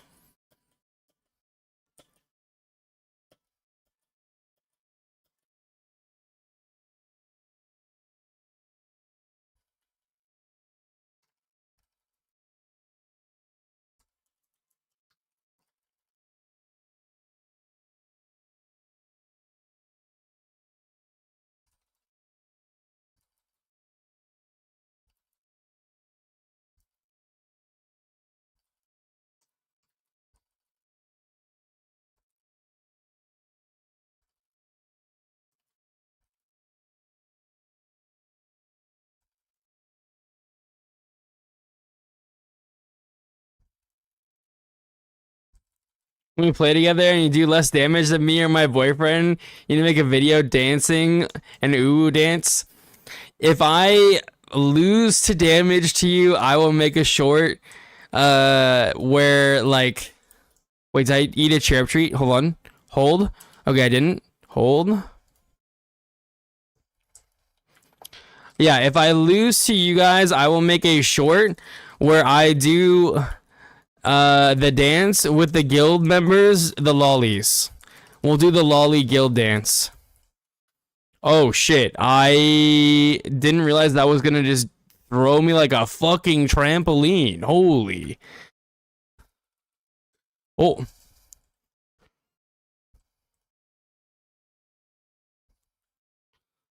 When we play together and you do less damage than me or my boyfriend, you need to make a video dancing an ooh dance. If I lose to damage to you, I will make a short where like wait, did I eat a cherub treat? Hold on. Hold. Okay, I didn't. Hold. Yeah, if I lose to you guys, I will make a short where I do the dance with the guild members, the lollies. We'll do the lolly guild dance. Oh shit, I didn't realize that was gonna just throw me like a fucking trampoline. Holy. Oh.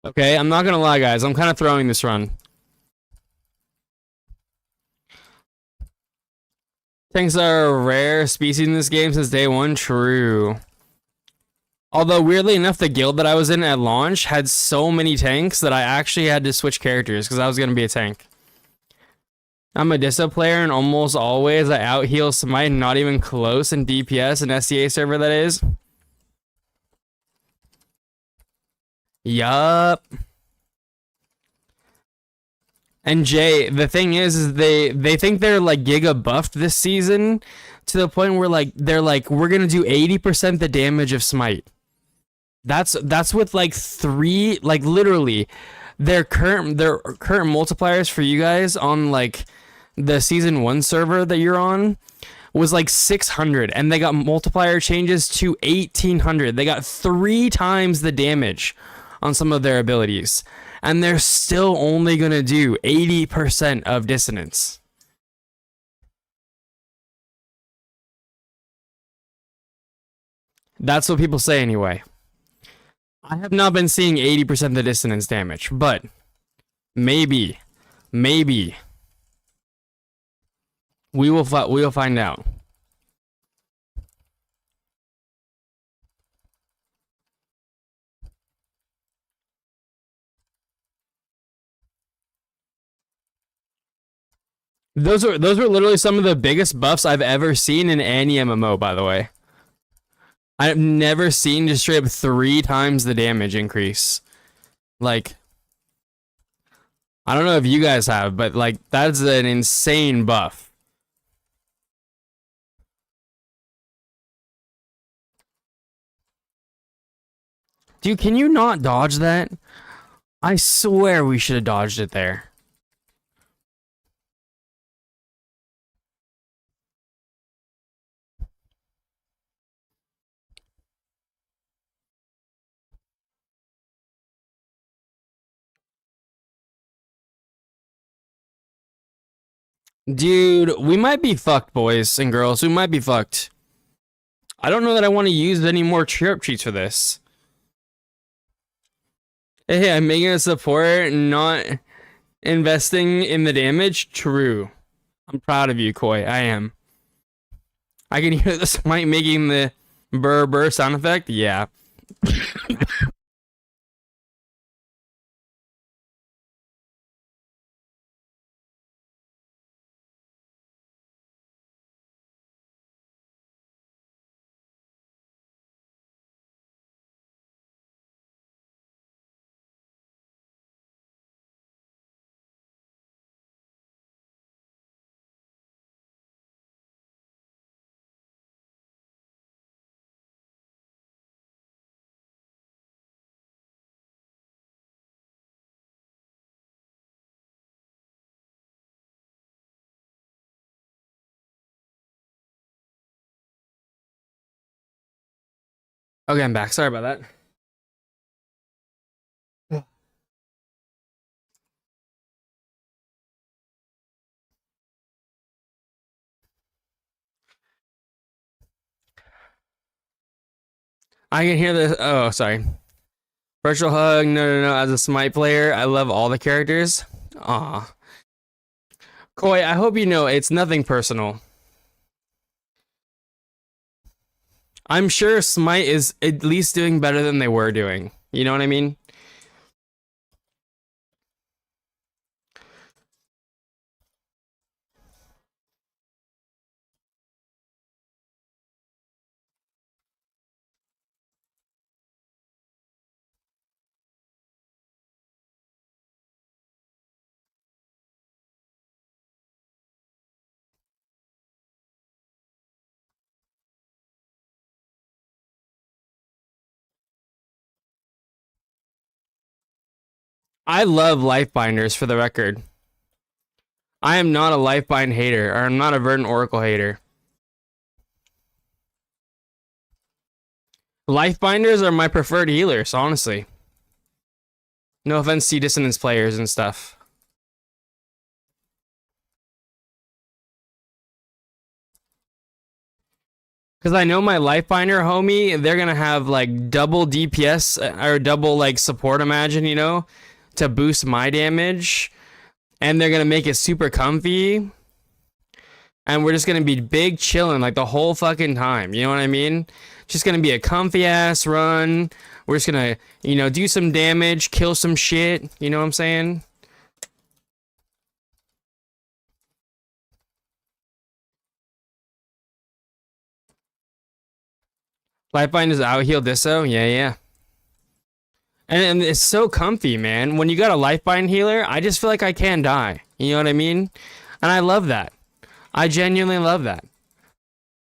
Okay, I'm not gonna lie, guys. I'm kind of throwing this run. Tanks are a rare species in this game since day one. True. Although, weirdly enough, the guild that I was in at launch had so many tanks that I actually had to switch characters because I was going to be a tank. I'm a Disso player, and almost always I out heal Smite, not even close in DPS and SCA server, that is. Yup. And Jay, the thing is they think they're like giga buffed this season to the point where like they're like, we're gonna do 80% the damage of Smite. That's with like three, like literally their current multipliers for you guys on like the season 1 server that you're on was like 600, and they got multiplier changes to 1800. They got 3 times the damage on some of their abilities, and they're still only gonna do 80% of dissonance. That's what people say anyway. I have not been seeing 80% of the dissonance damage, but maybe we will find out. Those were literally some of the biggest buffs I've ever seen in any MMO, by the way. I've never seen just straight up 3 times the damage increase. Like, I don't know if you guys have, but like that's an insane buff. Dude, can you not dodge that? I swear we should have dodged it there. Dude, we might be fucked, boys and girls. We might be fucked. I don't know that I want to use any more cheer-up cheats for this. Hey, I'm making a support, not investing in the damage. True. I'm proud of you, Koi. I am. I can hear the Smite making the burr burr sound effect. Yeah. Okay, I'm back. Sorry about that. I can hear this. Oh, sorry. Virtual hug. No. As a Smite player, I love all the characters. Aw. Koi, I hope you know it's nothing personal. I'm sure Smite is at least doing better than they were doing. You know what I mean? I love life binders, for the record. I am not a life bind hater, or I'm not a Verdant Oracle hater. Life binders are my preferred healers, honestly. No offense to dissonance players and stuff. Because I know my life binder homie, they're gonna have like double DPS or double like support, imagine, you know, to boost my damage. And they're gonna make it super comfy. And we're just gonna be big chilling like the whole fucking time. You know what I mean? Just gonna be a comfy ass run. We're just gonna, you know, do some damage, kill some shit. You know what I'm saying? Lifeline is out heal Disso. Yeah, yeah. And it's so comfy, man. When you got a lifeline healer, I just feel like I can die. You know what I mean? And I love that. I genuinely love that.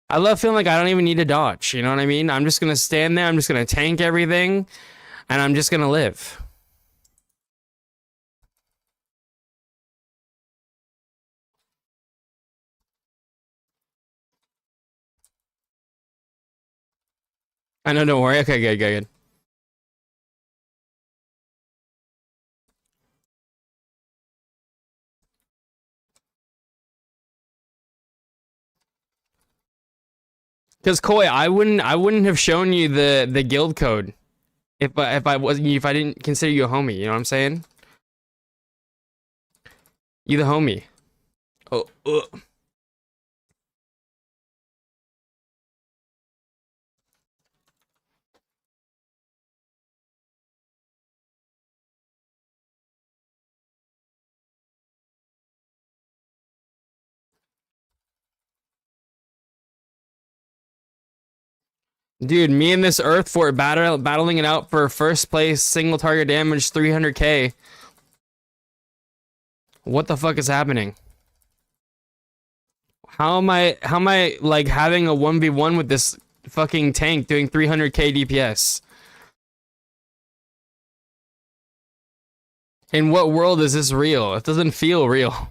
I love feeling like I don't even need to dodge. You know what I mean? I'm just gonna stand there. I'm just gonna tank everything, and I'm just gonna live. I know. Don't worry. Okay, good, good, good. Because Koi, I wouldn't have shown you the guild code if I didn't consider you a homie. You know what I'm saying? You the homie. Oh. Dude, me and this Earth Fort battling it out for first place, single target damage, 300k. What the fuck is happening? How am I like having a 1v1 with this fucking tank doing 300k DPS? In what world is this real? It doesn't feel real.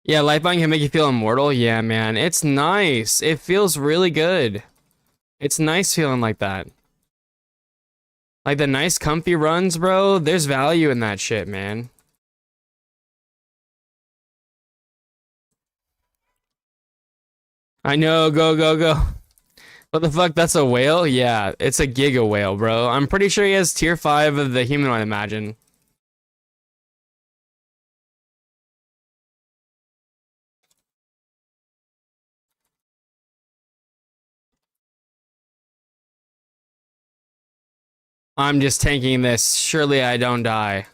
Yeah, Lifeline can make you feel immortal. Yeah, man. It's nice. It feels really good. It's nice feeling like that. Like the nice comfy runs, bro. There's value in that shit, man. I know, go, go, go. What the fuck? That's a whale? Yeah, it's a giga whale, bro. I'm pretty sure he has tier 5 of the humanoid, imagine. I'm just tanking this. Surely I don't die.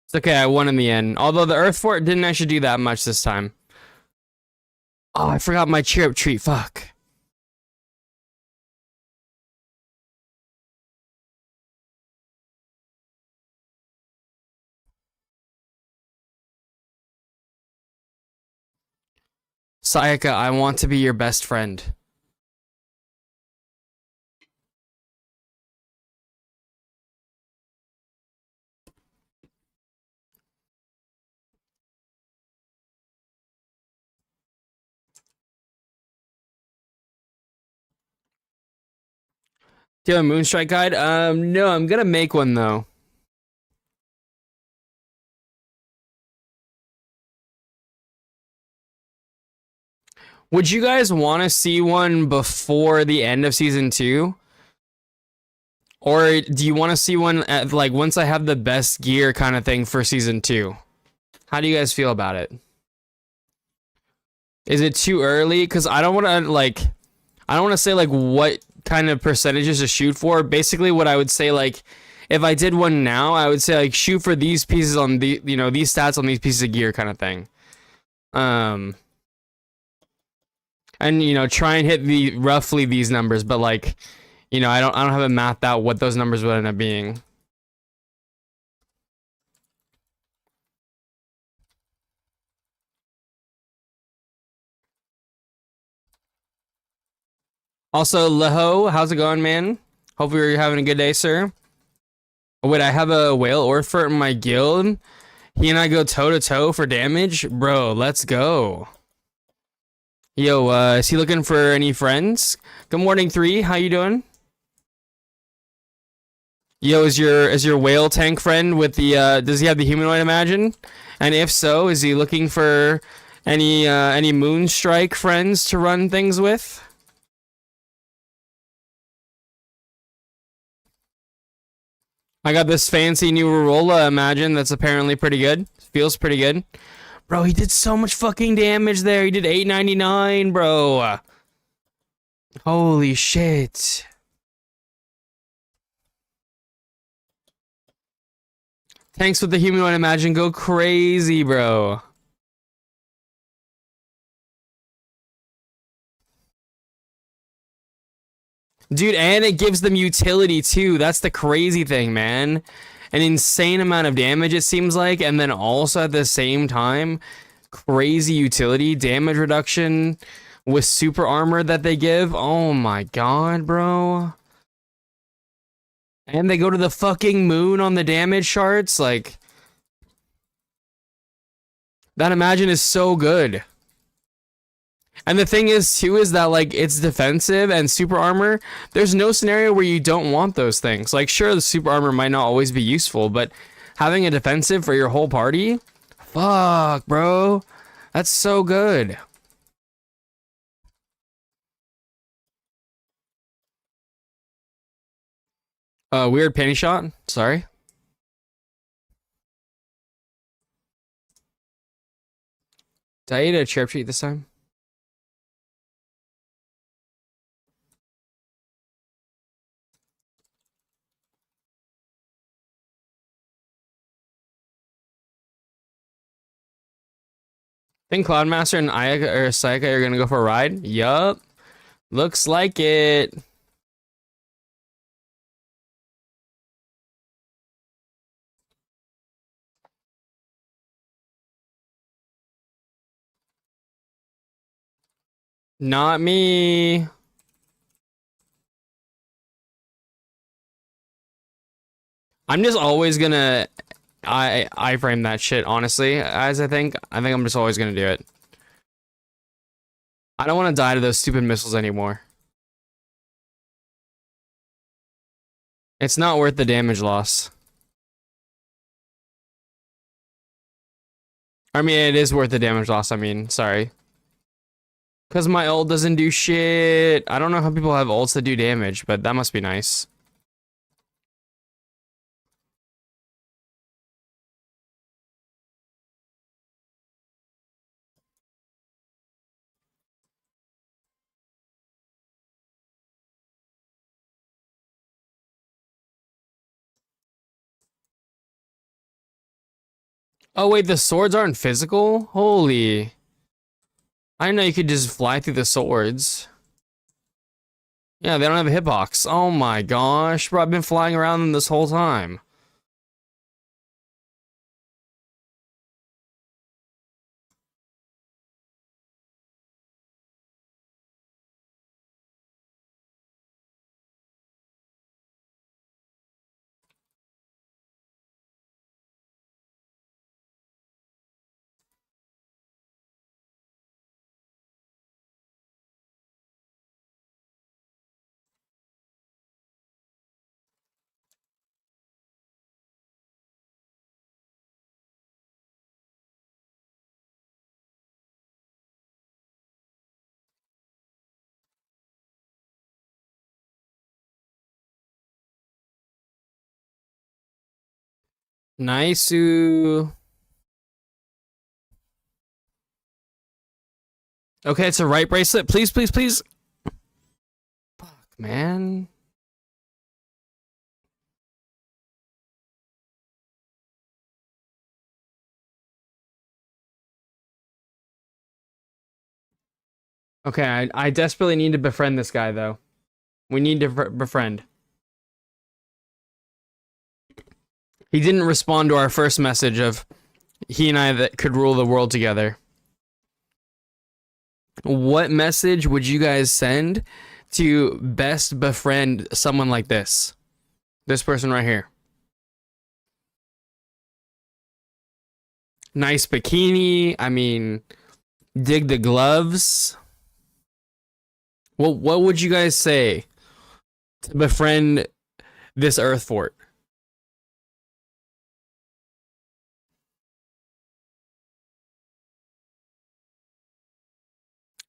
It's okay, I won in the end. Although the Earth Fort didn't actually do that much this time. Oh, I forgot my cheer up treat. Fuck. Sayaka, I want to be your best friend. Do you have a Moonstrike guide? No, I'm gonna make one though. Would you guys want to see one before the end of season 2? Or do you want to see one at like once I have the best gear kind of thing for season 2? How do you guys feel about it? Is it too early? Because I don't want to like, I don't want to say like what kind of percentages to shoot for. Basically, what I would say like, if I did one now, I would say like shoot for these pieces on the, you know, these stats on these pieces of gear kind of thing. And you know, try and hit the roughly these numbers, but like, you know, I don't have it mapped out what those numbers would end up being. Also, Leho, how's it going, man? Hope you're having a good day, sir. Oh, wait, I have a whale Orfert in my guild. He and I go toe to toe for damage, bro. Let's go. Yo, is he looking for any friends? Good morning, 3. How you doing? Yo, is your whale tank friend with the does he have the humanoid imagine? And if so, is he looking for any Moonstrike friends to run things with? I got this fancy new Arola imagine that's apparently pretty good. Feels pretty good. Bro, he did so much fucking damage there. He did 899, bro. Holy shit. Thanks with the humanoid imagine. Go crazy, bro. Dude, and it gives them utility too. That's the crazy thing, man. An insane amount of damage, it seems like, and then also at the same time, crazy utility, damage reduction with super armor that they give. Oh my god, bro. And they go to the fucking moon on the damage charts. Like, that imagine is so good. And the thing is, too, is that, like, it's defensive and super armor. There's no scenario where you don't want those things. Like, sure, the super armor might not always be useful, but having a defensive for your whole party? Fuck, bro. That's so good. Weird penny shot. Sorry. Did I eat a chirp treat this time? Think Cloudmaster and Ayaka or Sayaka are gonna go for a ride? Yup. Looks like it. Not me. I'm just always gonna I frame that shit, honestly, as I think I'm just always gonna do it. I don't want to die to those stupid missiles anymore. It's not worth the damage loss. I mean, it is worth the damage loss, I mean, sorry. Because my ult doesn't do shit. I don't know how people have ults that do damage, but that must be nice. Oh wait, the swords aren't physical? Holy. I didn't know you could just fly through the swords. Yeah, they don't have a hitbox. Oh my gosh, bro, I've been flying around them this whole time. Nice. Okay, it's a right bracelet. Please, please, please. Fuck, man. Okay, I desperately need to befriend this guy, though. We need to befriend. He didn't respond to our first message of he and I that could rule the world together. What message would you guys send to best befriend someone like this? This person right here. Nice bikini. I mean, dig the gloves. What would you guys say to befriend this Earth fort?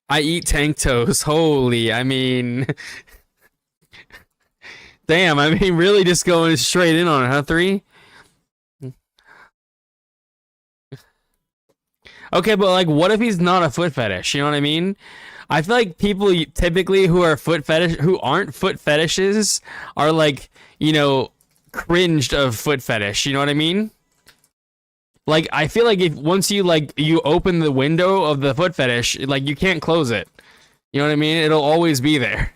I eat tank toes. Holy, I mean, damn, I mean, really just going straight in on it, huh? Three? Okay, but like, what if he's not a foot fetish? You know what I mean? I feel like people typically who are who aren't foot fetishes are like, cringed of foot fetish. You know what I mean? Like, I feel like if once you open the window of the foot fetish, like you can't close it. You know what I mean? It'll always be there.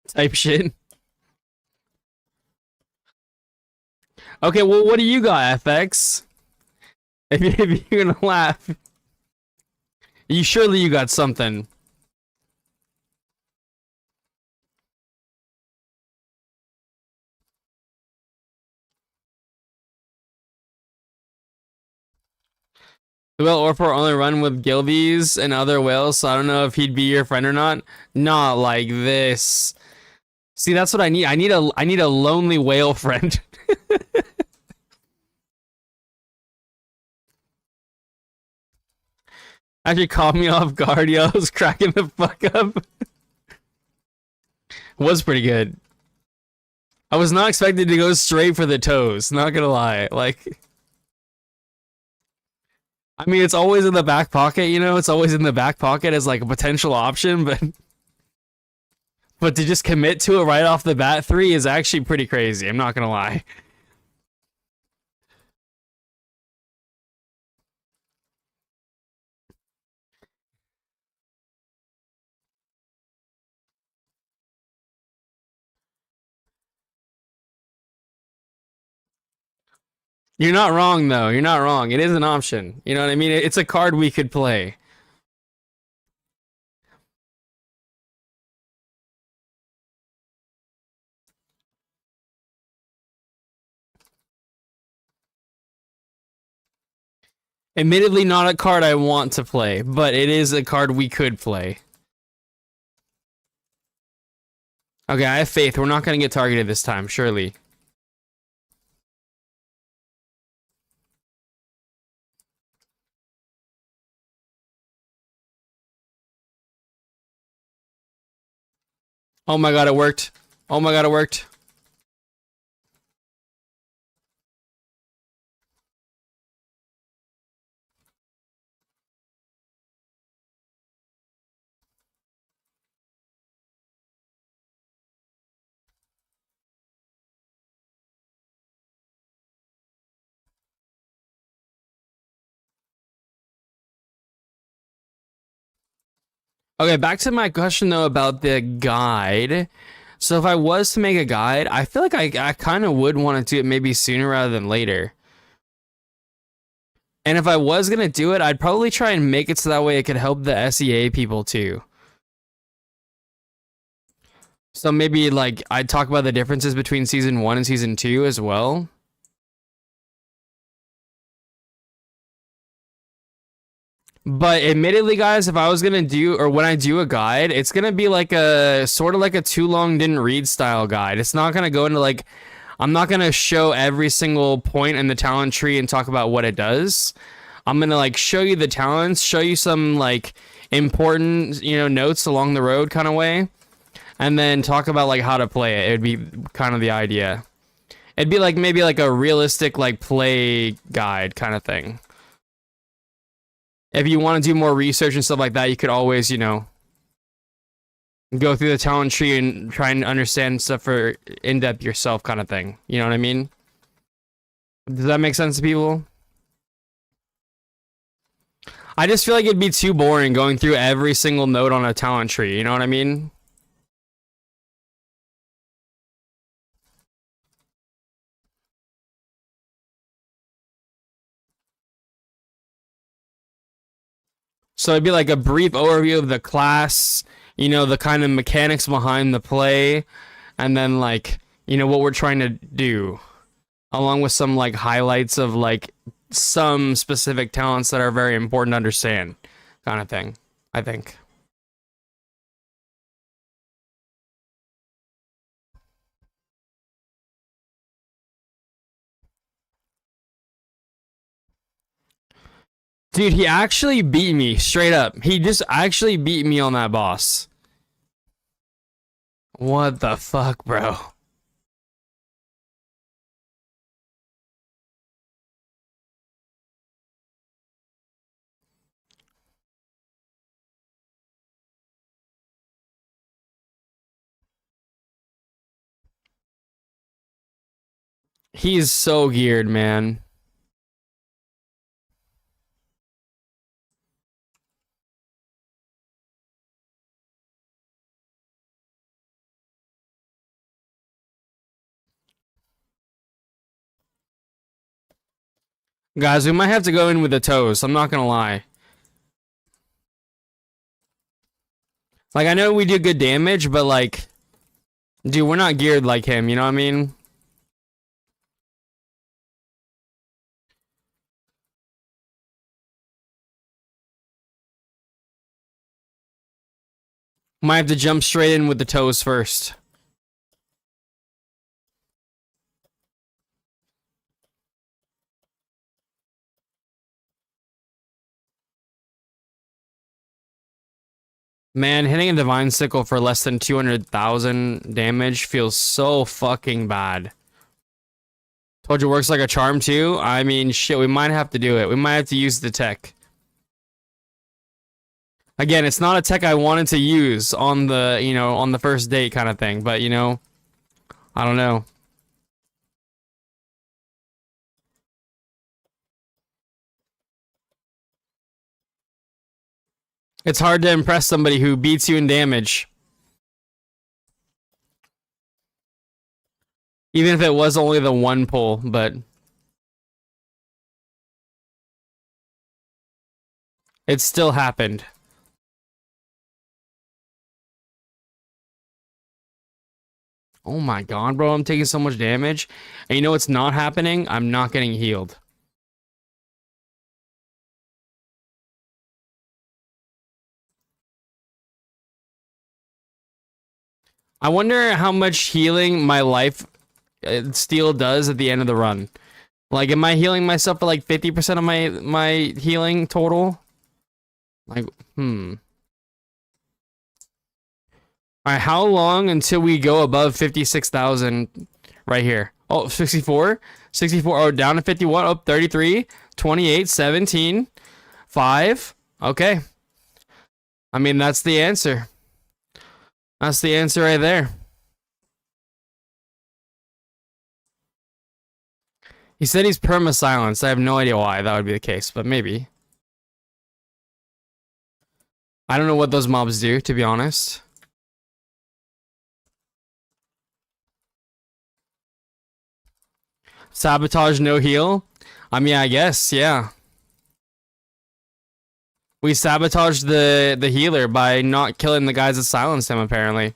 Type shit. Okay, well, what do you got, FX? If you're gonna laugh, you got something. Well, or for only run with Gildies and other whales, so I don't know if he'd be your friend or not. Not like this. See, that's what I need. I need a lonely whale friend. Actually caught me off guard, yo. I was cracking the fuck up. Was pretty good. I was not expected to go straight for the toes, not gonna lie. Like, I mean, it's always in the back pocket, it's always in the back pocket as like a potential option, but to just commit to it right off the bat, three is actually pretty crazy. I'm not gonna lie. You're not wrong though. You're not wrong. It is an option. You know what I mean? It's a card we could play. Admittedly, not a card I want to play, but it is a card we could play. Okay, I have faith. We're not gonna get targeted this time, surely. Oh my god, it worked. Oh my god, it worked. Okay, back to my question though about the guide. So if I was to make a guide, I feel like I kind of would want to do it maybe sooner rather than later. And if I was gonna do it, I'd probably try and make it so that way it could help the SEA people too. So maybe like I'd talk about the differences between season one and season two as well. But admittedly, guys, if I was gonna do or when I do a guide, it's gonna be like a sort of like a too long didn't read style guide. It's not gonna go into like I'm not gonna show every single point in the talent tree and talk about what it does. I'm gonna like show you the talents, show you some like important, notes along the road kind of way, and then talk about like how to play it. It would be kind of the idea. It'd be like maybe like a realistic like play guide kind of thing. If you want to do more research and stuff like that, you could always, go through the talent tree and try and understand stuff for in depth yourself, kind of thing. You know what I mean? Does that make sense to people? I just feel like it'd be too boring going through every single note on a talent tree. You know what I mean? So it'd be like a brief overview of the class, you know, the kind of mechanics behind the play, and then like, you know, what we're trying to do, along with some like highlights of like some specific talents that are very important to understand, kind of thing, I think. Dude, he actually beat me straight up. He just actually beat me on that boss. What the fuck, bro? He's so geared, man. Guys, we might have to go in with the toes. I'm not gonna lie. Like, I know we do good damage, but like, dude, we're not geared like him. You know what I mean? Might have to jump straight in with the toes first. Man, hitting a divine sickle for less than 200,000 damage feels so fucking bad. Told you works like a charm too. I mean, shit, we might have to do it. We might have to use the tech. Again, it's not a tech I wanted to use on the, you know, on the first date kind of thing, but you know, I don't know. It's hard to impress somebody who beats you in damage. Even if it was only the one pull, but it still happened. Oh my god, bro, I'm taking so much damage. And you know what's not happening? I'm not getting healed. I wonder how much healing my life steal does at the end of the run. Like, am I healing myself for like 50% of my healing total? Like, hmm. All right, how long until we go above 56,000 right here? Oh, 64? 64. Oh, down to 51. Oh, 33, 28, 17, 5. Okay. I mean, that's the answer. That's the answer right there. He said he's perma-silenced. I have no idea why that would be the case, but maybe. I don't know what those mobs do, to be honest. Sabotage, no heal? I mean, I guess, yeah. We sabotaged the healer by not killing the guys that silenced him, apparently.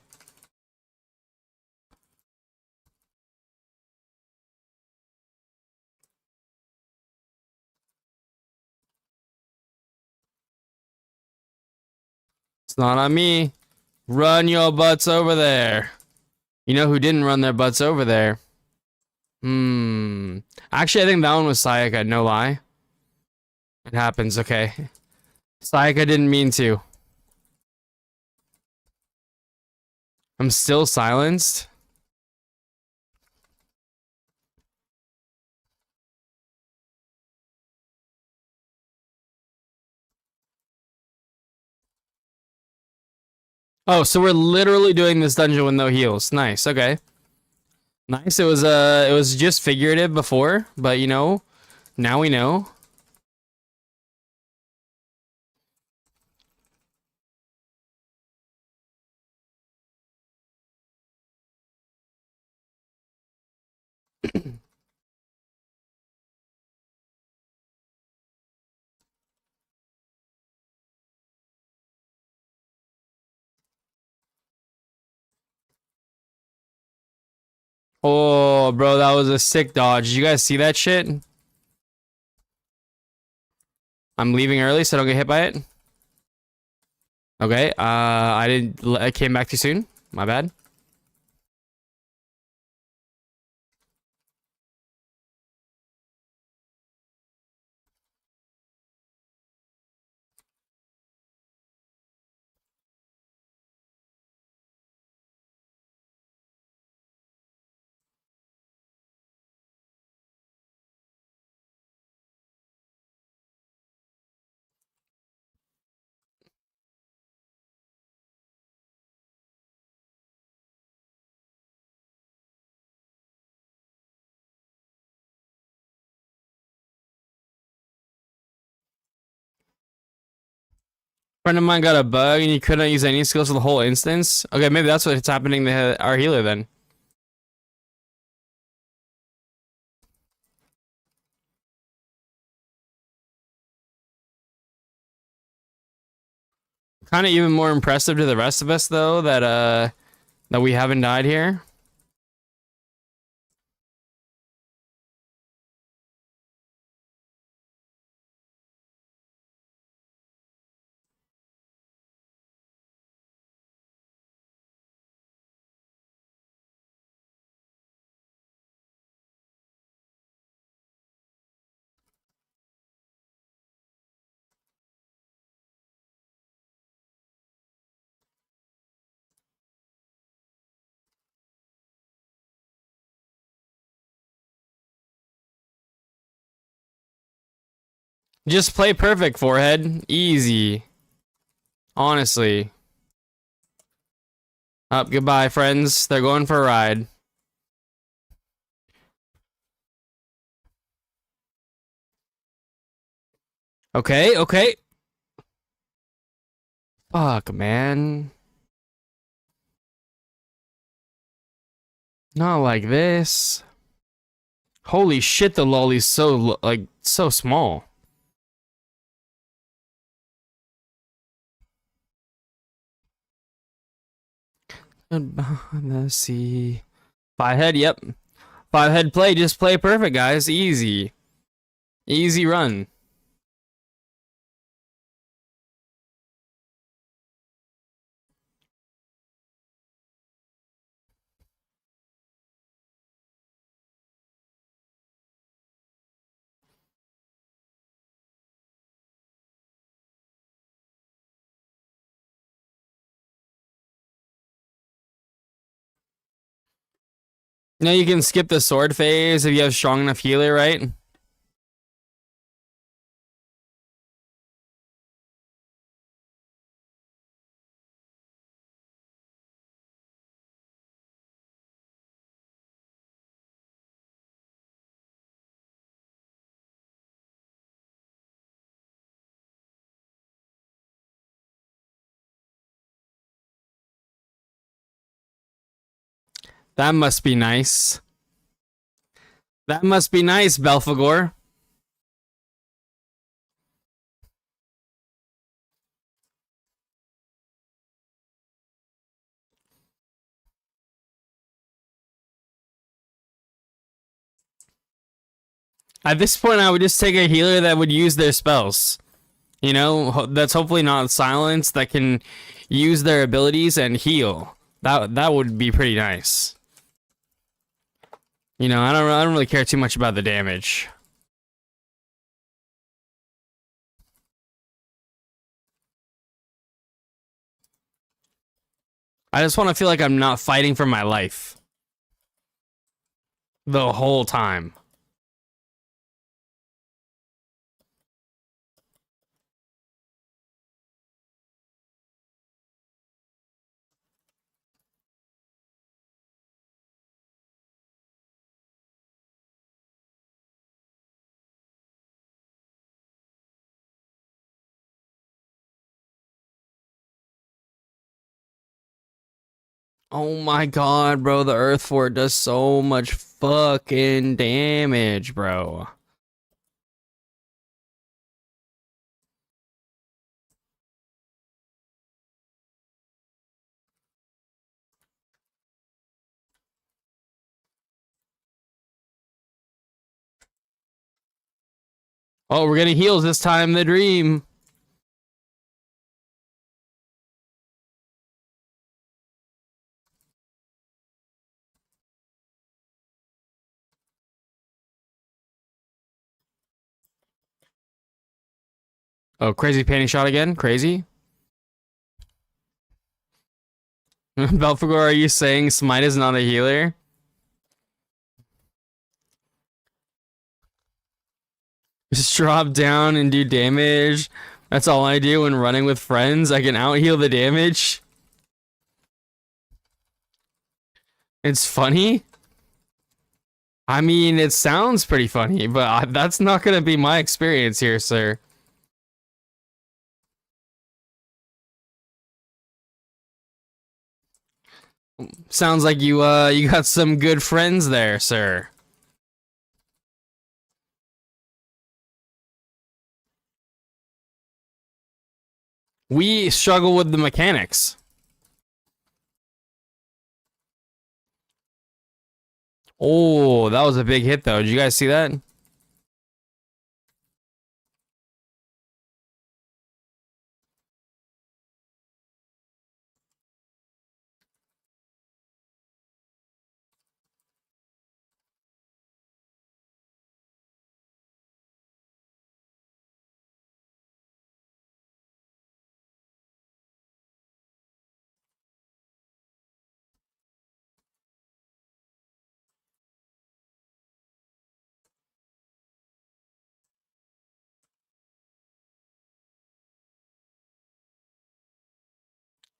It's not on me. Run your butts over there. You know who didn't run their butts over there? Hmm. Actually, I think that one was Sayaka, no lie. It happens, okay. Sayaka didn't mean to. I'm still silenced. Oh, so we're literally doing this dungeon with no heals. Nice, okay. Nice. It was just figurative before, but you know, now we know. Oh, bro, that was a sick dodge. Did you guys see that shit? I'm leaving early so I don't get hit by it. Okay, I came back too soon. My bad. Friend of mine got a bug and he couldn't use any skills for the whole instance. Okay, maybe that's what's happening to our healer then. Kind of even more impressive to the rest of us though that we haven't died here. Just play perfect, forehead. Easy. Honestly. Up, goodbye, friends. They're going for a ride. Okay, okay. Fuck, man. Not like this. Holy shit, the lolly's so, like, so small. Let's see. Five head, yep. Five head play, just play perfect, guys. Easy. Easy run. Now you can skip the sword phase if you have strong enough healer, right? That must be nice. That must be nice, Belphegor. At this point, I would just take a healer that would use their spells. You know, that's hopefully not silence, that can use their abilities and heal. That would be pretty nice. You know, I don't really care too much about the damage. I just want to feel like I'm not fighting for my life the whole time. Oh my god, bro, the Earth Fort does so much fucking damage, bro. Oh, we're getting heals this time. The dream. Oh, crazy painting shot again. Crazy. Belphegor, are you saying Smite is not a healer? Just drop down and do damage. That's all I do when running with friends. I can out heal the damage. It's funny. I mean, it sounds pretty funny, but that's not gonna be my experience here, sir. Sounds like you got some good friends there, sir. We struggle with the mechanics. Oh, that was a big hit though. Did you guys see that?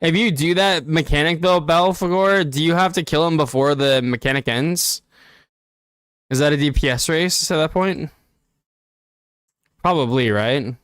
If you do that mechanic though, Belphegor, do you have to kill him before the mechanic ends? Is that a DPS race at that point? Probably, right?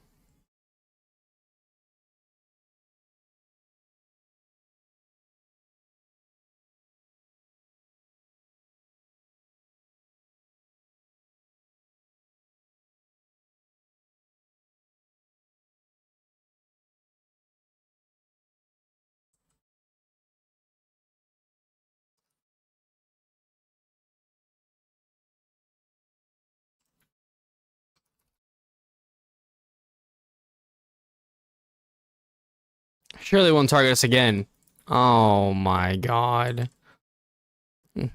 Surely they won't target us again. Oh my god. The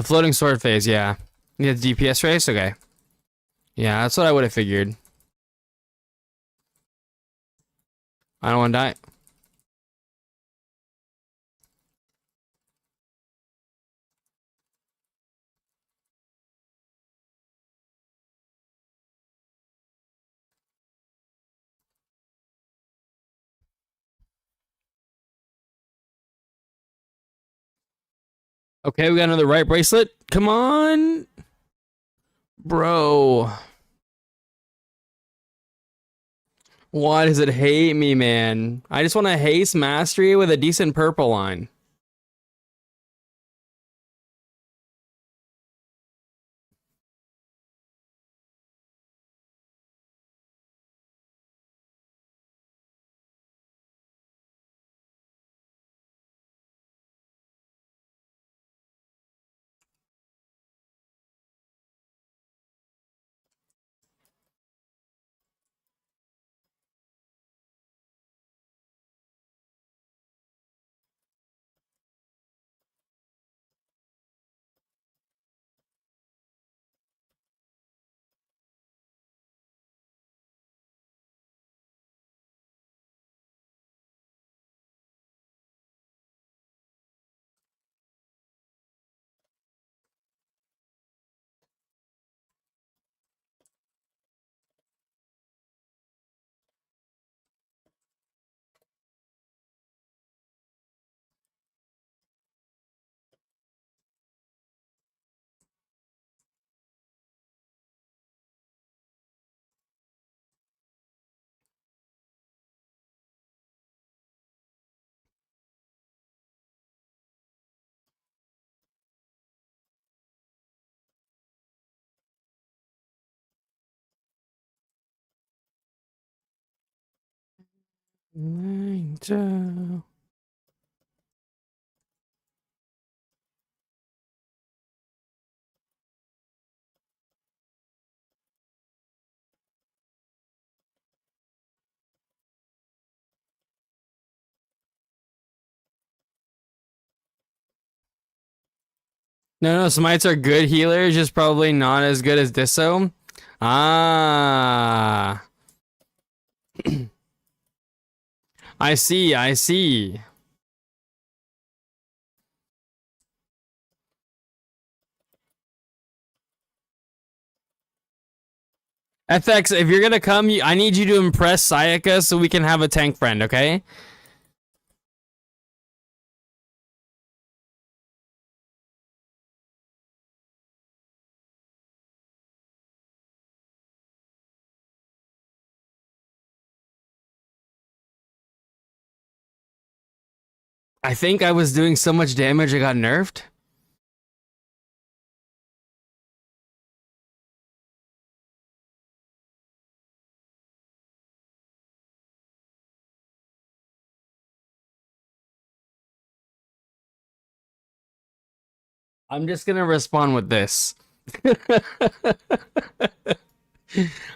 floating sword phase, yeah. Yeah, the DPS race? Okay. Yeah, that's what I would have figured. I don't want to die. Okay, we got another right bracelet. Come on. Bro. Why does it hate me, man? I just want to haste mastery with a decent purple line. No, smites are good healers, just probably not as good as Disso. Ah, I see, I see. FX, if you're gonna come, I need you to impress Sayaka so we can have a tank friend, okay? I think I was doing so much damage I got nerfed. I'm just gonna respond with this.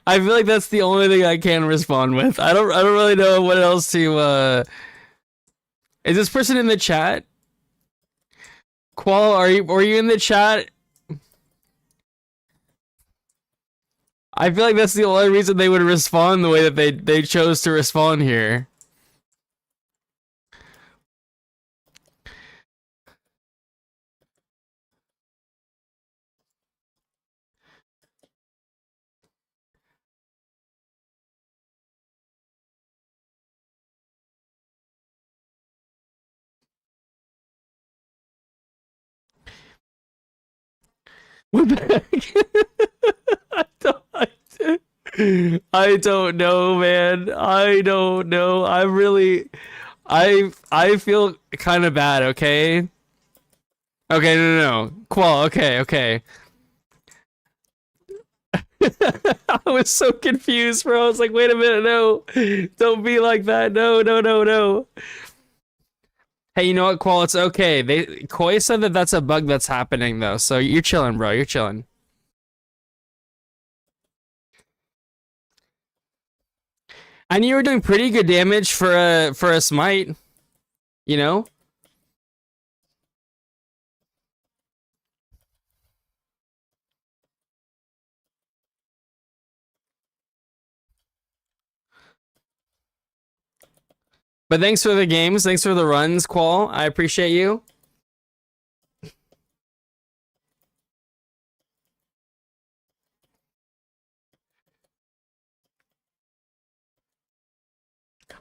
I feel like that's the only thing I can respond with. I don't really know what else to Is this person in the chat? Qual, are you in the chat? I feel like that's the only reason they would respond the way that they chose to respond here. What the heck? I don't know, man. I don't know. I feel kind of bad, okay? Okay, no. Qual, okay, okay. I was so confused, bro. I was like, wait a minute, no. Don't be like that. No, no, no, no. Hey, you know what, Qual? It's okay. Koi said that that's a bug that's happening though, so you're chilling, bro. You're chilling. And you were doing pretty good damage for a smite, you know? But thanks for the games, thanks for the runs, Qual. I appreciate you.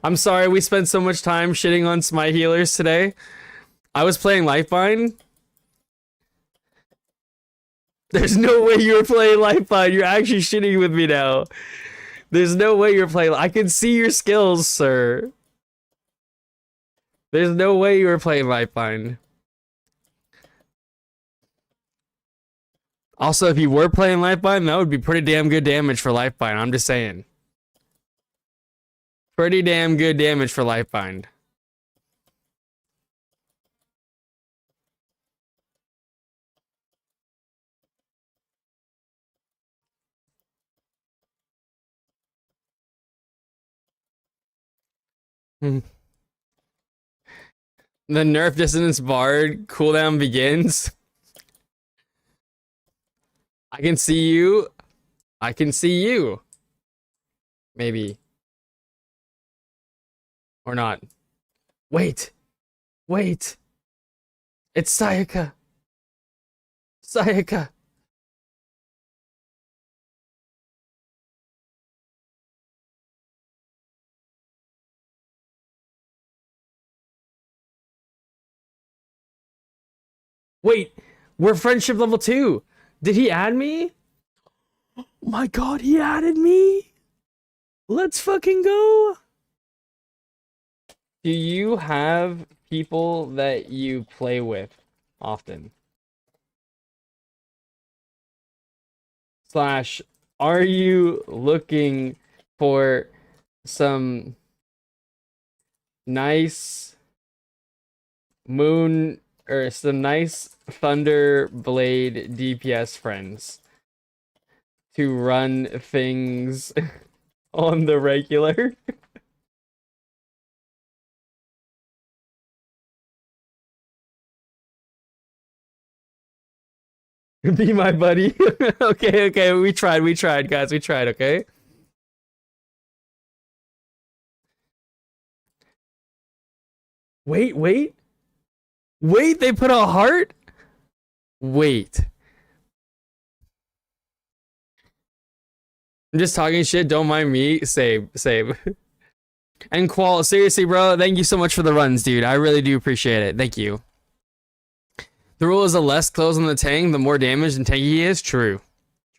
I'm sorry we spent so much time shitting on smite healers today. I was playing Lifeline. There's no way you were playing Lifeline. You're actually shitting with me now. There's no way you're playing. I can see your skills, sir. There's no way you were playing Lifeline. Also, if you were playing Lifeline, that would be pretty damn good damage for Lifeline. I'm just saying. Pretty damn good damage for Lifeline. The nerf dissonance bard cooldown begins. I can see you. I can see you. Maybe. Or not. Wait. Wait. It's Sayaka. Sayaka. Wait. We're friendship level 2. Did he add me? Oh my god, he added me. Let's fucking go. Do you have people that you play with often? Slash, are you looking for some nice moon or some nice Thunder Blade DPS friends to run things on the regular? Be my buddy. Okay, okay. We tried, guys. We tried, okay? Wait, wait. Wait, they put a heart? Wait. I'm just talking shit. Don't mind me. Save, save. And Qual, seriously, bro, thank you so much for the runs, dude. I really do appreciate it. Thank you. The rule is the less clothes on the tank, the more damage and tanky he is. True.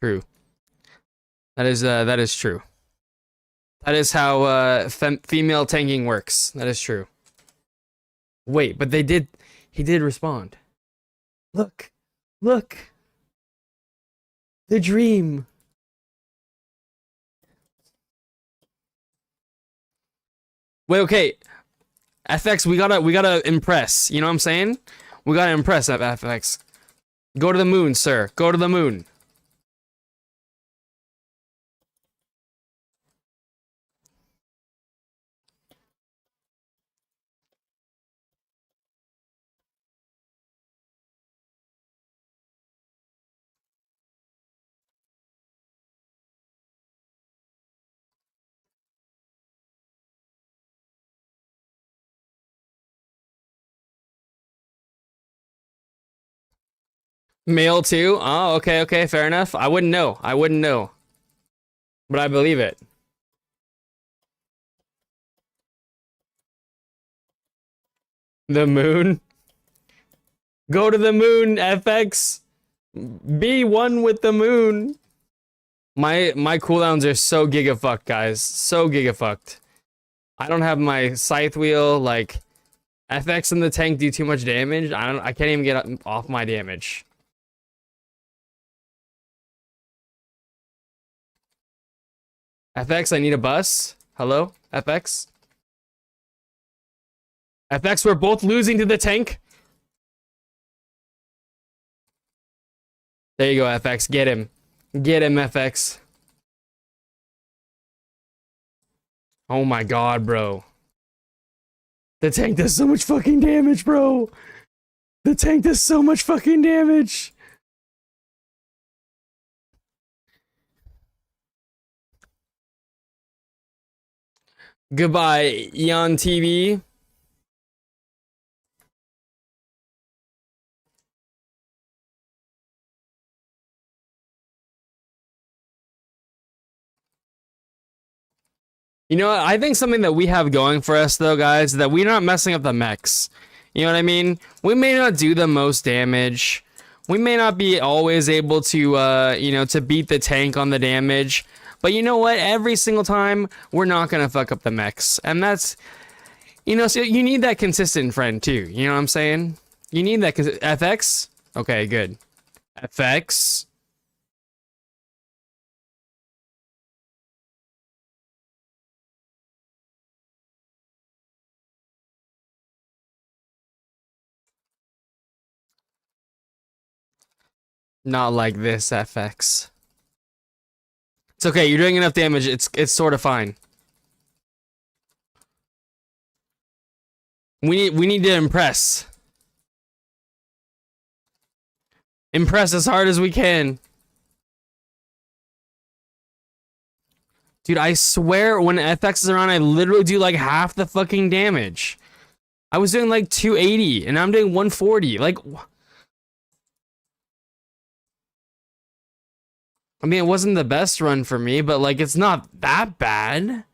True. That is true. That is how female tanking works. That is true. Wait, but he did respond. Look. Look. The dream. Wait, okay. FX, we gotta impress. You know what I'm saying? We gotta impress FX. Go to the moon, sir. Go to the moon. Male too? Oh, okay, okay, fair enough. I wouldn't know. I wouldn't know. But I believe it. The moon? Go to the moon, FX. Be one with the moon. My cooldowns are so gigafucked, guys. So gigafucked. I don't have my scythe wheel, like FX and the tank do too much damage. I can't even get off my damage. FX, I need a bus. Hello? FX? FX, we're both losing to the tank. There you go, FX. Get him. Get him, FX. Oh my god, bro. The tank does so much fucking damage, bro. The tank does so much fucking damage. Goodbye, Eon TV. You know what? I think something that we have going for us, though, guys, is that we're not messing up the mechs. You know what I mean? We may not do the most damage. We may not be always able to, you know, to beat the tank on the damage. But you know what? Every single time, we're not going to fuck up the mechs. And that's, you know, so you need that consistent friend, too. You know what I'm saying? You need that. FX? Okay, good. FX? Not like this, FX. It's okay, you're doing enough damage, it's sort of fine. We need to impress. Impress as hard as we can. Dude, I swear when FX is around, I literally do like half the fucking damage. I was doing like 280 and I'm doing 140. Like, I mean, it wasn't the best run for me, but like, it's not that bad.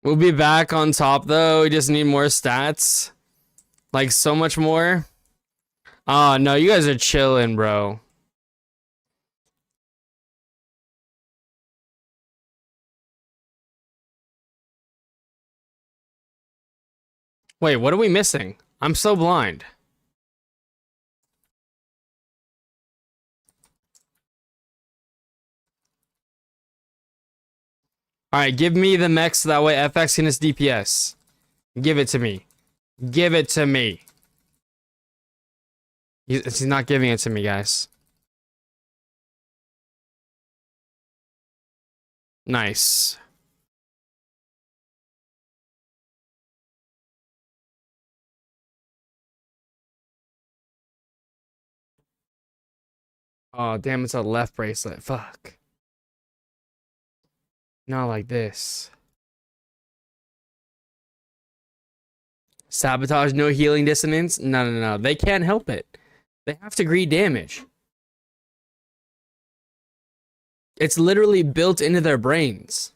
We'll be back on top though. We just need more stats. Like so much more. Oh no, you guys are chilling, bro. Wait, what are we missing? I'm so blind. Alright, give me the mech so that way FX can his DPS. Give it to me. Give it to me. He's not giving it to me, guys. Nice. Oh, damn, it's a left bracelet. Fuck. Not like this. Sabotage, no healing dissonance? No, no, no. They can't help it. They have to greed damage. It's literally built into their brains.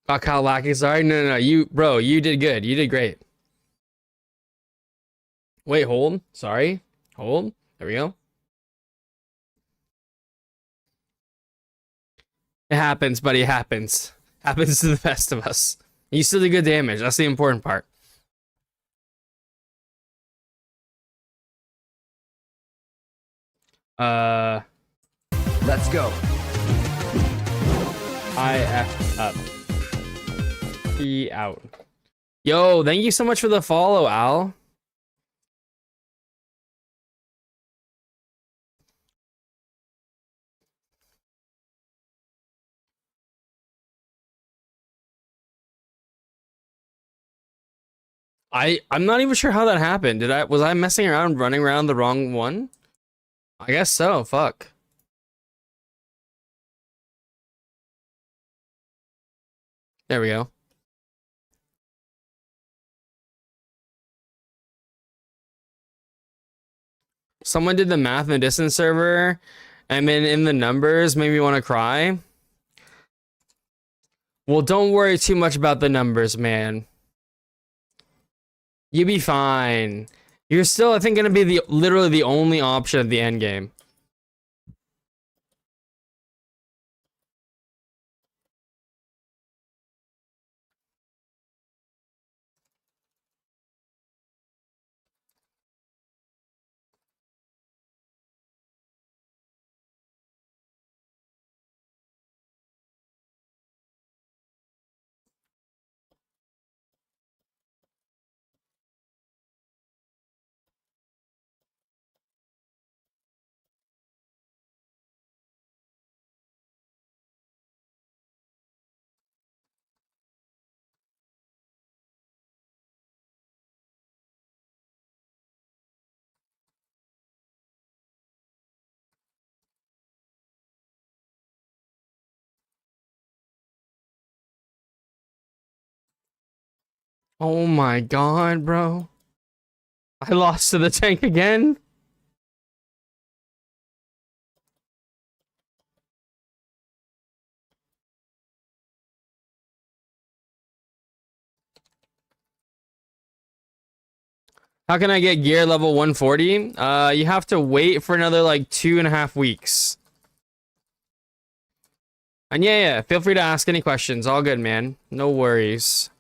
Got Kyle lacking. Sorry. No, no, no. Bro, you did good. You did great. Wait, hold. Sorry. Hold. There we go. It happens, buddy. It happens. Happens to the best of us. You still did good damage. That's the important part. Let's go. I F up. P out. Yo, thank you so much for the follow, Al. I'm not even sure how that happened. Was I messing around running around the wrong one? I guess so. Fuck. There we go. Someone did the math in the distance server, and then in the numbers made me want to cry. Well, don't worry too much about the numbers, man. You'll be fine. You're still, I think, gonna be literally the only option at the end game. Oh my god, bro. I lost to the tank again. How can I get gear level 140? You have to wait for another like 2.5 weeks. And yeah, feel free to ask any questions. All good, man. No worries.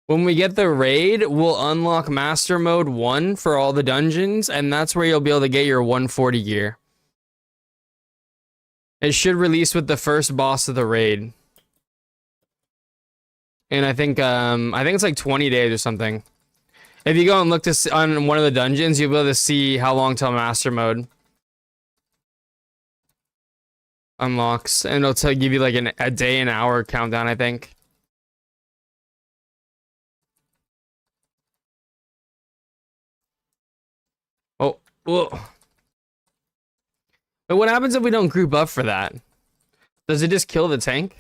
When we get the raid, we'll unlock Master Mode 1 for all the dungeons, and that's where you'll be able to get your 140 gear. It should release with the first boss of the raid. And I think it's like 20 days or something. If you go and look on one of the dungeons, you'll be able to see how long till Master Mode unlocks, and it'll give you like a day and hour countdown, I think. Oh, whoa. But what happens if we don't group up for that? Does it just kill the tank?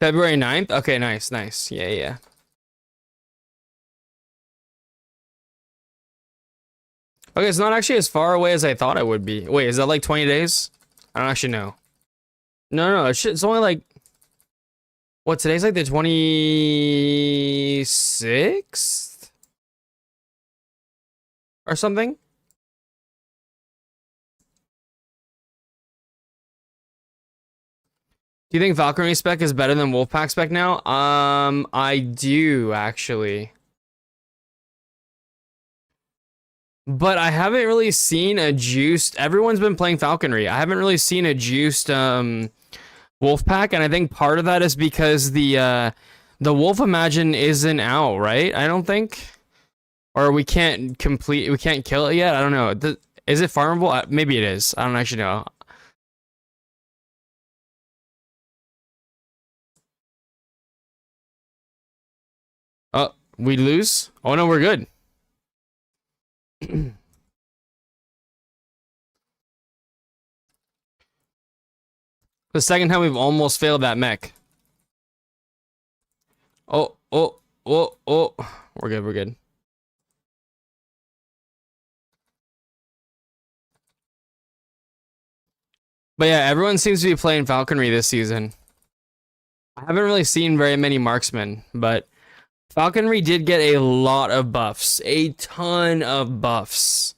February 9th? Okay, nice, nice. Yeah, yeah. Okay, it's not actually as far away as I thought it would be. Wait, is that like 20 days? I don't actually know. No, no, it's only like... What, today's like the 26th? Or something? Do you think Falconry spec is better than Wolfpack spec now? I do, actually. But I haven't really seen a juiced... Everyone's been playing Falconry. I haven't really seen a juiced wolf pack, and I think part of that is because the wolf imagine isn't out, right? I don't think, or we can't kill it yet. I don't know. Is it farmable? Maybe it is. I don't actually know. Oh, we lose? Oh no, we're good. The second time we've almost failed that mech. Oh, oh, oh, oh. We're good, we're good. But yeah, everyone seems to be playing falconry this season. I haven't really seen very many marksmen, but falconry did get a lot of buffs. A ton of buffs.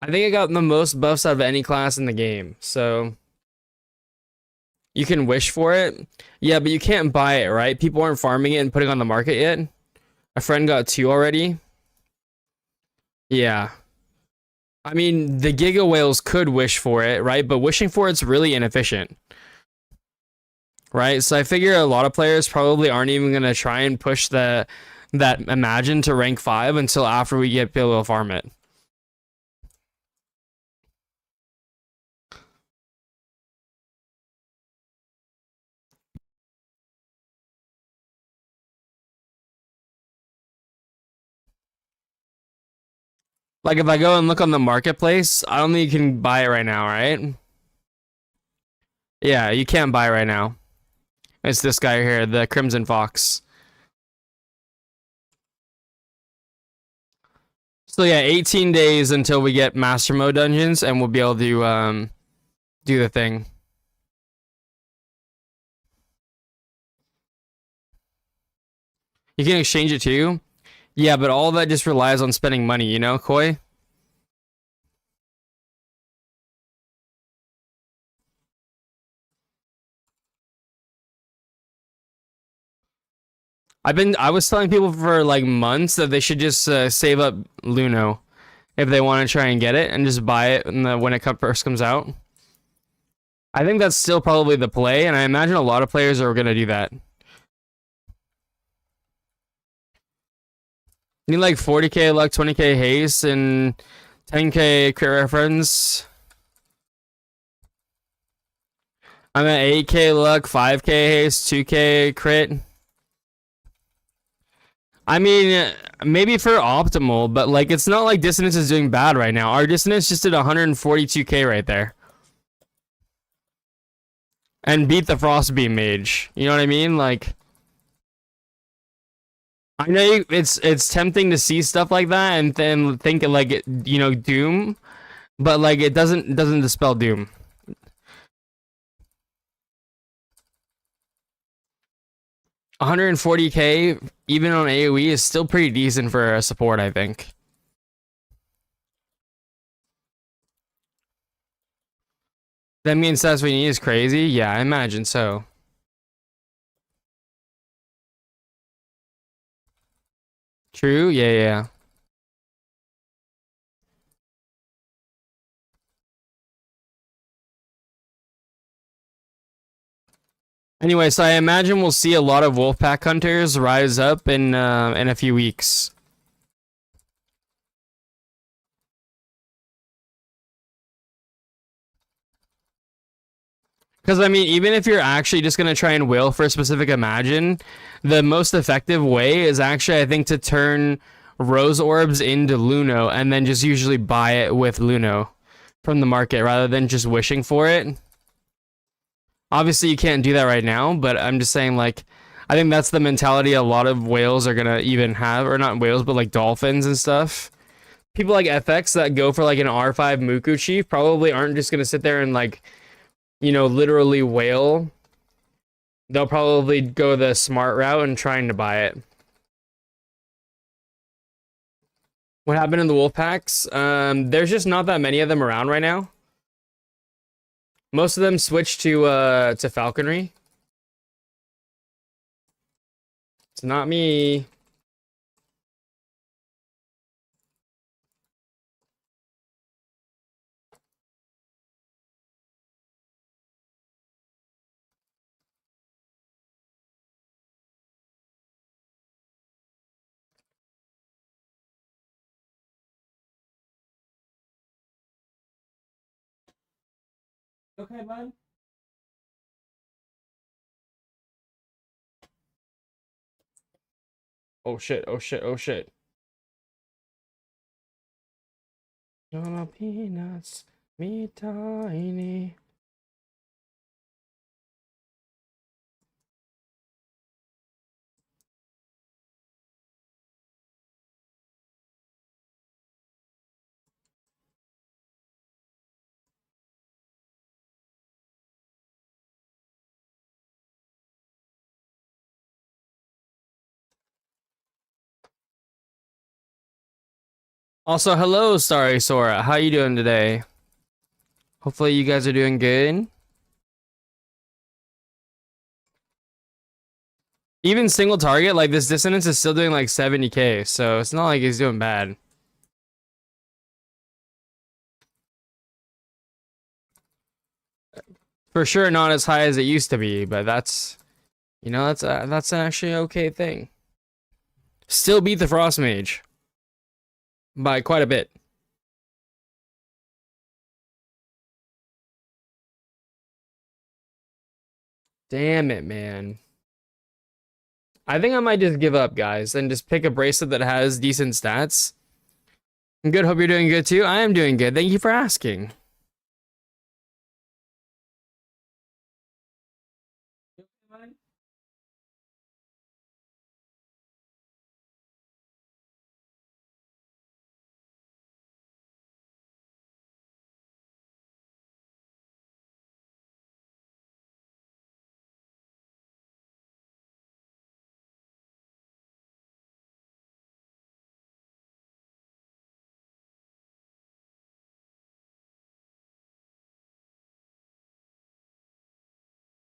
I think it got the most buffs out of any class in the game, so you can wish for it. Yeah, but you can't buy it, right? People aren't farming it and putting it on the market yet. A friend got 2 already. Yeah. I mean, the Giga Whales could wish for it, right? But wishing for it's really inefficient. Right? So I figure a lot of players probably aren't even going to try and push that Imagine to rank 5 until after we get able to farm it. Like if I go and look on the marketplace, I don't think you can buy it right now, right? Yeah, you can't buy it right now. It's this guy here, the Crimson Fox. So yeah, 18 days until we get Master Mode dungeons, and we'll be able to do the thing. You can exchange it too. Yeah, but all that just relies on spending money, you know, Koi? I was telling people for like months that they should just save up Luno if they want to try and get it and just buy it when it first comes out. I think that's still probably the play, and I imagine a lot of players are going to do that. You need like 40k luck, 20k haste, and 10k crit reference. I'm at 8k luck, 5k haste, 2k crit. I mean, maybe for optimal, but like it's not like Dissonance is doing bad right now. Our Dissonance just did 142k right there. And beat the Frostbeam Mage. You know what I mean? Like I know it's tempting to see stuff like that and then think like it, you know, Doom, but like it doesn't dispel Doom. 140k even on AoE is still pretty decent for a support, I think. That means that's what you need is crazy? Yeah, I imagine so. True? Yeah, yeah. Anyway, so I imagine we'll see a lot of Wolfpack hunters rise up in a few weeks. Because I mean, even if you're actually just gonna try and whale for a specific Imagine, the most effective way is actually, I think, to turn Rose Orbs into Luno and then just usually buy it with Luno from the market rather than just wishing for it. Obviously, you can't do that right now, but I'm just saying, like, I think that's the mentality a lot of whales are gonna even have, or not whales, but like dolphins and stuff. People like FX that go for like an R5 Muku Chief probably aren't just gonna sit there and like, you know, literally whale. They'll probably go the smart route and trying to buy it. What happened in the wolf packs? There's just not that many of them around right now. Most of them switched to falconry. It's not me. Okay, bud. Oh shit, oh shit, oh shit. Gonna peanuts, me tiny. Also, hello, Starry Sora. How you doing today? Hopefully you guys are doing good. Even single target, like this dissonance is still doing like 70k, so it's not like he's doing bad. For sure not as high as it used to be, but that's, you know, that's actually an okay thing. Still beat the Frost Mage by quite a bit. Damn it, man. I think I might just give up, guys, and just pick a bracelet that has decent stats. I'm good. Hope you're doing good too. I am doing good. Thank you for asking.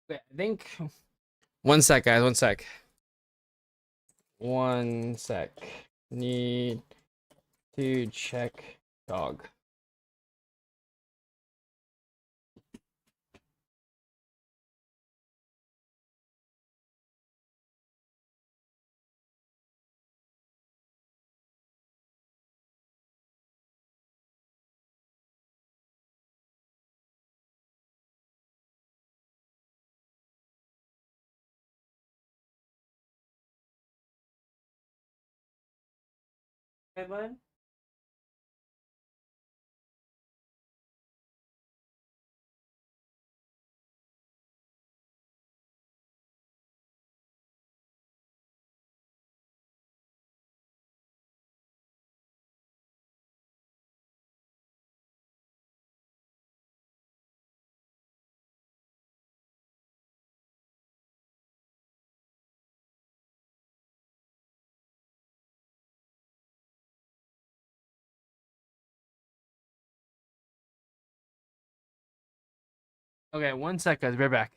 Okay, I think. One sec, guys. One sec. One sec. Need to check dog. Hey, bud. Okay, one sec, guys. We're back.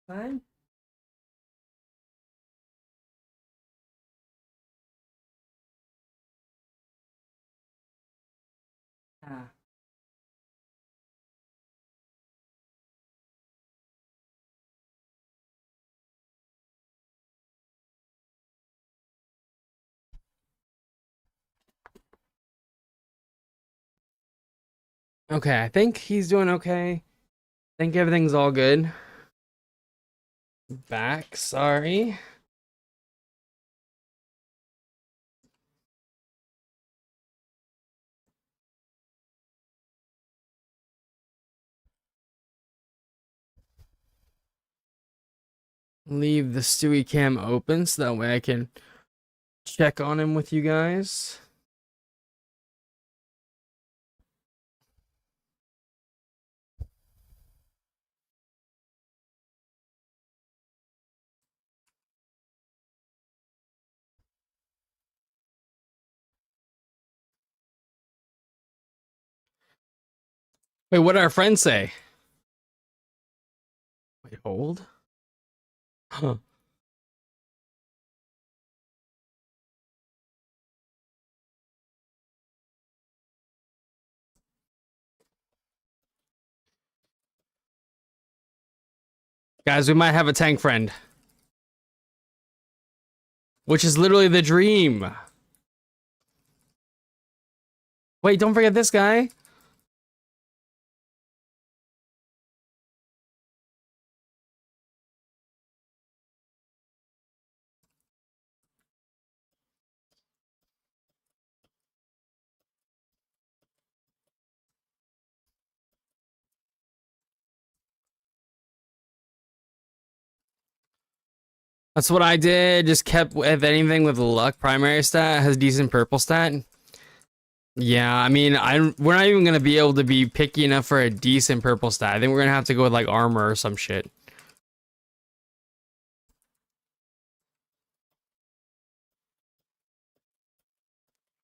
Fine. Ah. Okay, I think he's doing okay. I think everything's all good. Back, sorry. Leave the Stewie cam open so that way I can check on him with you guys. Wait, what did our friends say? Wait, hold. Huh. Guys, we might have a tank friend. Which is literally the dream. Wait, don't forget this guy. That's what I did. Just kept with anything with luck primary stat has decent purple stat. Yeah, I mean, we're not even gonna be able to be picky enough for a decent purple stat. I think we're gonna have to go with like armor or some shit.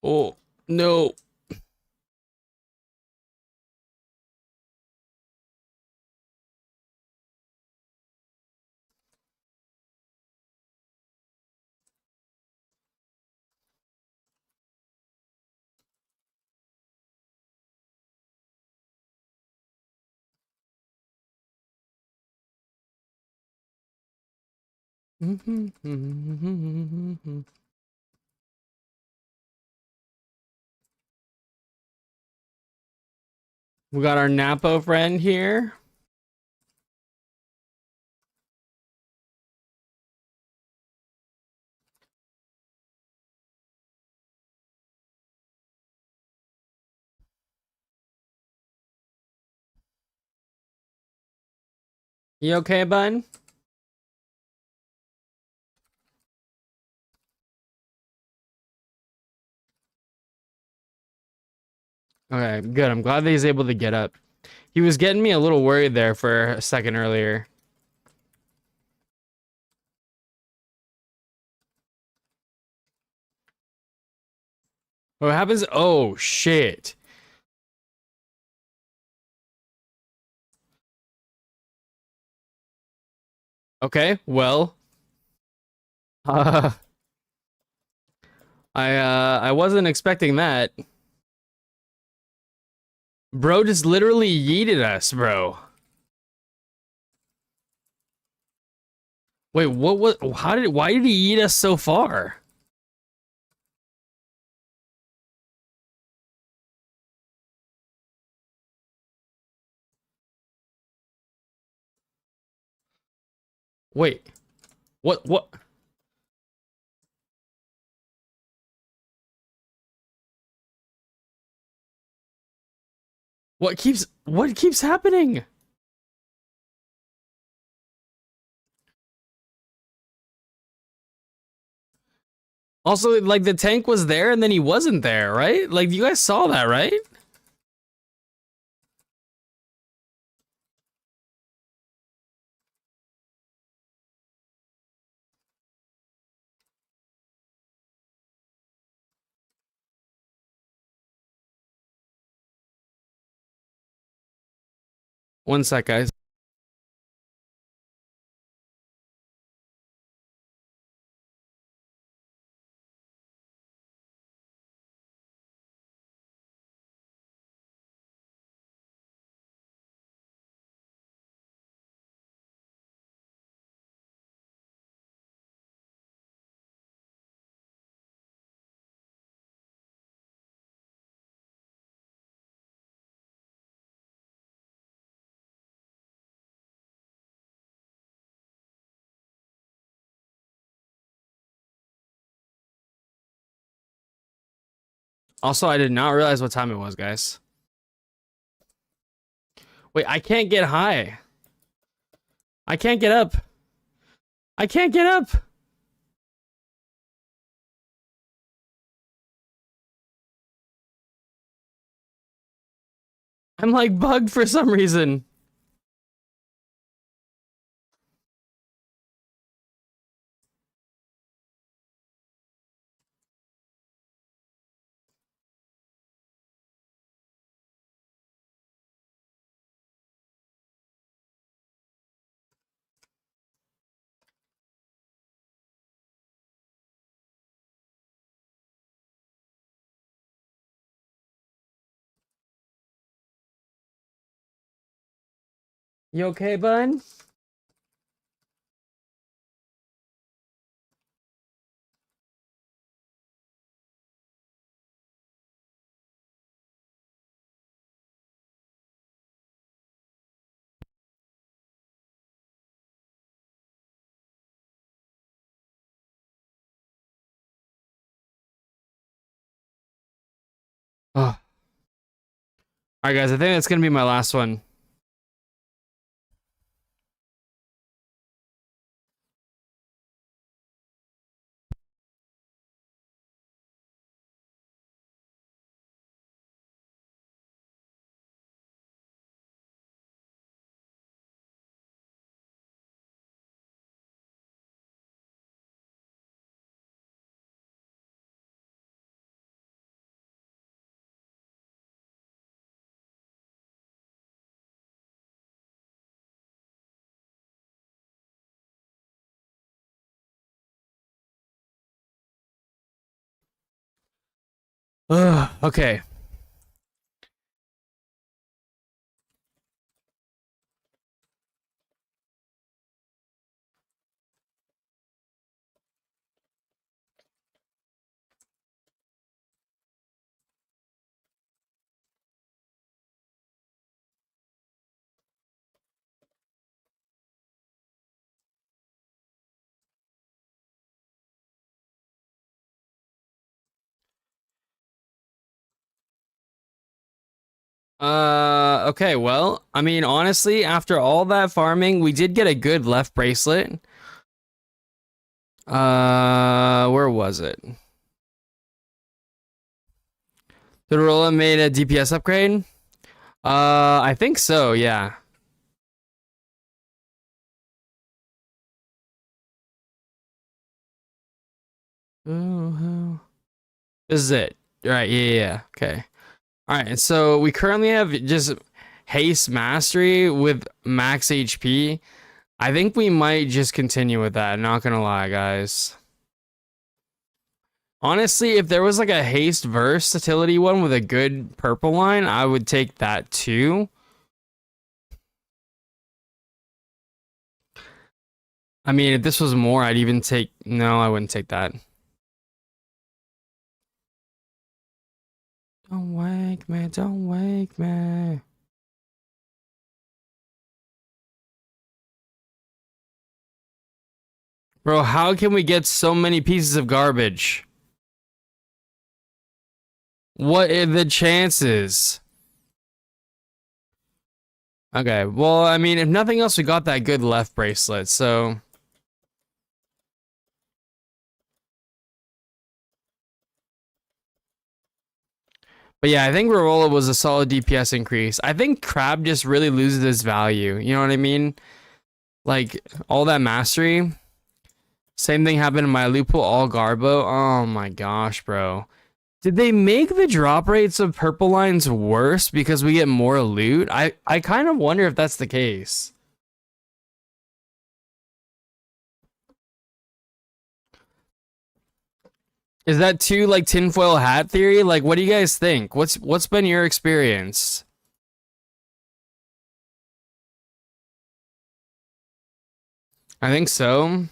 Oh no. We got our Napo friend here. You okay, bud? Okay, good. I'm glad that he's able to get up. He was getting me a little worried there for a second earlier. What happens? Oh, shit. Okay, well. Uh, I wasn't expecting that. Bro just literally yeeted us, bro. Wait, why did he eat us so far? Wait, what? What keeps happening? Also, like the tank was there and then he wasn't there, right? Like you guys saw that, right? One sec, guys. Also, I did not realize what time it was, guys. Wait, I can't get high. I can't get up. I can't get up. I'm like bugged for some reason. You okay, bud? Oh. Alright, guys, I think that's gonna be my last one. Ugh, okay. Okay, well, I mean, honestly, after all that farming, we did get a good left bracelet. Where was it? Did Rolla made a DPS upgrade? I think so, yeah. This is it. Right, yeah. Okay. Alright, and so we currently have just haste mastery with max HP. I think we might just continue with that, not gonna lie, guys. Honestly, if there was like a haste versatility one with a good purple line, I would take that too. I mean, if this was more, I'd even take... No, I wouldn't take that. Don't wake me, don't wake me. Bro, how can we get so many pieces of garbage? What are the chances? Okay, well, I mean, if nothing else, we got that good left bracelet, so... But yeah, I think Rarola was a solid DPS increase. I think Crab just really loses its value. You know what I mean? Like, all that mastery. Same thing happened in my Lupo, all Garbo. Oh my gosh, bro. Did they make the drop rates of purple lines worse because we get more loot? I kind of wonder if that's the case. Is that too like tinfoil hat theory? Like, what do you guys think? What's been your experience? I think so.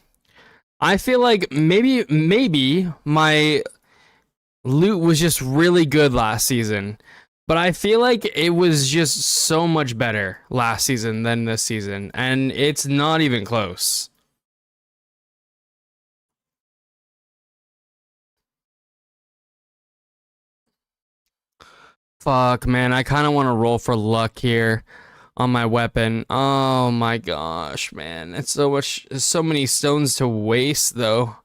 I feel like maybe my loot was just really good last season, but I feel like it was just so much better last season than this season, and it's not even close. Fuck, man. I kind of want to roll for luck here on my weapon. Oh my gosh, man. It's so much, so many stones to waste, though.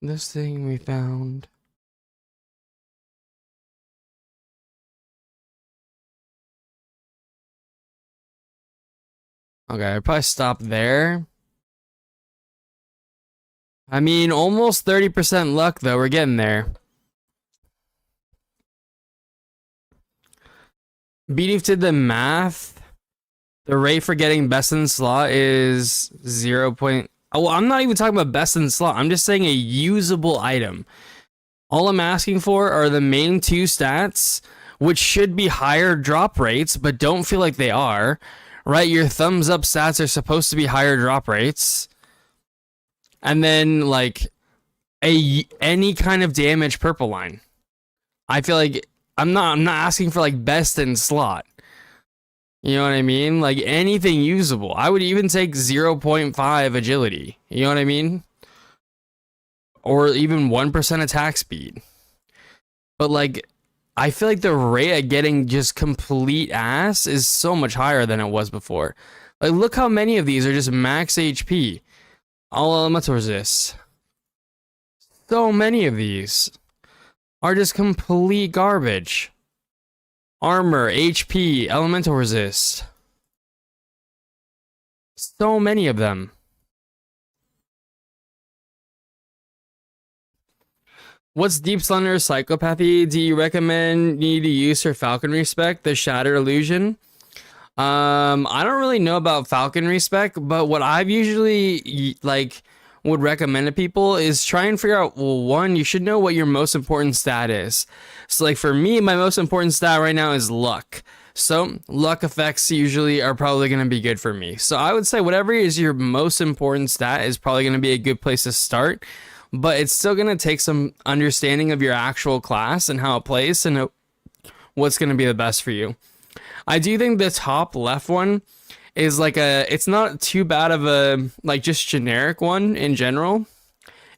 This thing we found. Okay, I'd probably stop there. I mean, almost 30% luck, though. We're getting there. Beef did the math. The rate for getting best in slot is 0. Oh, well, I'm not even talking about best in slot. I'm just saying a usable item. All I'm asking for are the main two stats, which should be higher drop rates, but don't feel like they are. Right? Your thumbs up stats are supposed to be higher drop rates. And then like any kind of damage purple line. I feel like I'm not asking for like best in slot. You know what I mean? Like anything usable. I would even take 0.5 agility. You know what I mean? Or even 1% attack speed. But like I feel like the rate of getting just complete ass is so much higher than it was before. Like look how many of these are just max HP. All elemental resist. So many of these are just complete garbage. Armor, HP, elemental resist. So many of them. What's Deep Slender Psychopathy do you recommend need to use for Falconry Spec, the Shattered Illusion? I don't really know about Falconry Spec, but what I've usually like would recommend to people is try and figure out, well, one, you should know what your most important stat is. So like for me, my most important stat right now is luck. So luck effects usually are probably going to be good for me. So I would say whatever is your most important stat is probably going to be a good place to start, but it's still going to take some understanding of your actual class and how it plays and what's going to be the best for you. I do think the top left one is like it's not too bad of a like just generic one in general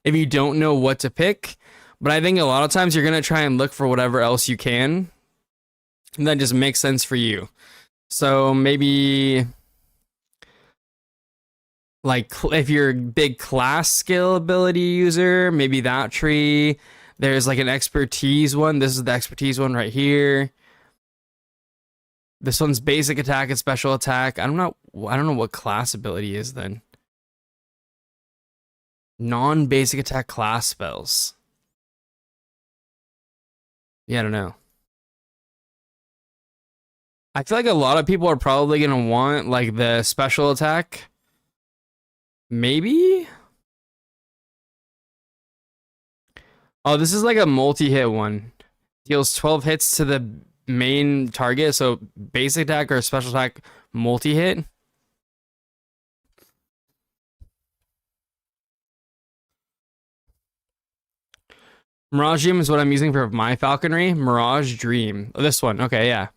if you don't know what to pick, but I think a lot of times you're going to try and look for whatever else you can and that just makes sense for you. So maybe like if you're a big class skill ability user, maybe that tree. There's like an expertise one. This is the expertise one right here. This one's basic attack and special attack. I don't know what class ability is then. Non-basic attack class spells. Yeah, I don't know. I feel like a lot of people are probably going to want like the special attack. Maybe? Oh, this is like a multi-hit one. Deals 12 hits to the main target, so basic attack or special attack multi-hit. Mirage Dream is what I'm using for my falconry. Mirage Dream. Oh, this one. Okay, yeah.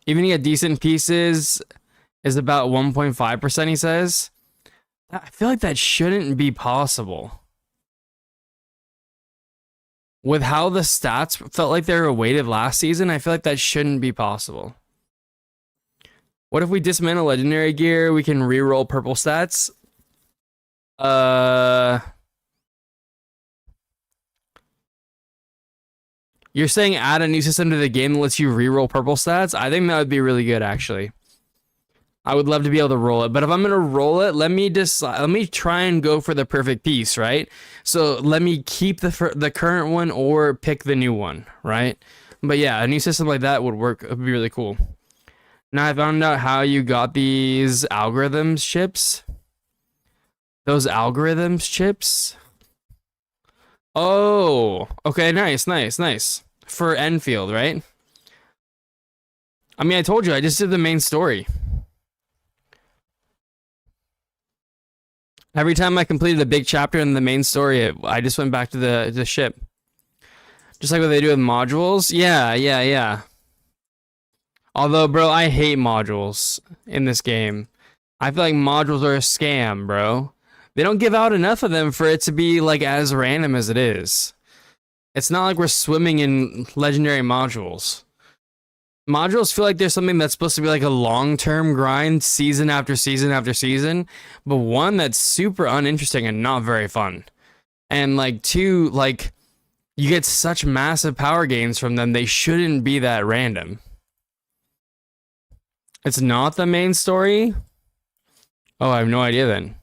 Even to get decent pieces is about 1.5%, he says. I feel like that shouldn't be possible. With how the stats felt like they were weighted last season, I feel like that shouldn't be possible. What if we dismantle legendary gear? We can reroll purple stats. You're saying add a new system to the game that lets you reroll purple stats? I think that would be really good, actually. I would love to be able to roll it, but if I'm gonna roll it, let me decide. Let me try and go for the perfect piece, right? So let me keep the current one or pick the new one, right? But yeah, a new system like that would work. It would be really cool. Now I found out how you got these algorithms chips. Those algorithms chips. Oh, okay, nice. For Enfield, right? I mean, I told you, I just did the main story. Every time I completed a big chapter in the main story, I just went back to the ship. Just like what they do with modules. Yeah. Although, bro, I hate modules in this game. I feel like modules are a scam, bro. They don't give out enough of them for it to be like as random as it is. It's not like we're swimming in legendary modules. Modules feel like there's something that's supposed to be like a long-term grind, season after season after season, but one that's super uninteresting and not very fun. And like two, like you get such massive power gains from them, they shouldn't be that random. It's not the main story? Oh, I have no idea then.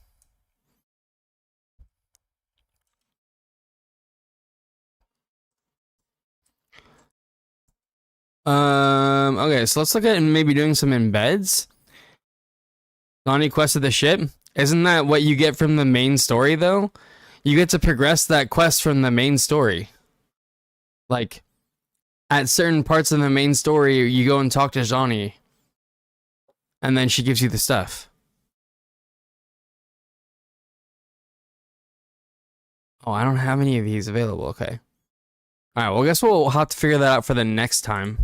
Okay, so let's look at maybe doing some embeds. Donnie quested the ship. Isn't that what you get from the main story though? You get to progress that quest from the main story. Like, at certain parts of the main story, you go and talk to Johnny. And then she gives you the stuff. Oh, I don't have any of these available. Okay. Alright, well, I guess we'll have to figure that out for the next time.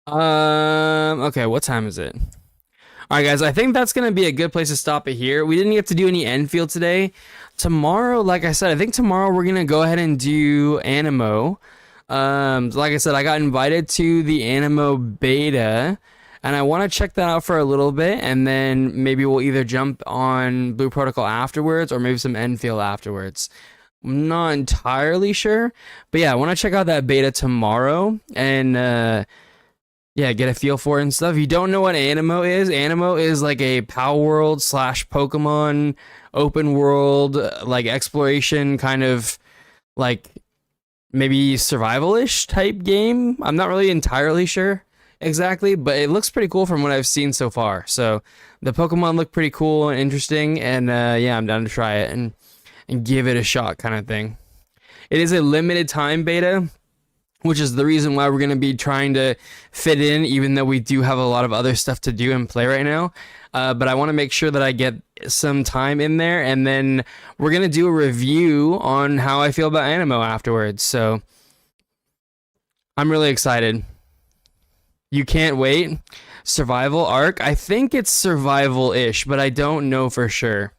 Okay, what time is it? All right, guys, I think that's going to be a good place to stop it here. We didn't get to do any Enfield today. Tomorrow, like I said, I think tomorrow we're going to go ahead and do Animo. Like I said, I got invited to the Animo beta, and I want to check that out for a little bit, and then maybe we'll either jump on Blue Protocol afterwards or maybe some Enfield afterwards. I'm not entirely sure, but yeah, I want to check out that beta tomorrow, and yeah, get a feel for it and stuff. If you don't know what Animo is like a Power World / Pokemon open world, like exploration kind of like maybe survival-ish type game. I'm not really entirely sure exactly, but it looks pretty cool from what I've seen so far. So the Pokemon look pretty cool and interesting, and yeah, I'm down to try it and give it a shot kind of thing. It is a limited time beta, which is the reason why we're going to be trying to fit in, even though we do have a lot of other stuff to do and play right now. But I want to make sure that I get some time in there, and then we're going to do a review on how I feel about Animo afterwards. So I'm really excited. You can't wait. Survival arc. I think it's survival-ish, but I don't know for sure.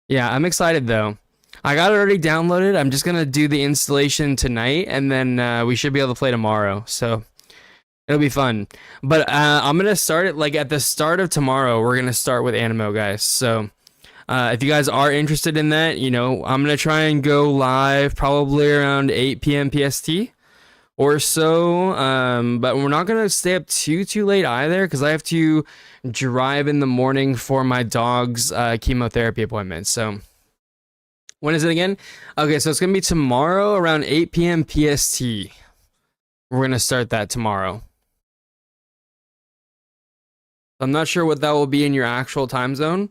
Yeah, I'm excited though. I got it already downloaded. I'm just gonna do the installation tonight, and then we should be able to play tomorrow. So it'll be fun. But I'm gonna start it like at the start of tomorrow. We're gonna start with Animo, guys. So if you guys are interested in that, you know, I'm gonna try and go live probably around 8 p.m. PST or so. But we're not gonna stay up too late either, because I have to drive in the morning for my dog's chemotherapy appointment. So. When is it again? Okay, so it's going to be tomorrow around 8 p.m. PST. We're going to start that tomorrow. I'm not sure what that will be in your actual time zone.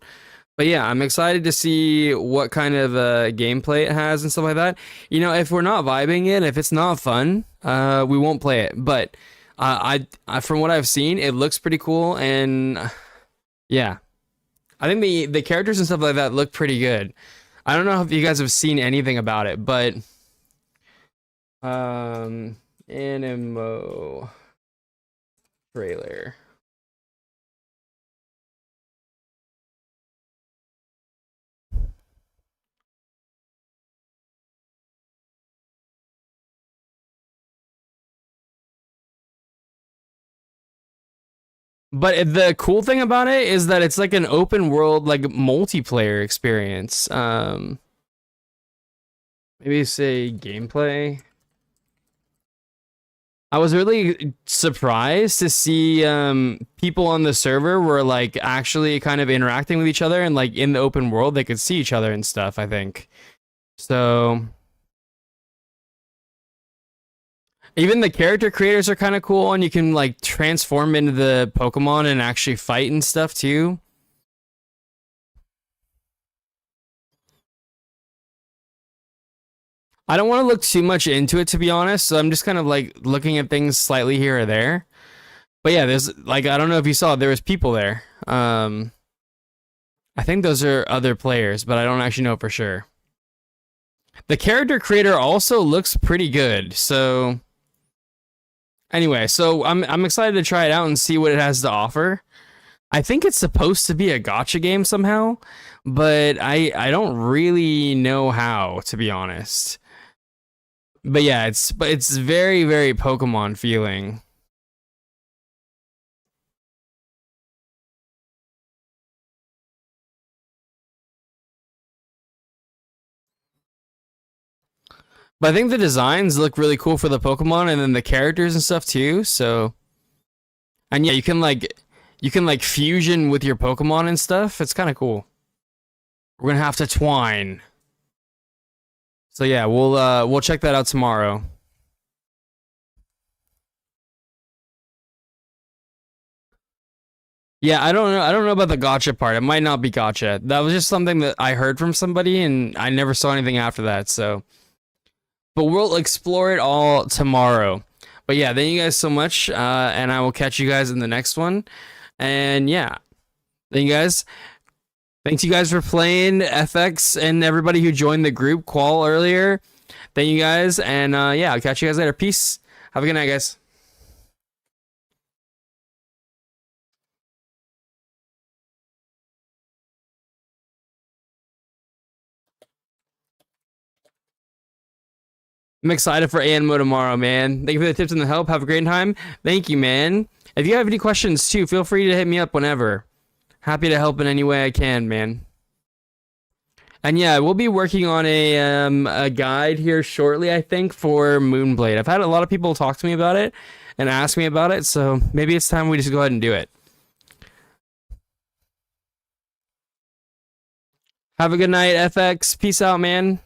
But yeah, I'm excited to see what kind of gameplay it has and stuff like that. You know, if we're not vibing it, if it's not fun, we won't play it. But I from what I've seen, it looks pretty cool. And yeah, I think the characters and stuff like that look pretty good. I don't know if you guys have seen anything about it, but Animo trailer. But the cool thing about it is that it's like an open world, like multiplayer experience. Maybe say gameplay. I was really surprised to see people on the server were like actually kind of interacting with each other, and like in the open world they could see each other and stuff, I think. So even the character creators are kind of cool, and you can like transform into the Pokemon and actually fight and stuff too. I don't want to look too much into it, to be honest, so I'm just kind of like looking at things slightly here or there. But yeah, there's like, I don't know if you saw, there was people there. I think those are other players, but I don't actually know for sure. The character creator also looks pretty good. So anyway, so I'm excited to try it out and see what it has to offer. I think it's supposed to be a gacha game somehow, but I don't really know how, to be honest. But yeah, it's very very Pokemon feeling. But I think the designs look really cool for the Pokemon and then the characters and stuff too. So, and yeah, you can like fusion with your Pokemon and stuff. It's kind of cool. We're gonna have to twine. So yeah, we'll check that out tomorrow. Yeah, I don't know about the gotcha part. It might not be gotcha. That was just something that I heard from somebody and I never saw anything after that. So, but we'll explore it all tomorrow. But yeah, thank you guys so much, and I will catch you guys in the next one. And yeah, thank you guys. Thanks you guys for playing FX and everybody who joined the group call earlier. Thank you guys, and yeah, I'll catch you guys later. Peace. Have a good night, guys. I'm excited for Anmo tomorrow, man. Thank you for the tips and the help. Have a great time. Thank you, man. If you have any questions too, feel free to hit me up whenever. Happy to help in any way I can, man. And yeah, we'll be working on a guide here shortly, I think, for Moonblade. I've had a lot of people talk to me about it and ask me about it, so maybe it's time we just go ahead and do it. Have a good night, FX. Peace out, man.